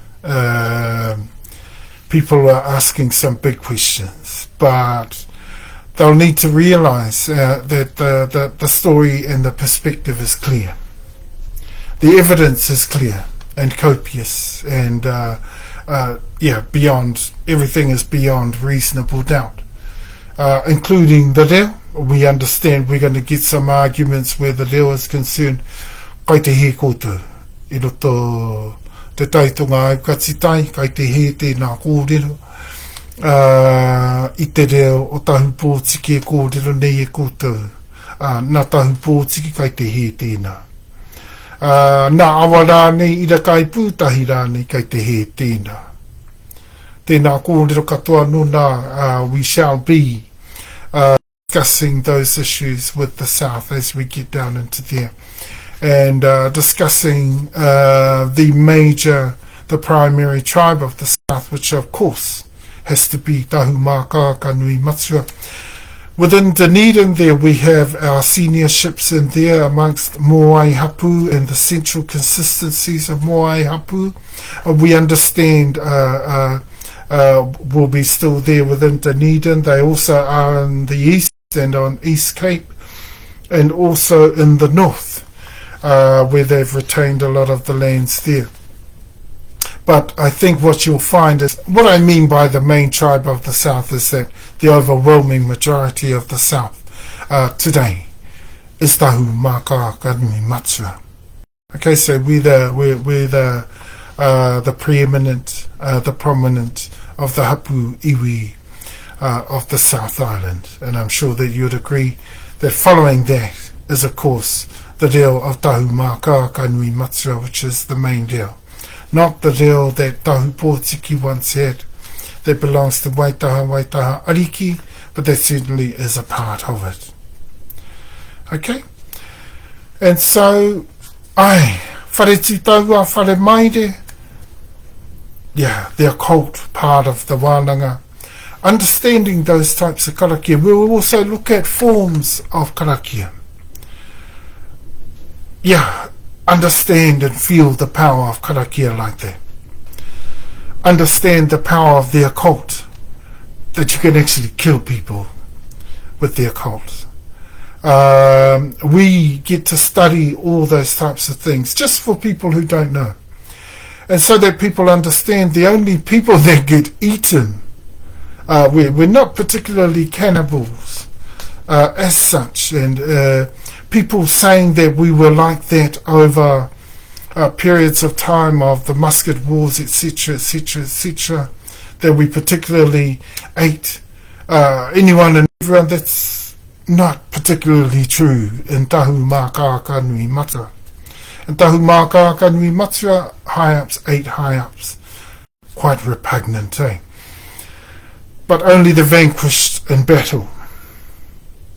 People are asking some big questions, but they'll need to realize that the story and the perspective is clear. The evidence is clear and copious, and beyond, everything is beyond reasonable doubt, including the reo. We understand we're going to get some arguments where the reo is concerned. Kai te he koutou, I roto te taitonga AukatiTai, kai te he tēnā kōrero, I te reo o tahu pōtiki e kōrero nei e koutou, nā tahu pōtiki kai te he tēnā. Nā awa rānei ira kai pūtahi rānei kai te he tēnā. Tēnā kōrero katoa nō we shall be discussing those issues with the South as we get down into there. And discussing the primary tribe of the South, which of course has to be Tahumaakaakanuimatua. Within Dunedin there we have our seniorships in there amongst Moai Hapu and the central consistencies of Moai Hapu. We understand will be still there within Dunedin. They also are in the east and on East Cape, and also in the north, where they've retained a lot of the lands there. But I think what you'll find is, what I mean by the main tribe of the South is that the overwhelming majority of the South today is Tahumaakaakanuimatua. Okay, so we're the preeminent, the prominent of the Hapu iwi of the South Island, and I'm sure that you'd agree that following that is, of course, the reo of Tahumaakaakanuimatua, which is the main reo. Not the reo that Tahu Pōtiki once had that belongs to Waitaha Ariki, but that certainly is a part of it. Okay? And so, whare titaua, whare maire, the occult part of the wānanga. Understanding those types of karakia, we will also look at forms of karakia. Understand and feel the power of karakia like that. Understand the power of the occult, that you can actually kill people with the occult. We get to study all those types of things just for people who don't know. And so that people understand the only people that get eaten, we're not particularly cannibals as such, and people saying that we were like that over periods of time of the musket wars, etc., etc., etc., that we particularly ate anyone and everyone. That's not particularly true in Tahumaakaakanuimatua. In Tahumaakaakanuimatua, high-ups ate high-ups. Quite repugnant, eh? But only the vanquished in battle.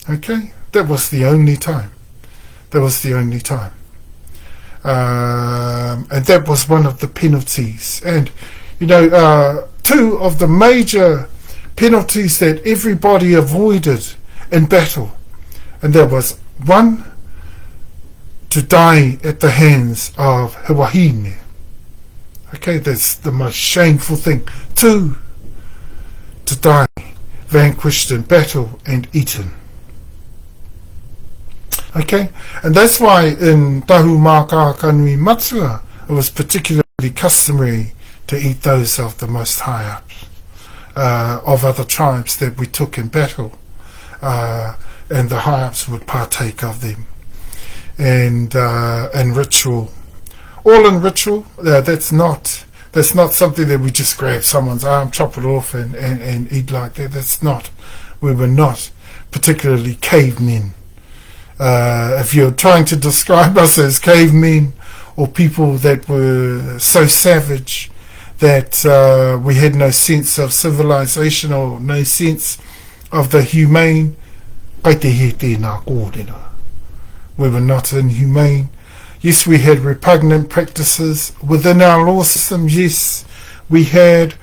Okay? That was the only time. That was the only time. And that was one of the penalties. And, you know, two of the major penalties that everybody avoided in battle. And there was one, to die at the hands of he wahine. Okay, that's the most shameful thing. Two, to die vanquished in battle and eaten. Okay, and that's why in Tahumaakaakanuimatua it was particularly customary to eat those of the most high ups of other tribes that we took in battle, and the high ups would partake of them. And ritual, all in ritual. That's not something that we just grab someone's arm, chop it off, and eat like that. That's not. We were not particularly cavemen. If you're trying to describe us as cavemen or people that were so savage that we had no sense of civilization or no sense of the humane, we were not inhumane. Yes, we had repugnant practices within our law system. Yes, we had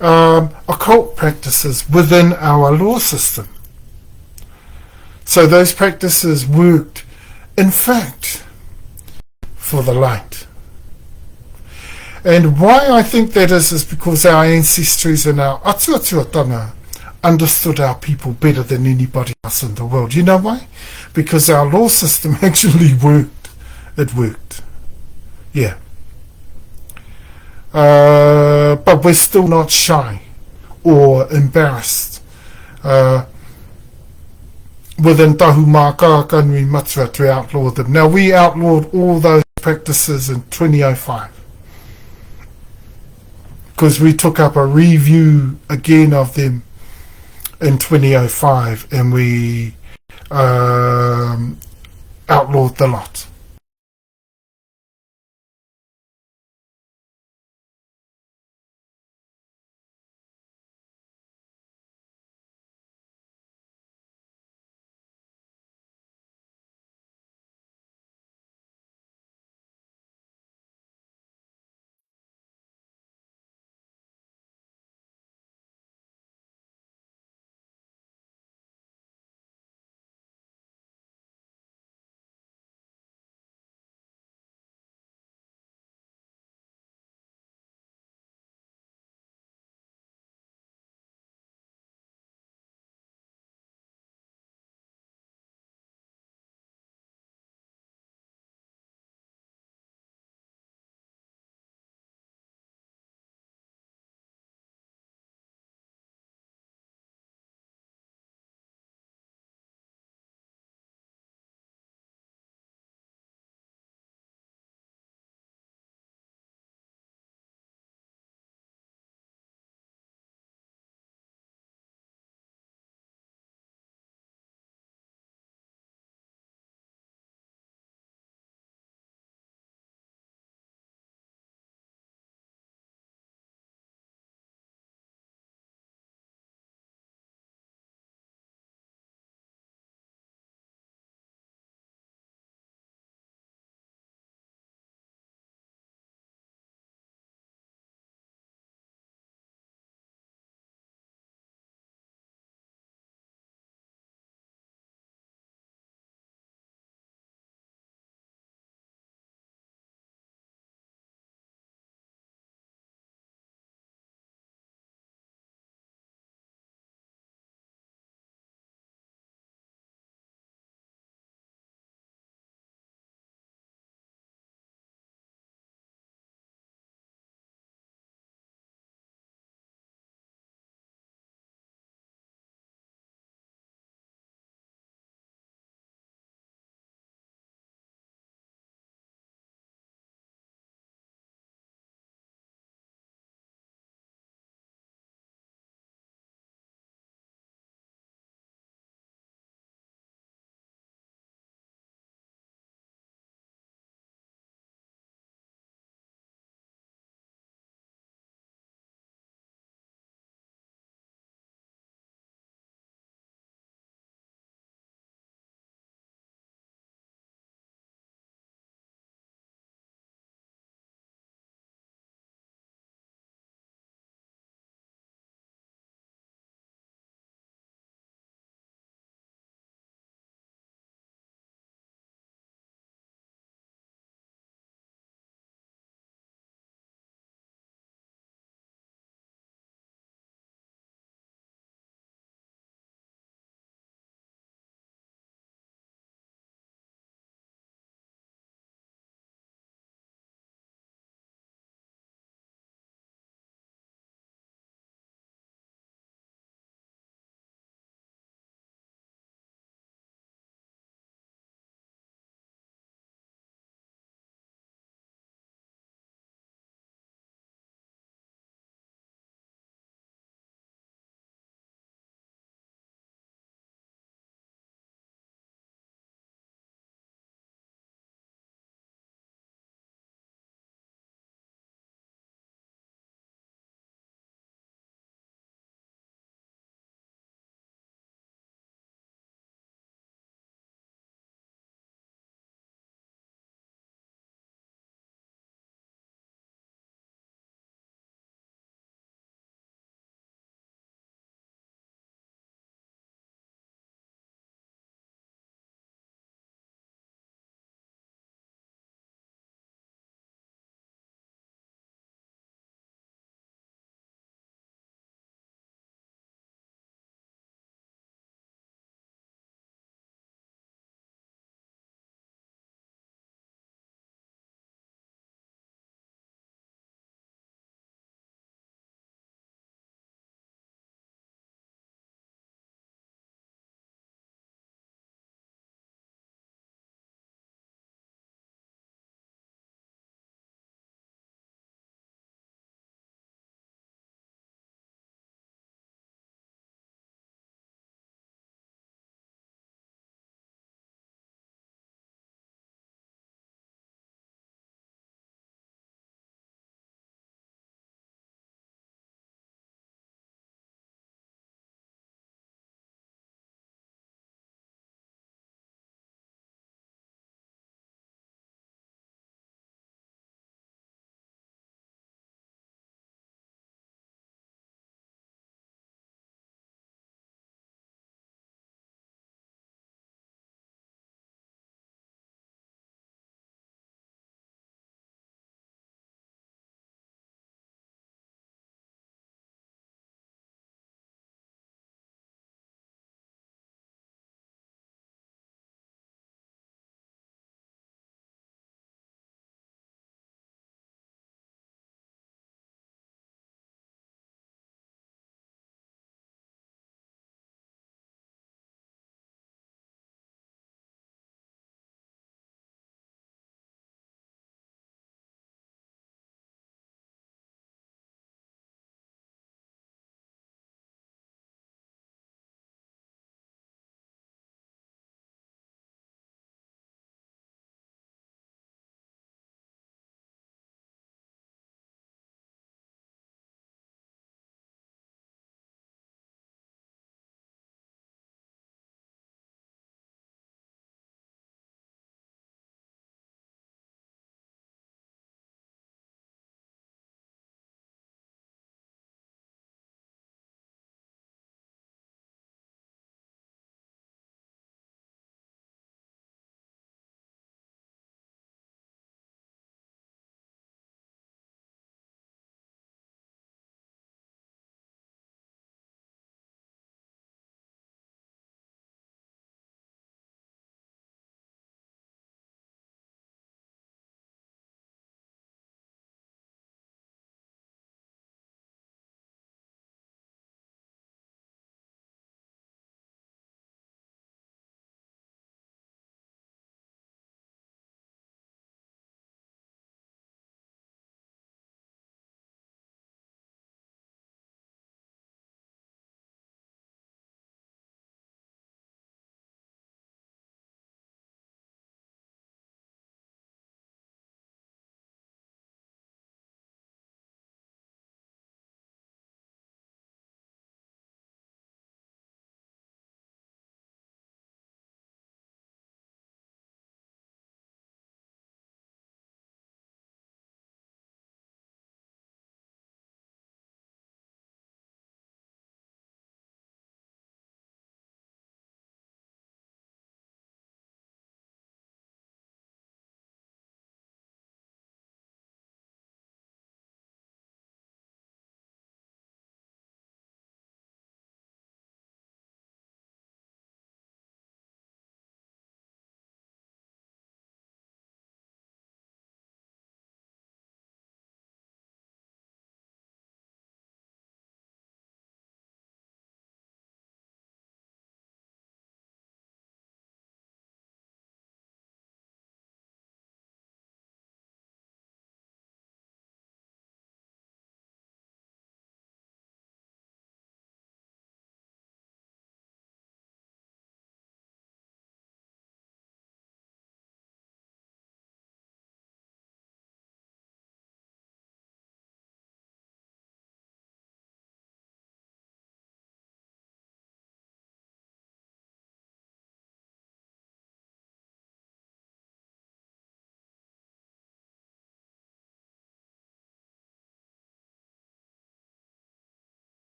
occult practices within our law system. So those practices worked, in fact, for the light. And why I think that is because our ancestors and our atuatuatanga understood our people better than anybody else in the world. You know why? Because our law system actually worked. It worked. Yeah. But we're still not shy or embarrassed within Tahumaakaakanuimatua to outlaw them. Now, we outlawed all those practices in 2005 because we took up a review again of them in 2005 and we outlawed the lot.